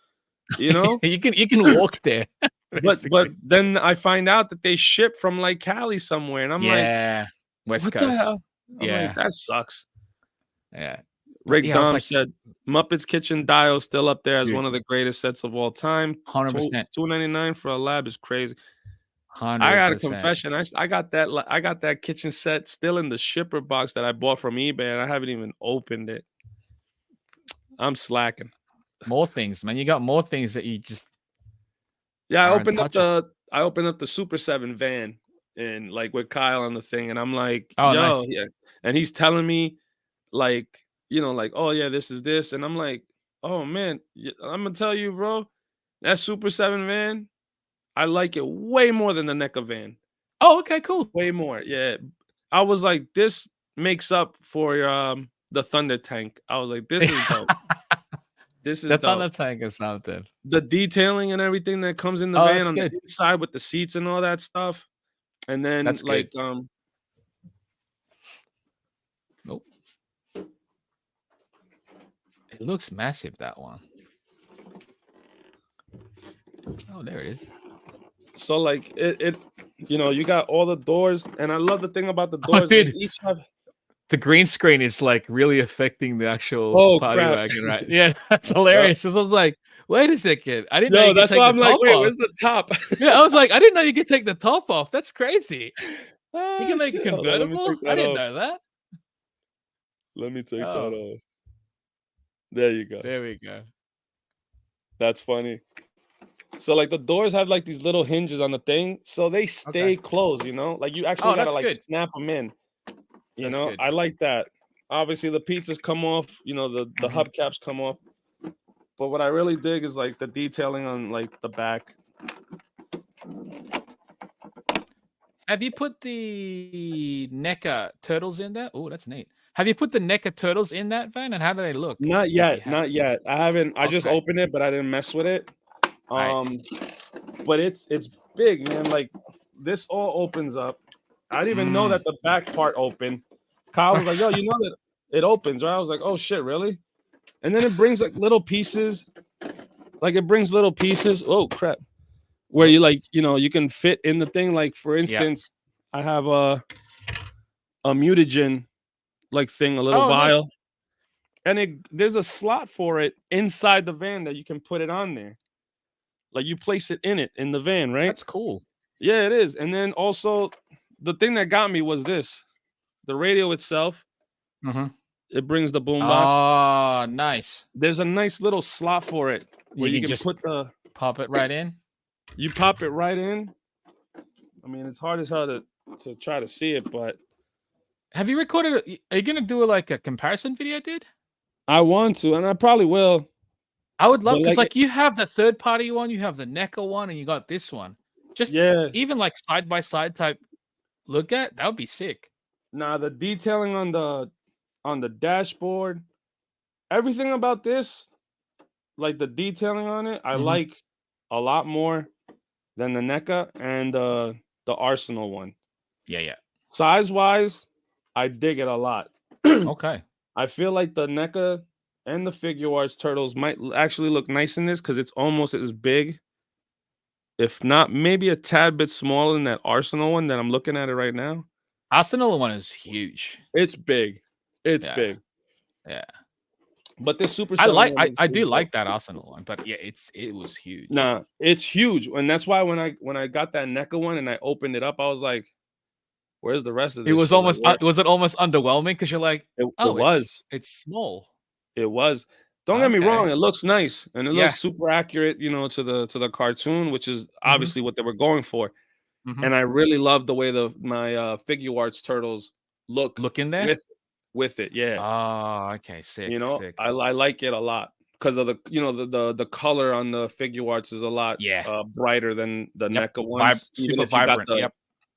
You know, you can walk there. but then I find out that they ship from like Cali somewhere, and I'm like, West what Coast. the hell? I'm Yeah. like, that sucks. Yeah. Rick yeah, I was Dom like- said Muppets Kitchen Dial still up there as Dude. one of the greatest sets of all time. 100%. $299 for a lab is crazy. 100%. I got a confession. I got that kitchen set still in the shipper box that I bought from eBay, and I haven't even opened it. I'm slacking. More things, man. You got more things that you just Yeah, I aren't opened up the Super 7 van and like with Kyle on the thing, and I'm like, Oh, yo, nice. yeah. And he's telling me like, like, oh yeah, this is this. And I'm like, oh man, I'm gonna tell you, bro, that Super 7 van, I like it way more than the NECA van. Oh, okay, cool. Way more. Yeah. I was like, this makes up for the Thunder Tank. I was like, this is dope. This is The dope. Thunder Tank is something. The detailing and everything that comes in the Oh, van that's on good. the inside with the seats and all that stuff. And then That's like good. looks massive, that one. Oh, there it is. So like it you got all the doors, and I love the thing about the Oh, doors. They dude. each have. The green screen is like really affecting the actual party Crap. wagon, right? Yeah, that's hilarious. I was like, wait a second. I didn't know you could That's take why the I'm like, top wait, off. where's the top? Yeah, I was like, I didn't know you could take the top off. That's crazy. You can make it Shit. Hold on, let me convertible? take I that didn't off. know that. Let me take that Oh, off. There you go. there we go. That's funny. So like the doors have like these little hinges on the thing, so they stay Okay. closed. Like you actually gotta that's like good. snap them in. That's good. I like that. Obviously the pizzas come off. The Mhm. hubcaps come off. But what I really dig is like the detailing on like the back. Have you put the NECA turtles in there? Oh, that's neat. Have you put the NECA turtles in that van, and how do they look? Not If you yet, have? not yet. I haven't. I just Okay. opened it, but I didn't mess with it. Right. But it's big, man. Like this all opens up. I didn't even know that the back part opened. Kyle was like, "Yo, you know that it opens, right?" I was like, "Oh shit, really?" And then it brings like little pieces. Like it brings little pieces. Oh crap! Where you like, you can fit in the thing. Like for instance, I have a mutagen like thing, a little Oh, neat. vial, and there's a slot for it inside the van that you can put it on there. Like you place it in the van, right? That's cool. Yeah, it is. And then also the thing that got me was this. The radio itself, it brings the boombox. Oh, nice. There's a nice little slot for it where you can just put pop it right in. You pop it right in. I mean, it's hard as hell to try to see it, but have you recorded? Are you gonna do like a comparison video, dude? I want to, and I probably will. I would love, because like you have the third party one, you have the NECA one, and you got this one. Just even like side by side type look at, that would be sick. Nah, the detailing on the dashboard, everything about this, like the detailing on it, I like a lot more than the NECA and the Arsenal one. Yeah. Size wise, I dig it a lot. Okay. I feel like the NECA and the Figure Arts turtles might actually look nice in this because it's almost as big, if not maybe a tad bit smaller than that Arsenal one that I'm looking at it right now. Arsenal one is huge. It's big. It's big. Yeah. But this Super 7 I do like that Arsenal one, but yeah, it was huge. Nah, it's huge. And that's why when I got that NECA one and I opened it up, I was like, where's the rest of this? It was shit? almost was it almost underwhelming because you're like, it's small. It was. Don't get me wrong, it looks nice and it looks super accurate, to the cartoon, which is obviously what they were going for. And I really love the way my Figure Arts turtles look in there with it. Yeah. Oh, okay, sick. Sick. I like it a lot because of the color on the Figure Arts is a lot brighter than the NECA ones. Super vibrant.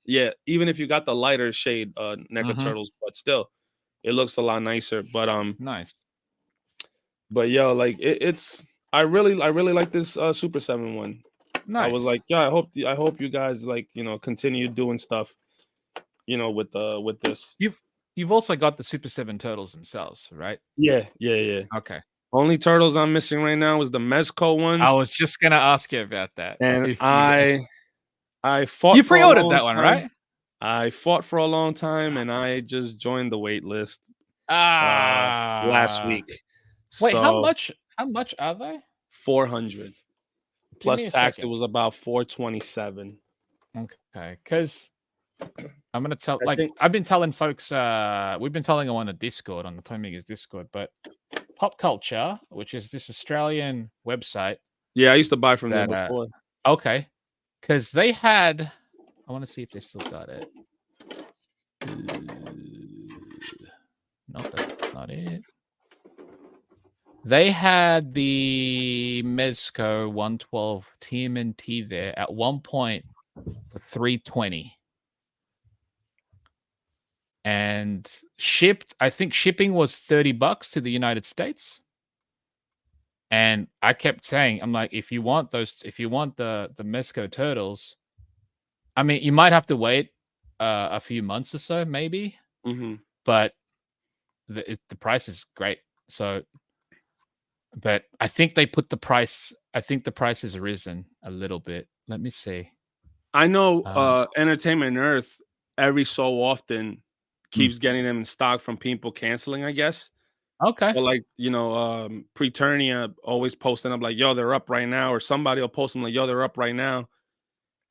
Yeah, even if you got the lighter shade NECA turtles, but still, it looks a lot nicer. But nice. But yo, like I really like this Super 7 one. Nice. I was like, yeah, I hope you guys like, continue doing stuff, with this. You've also got the Super 7 turtles themselves, right? Yeah. Okay. Only turtles I'm missing right now is the Mezco ones. I was just gonna ask you about that. And I fought. You pre-ordered that one, right? I fought for a long time, and I just joined the wait list last week. Wait, so, how much are they? 400 plus tax. It was about 427. Okay, because I'm gonna tell. I've been telling folks. We've been telling them on the Discord, on the Toymakers Discord, but Pop Culture, which is this Australian website. Yeah, I used to buy from there before. Okay, because they had. I want to see if they still got it. No, that's not it. They had the Mezco 112 TMNT there at one point for 320. And shipped, I think shipping was $30 to the United States. And I kept saying, I'm like, if you want the Mezco turtles, I mean, you might have to wait a few months or so, maybe. But the price is great. So but I think they put the price. I think the price has risen a little bit. Let me see. I know Uh, Entertainment Earth every so often mm, keeps getting them in stock from people canceling, I guess. okay, So like, Preternia always posting up like, yo, they're up right now, or somebody will post them like, yo, they're up right now.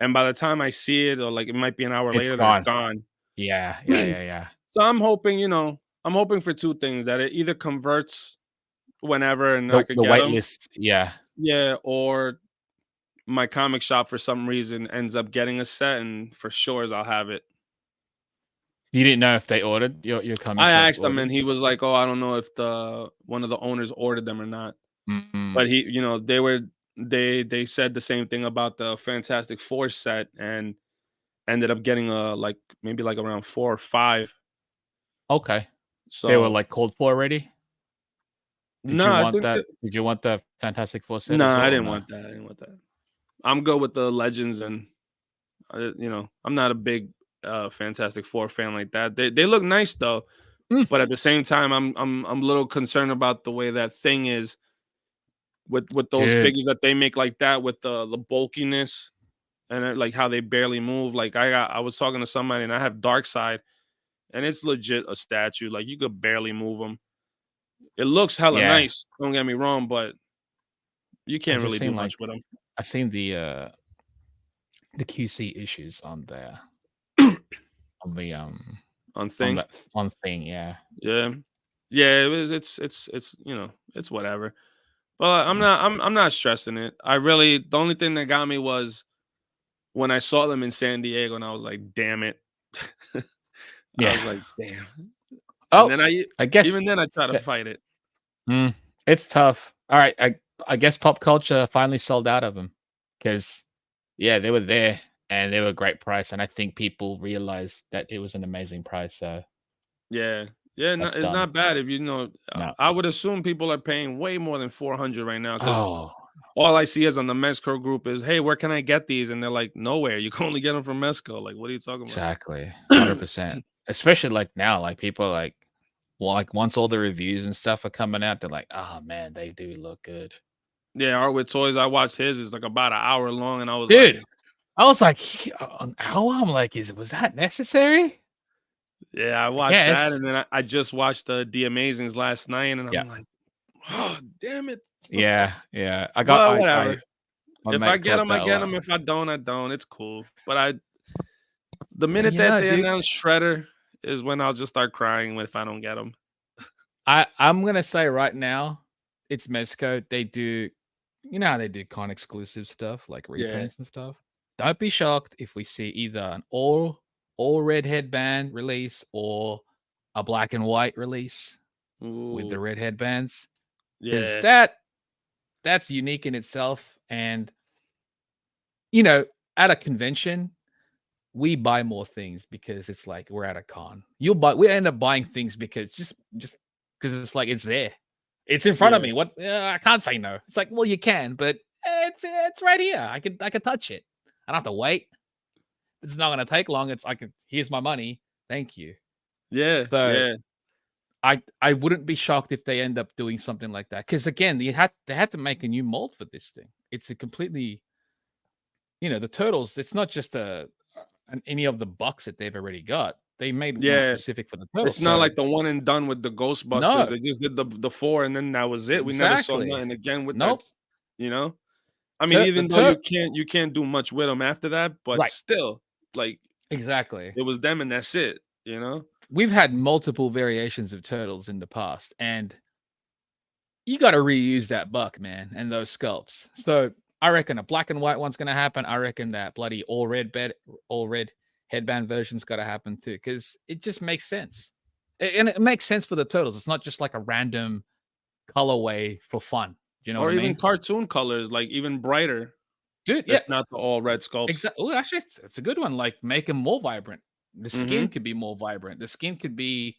And by the time I see it, or like it might be an hour it's later, they're gone. gone. Yeah. So I'm hoping for two things, that it either converts whenever and I could The get wait them. list. Yeah. Yeah, or my comic shop for some reason ends up getting a set, and for sure as I'll have it. You didn't know if they ordered your comic I shop asked him, and ordered. he was like, "Oh, I don't know if the one of the owners ordered them or not." Mm, But they said the same thing about the Fantastic Four set, and ended up getting like maybe like around 4 or 5. okay, they were So like called for already. Did no, you I want think that? that Did you want the Fantastic Four set no, as well I or didn't no? want that. I didn't want that. I'm good with the Legends, and I'm not a big Fantastic Four fan like that. They look nice though, Mm, but at the same time, I'm a little concerned about the way that Thing is with those dude, figures that they make like that, with the bulkiness, and like how they barely move. Like I was talking to somebody, and I have Dark Side, and it's legit a statue. Like you could barely move him. It looks hella yeah. nice. Don't get me wrong, but you I can't just really do seen much like with I seen the QC issues on there them. on the On on Thing, that on thing. Yeah. yeah, yeah. It was. It's it's whatever. But Mm, I'm not stressing it. The only thing that got me was when I saw them in San Diego, and I was like, damn it. I yeah. was like, damn. And Oh, then I guess even then I try to yeah, fight it. it's tough. All right, I guess pop culture finally sold out of them because yeah, they were there and they were a great price, and I think people realized that it was an amazing price. So Yeah. Yeah, no, that's it's done. not bad if No. I would assume people are paying way more than 400 right now, because Oh, all I see is on the Mezco group is, "Hey, where can I get these?" And they're like, "Nowhere. You can only get them from Mezco." Like, what are you talking exactly. about? 100%. Especially like now, like people like well, like once all the reviews and stuff are coming out, they're like, oh man, they do look good. Yeah, Art with Toys, I watched his, is like about an hour long, and I was Dude, like, I was like, an hour? I'm like, was that necessary? yeah, I I watched that, guess. and then I just watched the Amazings last night, and Yeah. I'm like, oh, damn it. Yeah. But whatever. My If I mate get caught them, I that get them. one. If I don't, I don't. It's cool. But the And minute that they dude, announce Shredder is when I'll just start crying if I don't get them. I'm gonna say right now, it's Mezco. They do, you know how they do con exclusive stuff like Yeah. repaints and stuff. Don't be shocked if we see either an all red headband release or a black and white release with the Ooh. red headbands, because Yeah. that's unique in itself. And you know, at a convention, we buy more things because it's like we're at a con. We end up buying things because just because it's like it's there. It's in front of Yeah. me. What I can't say no. It's like, well, you can, but it's right here. I could touch it. I don't have to wait. It's not gonna take long. It's I could here's my money. Thank you. Yeah. So Yeah. I wouldn't be shocked if they end up doing something like that. Because again, they had to make a new mold for this thing. It's a completely the turtles. It's not just any of the bucks that they've already got. They made one Yeah. specific for the turtles. It's not So like the one and done with the Ghostbusters. no, They just did the 4, and then that was it. We never saw exactly. nothing again with that, Nope. you know? I mean, The even though tur you can't do much with them after that, but right. still, like, Exactly. it was them and that's it, you know? We've had multiple variations of turtles in the past, and you got to reuse that buck, man, and those sculpts. So I reckon a black and white one's going to happen. I reckon that bloody all red headband version's got to happen too, because it just makes sense, and it makes sense for the turtles. It's not just like a random colorway for fun. Do you know what Or I even mean, cartoon colors, like even brighter, dude? Yeah, if not the all red sculpts. exactly. Oh, actually, it's a good one. Like make them more vibrant. The skin Mhm. could be more vibrant. The skin could be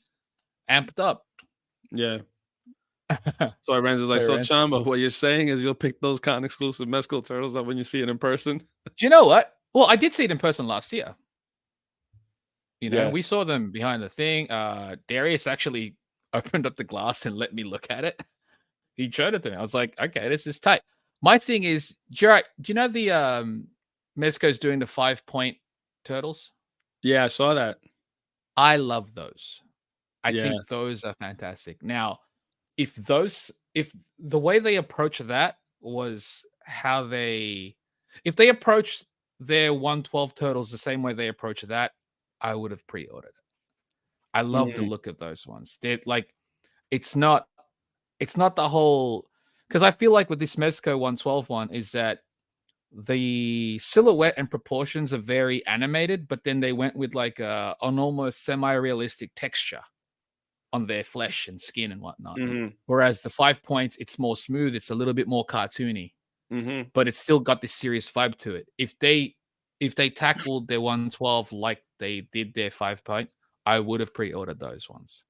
amped up. Yeah. So Renz is like, Sorry, "So Rance. Chamba, what you're saying is you'll pick those con exclusive Mezco turtles up when you see it in person?" Do you know what? Well, I did see it in person last year. Yeah. We saw them behind the thing. Darius actually opened up the glass and let me look at it. He showed it to me. I was like, okay, this is tight. My thing is, do you know the Mezco's doing the 5-point turtles? Yeah, I saw that. I love those. I Yeah. think those are fantastic. Now, if the way they approach that was if they approached their 112 turtles the same way they approach that, I would have pre-ordered it. I love the Mm, look of those ones. They're like, it's not the whole, because I feel like with this Mezco 112 one is that the silhouette and proportions are very animated, but then they went with like an almost semi-realistic texture on their flesh and skin and whatnot. mm-hmm, Whereas the 5 points, it's more smooth, it's a little bit more cartoony, mm-hmm. but it's still got this serious vibe to it. If they tackled their 112 like they did their 5-point, I would have pre-ordered those ones.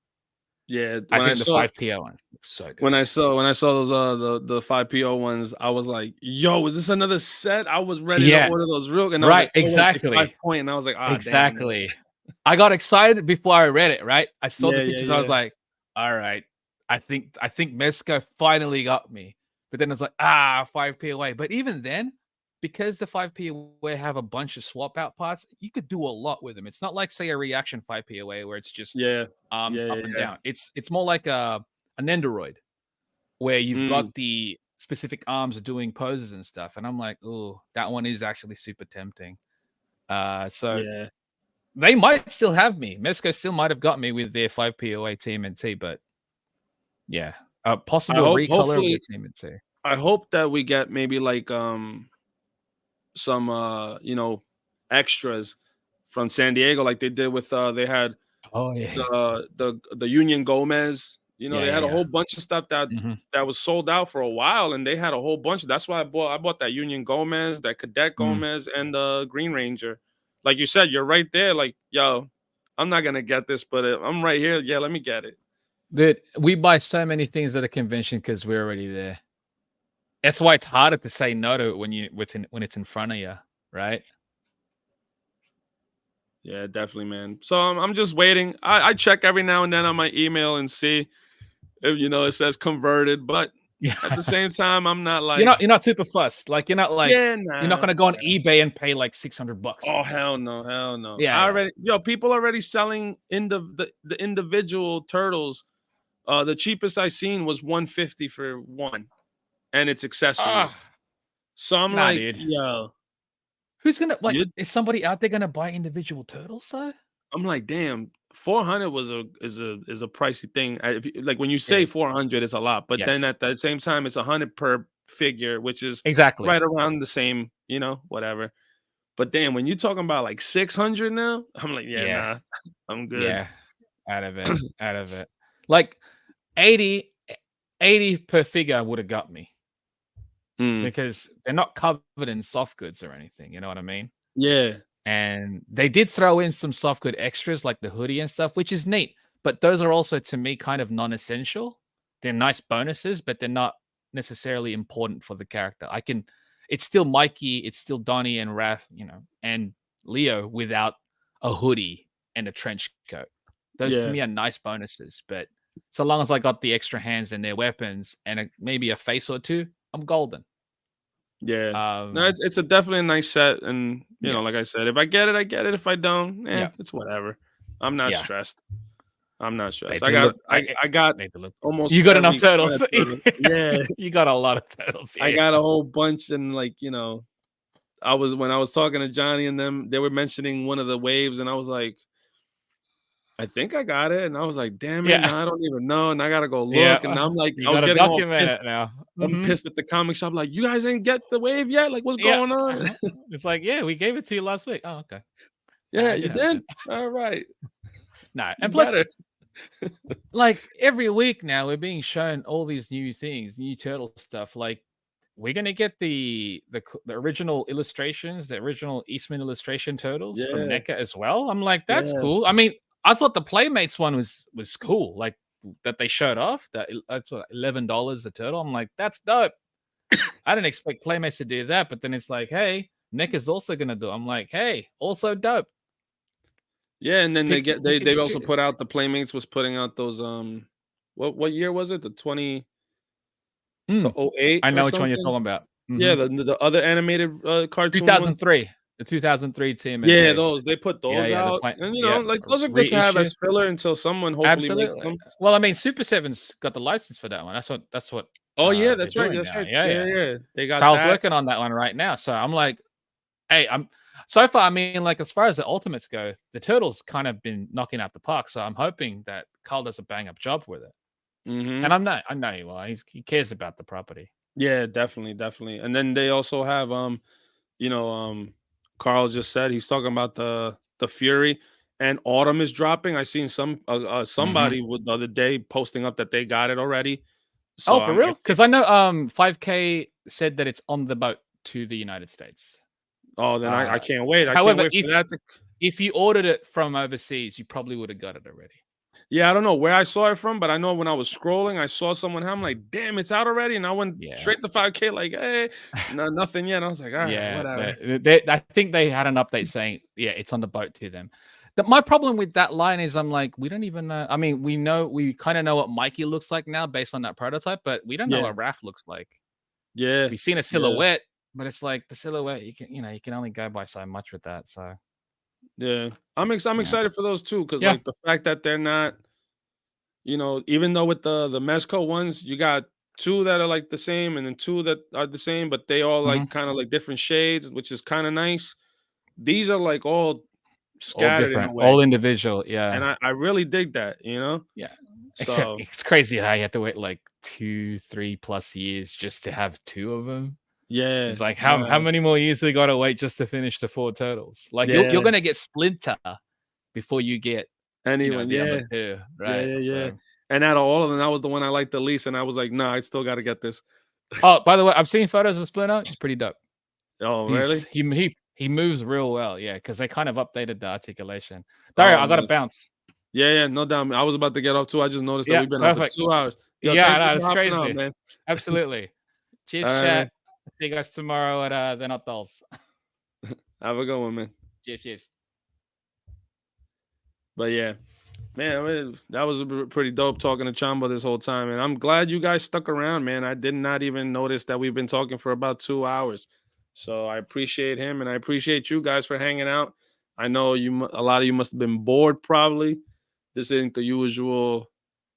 Yeah, I think the 5PO ones are so good. when I saw those the 5PO ones, I was like, "Yo, is this another set?" I was ready to order those real, and I was Right, like, "Oh, wait, they exactly. 5-point," and I was like, "Ah, damn." Exactly. I got excited before I read it, right? I saw the Yeah, pictures, yeah, I was yeah. like, all right, I think Mezco finally got me. But then it's like, 5P away. But even then, because the 5P away have a bunch of swap out parts, you could do a lot with them. It's not like, say, a reaction 5P away where it's just Yeah, arms yeah, up and yeah. down. It's more like an Endoroid where you've Mm, got the specific arms doing poses and stuff. And I'm like, oh, that one is actually super tempting. So yeah. they might still have me. Mezco still might have got me with their 5POA TMNT, but yeah, a possible recolor of the TMNT. I hope that we get maybe like some extras from San Diego, like they did with they had Oh yeah, the Union Gomez. They had a yeah. whole bunch of stuff Mhm. that was sold out for a while, and they had a whole bunch. That's why I bought that Union Gomez, that Cadet Mm. Gomez, and the Green Ranger. Like you said, you're right there. Like, yo, I'm not gonna get this, but I'm right here. Yeah, let me get it. Dude, we buy so many things at a convention because we're already there. That's why it's harder to say no to it when it's in front of you, right? Yeah, definitely, man. So I'm just waiting. I check every now and then on my email and see if it says converted, but Yeah. at the same time, I'm not You're like, not super fussed. Like you're not yeah, not nah. gonna go on eBay and pay like $600 Oh, for it. hell no, hell no. Yeah. People already selling in the individual turtles. The cheapest I seen was 150 for one, and it's accessories. Ah, So I'm nah, like, dude. yo, Who's gonna you is somebody out there gonna buy individual turtles though? I'm like, damn, 400 is a pricey thing. Like when you It say is. 400, it's a lot, but then Yes. at the same time, it's 100 per figure, which is Exactly. right around the same, whatever. But damn, when you're talking about like 600 now, I'm like, yeah, Yeah. nah, I'm good. Yeah. Out of it. Out of it. Like 80 per figure would have got me Mm, because they're not covered in soft goods or anything. You know what I mean? yeah, And they did throw in some soft good extras like the hoodie and stuff, which is neat. But those are also to me kind of non-essential. They're nice bonuses, but they're not necessarily important for the character. It's still Mikey, it's still Donnie and Raph, and Leo without a hoodie and a trench coat. Those to yeah, me are nice bonuses, but so long as I got the extra hands and their weapons and maybe a face or two, I'm golden. yeah. No, Um, it's a definitely a nice set, and yeah, like I said, if I get it, I get it. If I don't, yeah, it's whatever. I'm not yeah. stressed. I'm not They stressed. I do got look. I got They do look. almost You got enough every kind turtles. of turtle. Yeah, You got a lot of turtles. I Yeah. got a whole bunch, and like when I was talking to Johnny and them, they were mentioning one of the waves, and I was like, I think I got it, and I was like, damn it, Yeah. no, I don't even know, and I gotta go Yeah. look, and I'm like, You I was got to getting all document pissed. it now. I'm Mhm. pissed at the comic shop, like, you guys ain't get the wave yet, like, what's Yeah. going on? It's like, yeah, we gave it to you last week. Oh, okay. Yeah, I you do have did. it. All right, No, you and plus, better. like every week now, we're being shown all these new things, new turtle stuff. Like we're gonna get the original illustrations, the original Eastman illustration turtles from Yeah, NECA as well. I'm like, that's yeah, cool. I mean, I thought the Playmates one was cool, like that they showed off. That's what, $11 a turtle. I'm like, that's dope. I didn't expect Playmates to do that, but then it's like, hey, NECA's also gonna do it. I'm like, hey, also dope. yeah, and then Pick and they also choose. put out the Playmates was putting out those what year was it? The the Mm. 08 I or know which one you're something. talking about. Yeah, Mhm. the other animated cartoon ones. 2003. The 2003 Yeah, TMNT. those they put Yeah, those yeah, the out, plan. and Yeah, like those are good to have reissue. as filler until someone hopefully makes Absolutely. them. Well, I mean, Super 7's got the license for that one. That's what Oh yeah, they're that's right. doing That's now. right. Yeah, Yeah, yeah. yeah. They got Carl's that. working on that one right now. So I'm like, hey, I'm so far. I mean, like as far as the Ultimates go, the Turtles kind of been knocking out the park. So I'm hoping that Carl does a bang up job with it. Hmm. And I know he will. He cares about the property. Yeah, definitely, definitely. And then they also have you know, Carl just said he's talking about the Fury and Autumn is dropping. I seen Mhm. somebody the other day posting up that they got it already. So Oh, for real? Because I know 5K said that it's on the boat to the United States. oh, then I Uh, can't wait. I can't however, wait for that to. if you ordered it from overseas, you probably would have got it already. Yeah, I don't know where I saw it from, but I know when I was scrolling, I saw someone. I'm like, damn, it's out already, and I went Yeah. straight to 5K. Like, hey, no, nothing yet. I was like, all right, Yeah, whatever. I think they had an update saying, yeah, it's on the boat to them. My problem with that line is I'm like, we don't even know. I mean, we kind of know what Mikey looks like now based on that prototype, but we don't know Yeah, what Raph looks like. yeah, We've seen a yeah, silhouette, but it's like the silhouette, you can only go by so much with that. So, yeah. I'm yeah. excited for those too, because Yeah. like the fact that they're not, even though with the Mezco ones, you got two that are like the same, and then two that are the same, but they all Mhm. like kind of like different shades, which is kind of nice. These are like all All scattered in a different, all way, individual. and Yeah. I really dig that. Yeah. Except So it's crazy how you have to wait like 2, 3+ years just to have two of them. yeah, It's like how no, many more years we gotta wait just to finish the four turtles? Like you're yeah. gonna get Splinter before you get Anyone, the other yeah, two, yeah, right? yeah, yeah. So And out of all of them, that was the one I liked the least, and I was like, nah, I still got to get this. oh, by the way, I've seen photos of Splinter. He's pretty dope. Oh, He's really? he moves real well, yeah, because they kind of updated the articulation. Dario, Oh, I gotta nice. bounce. Yeah, yeah, no doubt. I was about to get off too. I just noticed that Yeah, we've been on for perfect. 2 hours. Yo, Yeah, I thank you know, for it's hopping on, crazy. man. Absolutely. All Cheers, right, man. chat. See you guys tomorrow at the Not Dolls. Have a good one, man. Cheers, cheers. But yeah, man, that was pretty dope talking to Chamba this whole time, and I'm glad you guys stuck around, man. I did not even notice that we've been talking for about 2 hours, so I appreciate him, and I appreciate you guys for hanging out. I know a lot of you must have been bored, probably. This isn't the usual,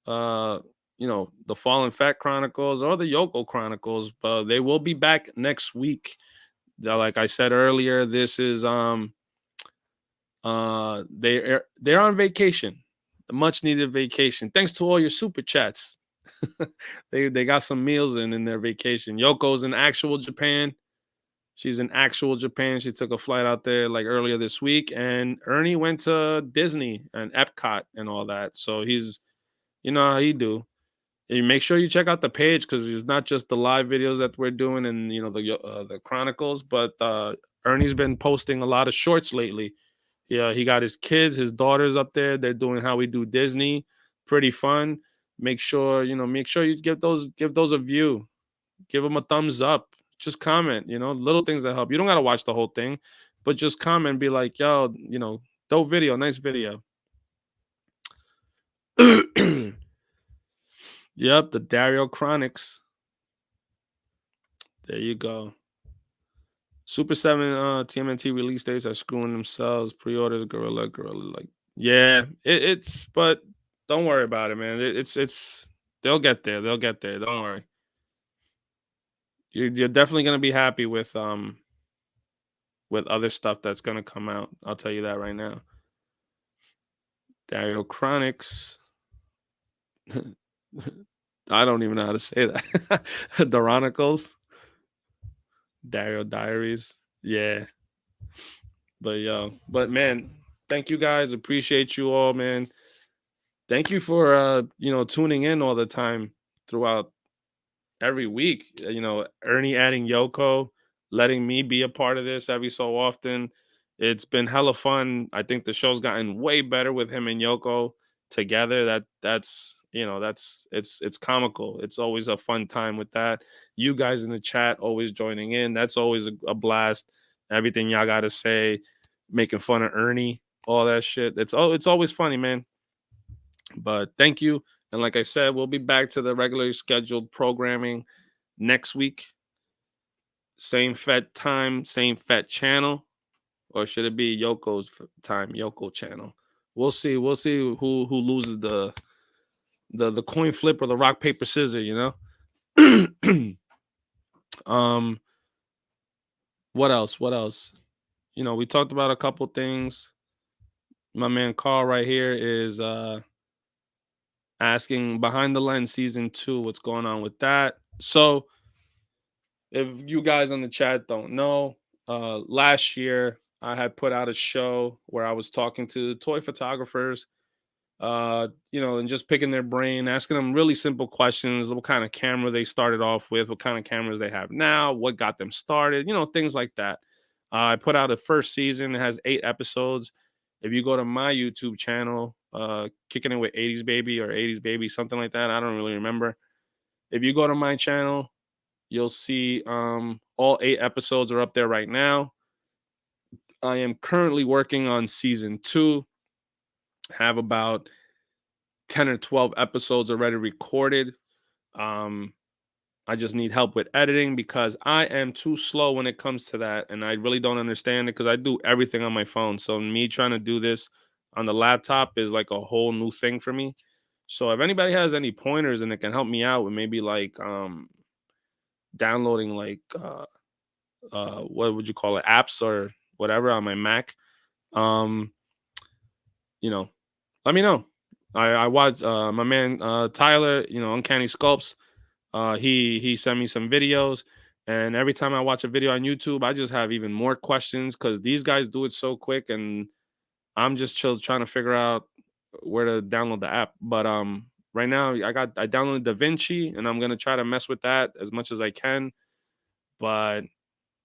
uh, the Fallen Fat Chronicles or the Yoko Chronicles, but they will be back next week. Like I said earlier, this is they're on vacation, a much needed vacation. Thanks to all your super chats. They got some meals in their vacation. Yoko's in actual Japan. She's in actual Japan. She took a flight out there like earlier this week, and Ernie went to Disney and Epcot and all that. So he's, how he do. And make sure you check out the page because it's not just the live videos that we're doing and the Chronicles, but Ernie's been posting a lot of shorts lately. Yeah, he got his kids, his daughters up there. They're doing how we do Disney. Pretty fun. Make sure you give those a view. Give them a thumbs up. Just comment, little things that help. You don't got to watch the whole thing, but just comment, be like, yo, dope video, nice video. Yep, the Dario Chronicles. There you go. Super 7 TMNT release dates are screwing themselves. Pre-orders, Gorilla, like, yeah, but don't worry about it, man. It's they'll get there. They'll get there. Don't worry. You're definitely gonna be happy with other stuff that's gonna come out. I'll tell you that right now. Dario Chronicles. I don't even know how to say that. Chronicles. Dario Diaries. Yeah. But man, thank you guys. Appreciate you all, man. Thank you for tuning in all the time throughout every week. Ernie adding Yoko, letting me be a part of this every so often. It's been hella fun. I think the show's gotten way better with him and Yoko together. It's comical. It's always a fun time with that. You guys in the chat always joining in. That's always a blast. Everything y'all gotta say, making fun of Ernie, all that shit. It's always funny, man. But thank you. And like I said, we'll be back to the regularly scheduled programming next week? Same Fed time, same Fed channel, or should it be Yoko's time, Yoko channel? We'll see. We'll see who loses the coin flip or the rock paper scissors. You know. What else? What else? You know, we talked about a couple things. My man Carl right here is asking Behind the Lens season 2, what's going on with that? So, if you guys on the chat don't know, last year I had put out a show where I was talking to toy photographers, you know, and just picking their brain, asking them really simple questions: what kind of camera they started off with, what kind of cameras they have now, what got them started, you know, things like that. I put out a first season. It has 8 episodes. If you go to my YouTube channel, Kicking It with 80s Baby or 80s Baby, something like that, I don't really remember. If you go to my channel, you'll see all 8 episodes are up there right now. I am currently working on season 2. Have about 10 or 12 episodes already recorded. I just need help with editing because I am too slow when it comes to that. And I really don't understand it because I do everything on my phone. So me trying to do this on the laptop is like a whole new thing for me. So if anybody has any pointers and it can help me out with maybe like downloading like what would you call it, apps or whatever on my Mac, you know, let me know. I watch my man Tyler, you know, Uncanny Sculpts. He sent me some videos, and every time I watch a video on YouTube, I just have even more questions because these guys do it so quick, and I'm just trying to figure out where to download the app. But right now I downloaded DaVinci, and I'm gonna try to mess with that as much as I can. But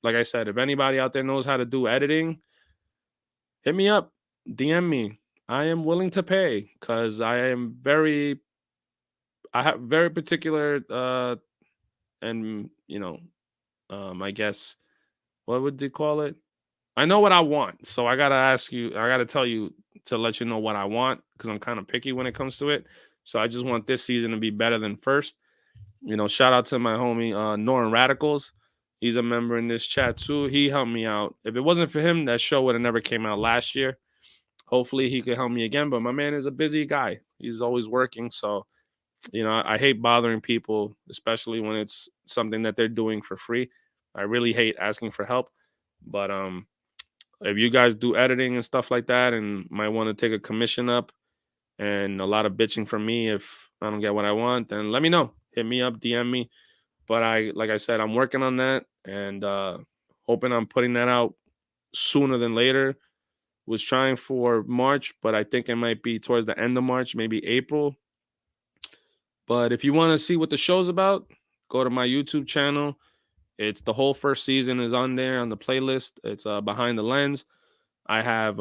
like I said, if anybody out there knows how to do editing, hit me up, DM me. I am willing to pay because I have very particular and you know, I guess what would you call it? I know what I want, so I gotta ask you. I gotta tell you to let you know what I want because I'm kind of picky when it comes to it. So I just want this season to be better than first. You know, shout out to my homie Norrin Radicals. He's a member in this chat too. He helped me out. If it wasn't for him, that show would have never came out last year. Hopefully, he could help me again. But my man is a busy guy. He's always working, so you know, I hate bothering people, especially when it's something that they're doing for free. I really hate asking for help. But if you guys do editing and stuff like that and might want to take a commission up and a lot of bitching from me if I don't get what I want, then let me know. Hit me up, DM me. But like I said, I'm working on that and hoping I'm putting that out sooner than later. Was trying for March, but I think it might be towards the end of March, maybe April. But if you want to see what the show's about, go to my YouTube channel. It's the whole first season is on there on the playlist. It's Behind the Lens. I have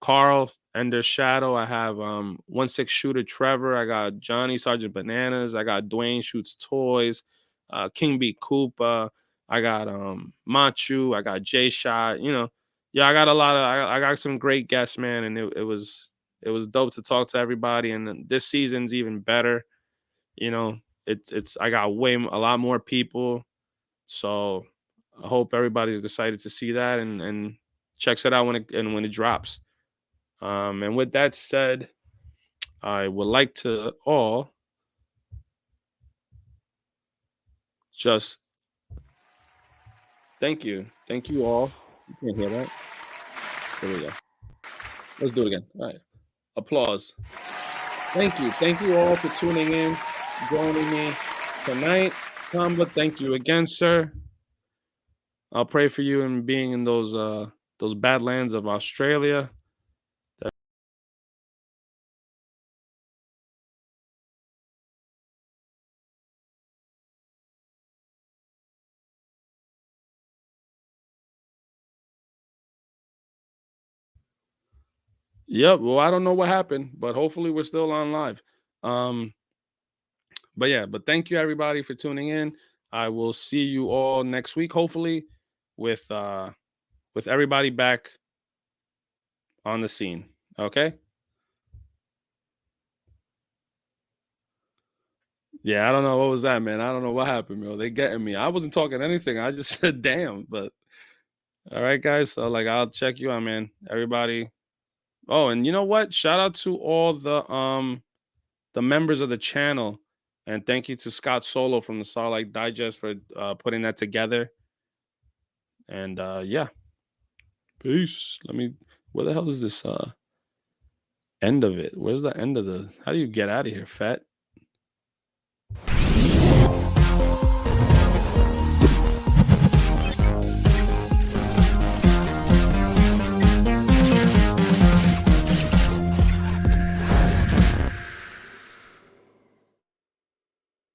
Carl, Ender's Shadow. I have 1/6 Shooter Trevor. I got Johnny Sergeant Bananas. I got Dwayne Shoots Toys. King B Koopa. I got Machu. I got J Shot. You know, yeah, I got a lot of. I got some great guests, man, and it was dope to talk to everybody. And this season's even better. You know, it's I got a lot more people, so I hope everybody's excited to see that and checks it out when it drops. And with that said, I would like to all just thank you all. You can't hear that. There we go. Let's do it again. All right, applause. Thank you all for tuning in, joining me tonight. Kamba, thank you again, sir. I'll pray for you and being in those badlands of Australia. Yep. Well, I don't know what happened, but hopefully we're still on live. But yeah, but thank you everybody for tuning in. I will see you all next week, hopefully, with everybody back on the scene. Okay. Yeah, I don't know what was that, man. I don't know what happened, bro. They getting me. I wasn't talking anything. I just said damn. But all right, guys. So like, I'll check you out, man. Everybody. Oh, and you know what? Shout out to all the members of the channel, and thank you to Scott Solo from the Starlight Digest for putting that together. And yeah, peace. Where the hell is this end of it? Where's the end of the? How do you get out of here, fat?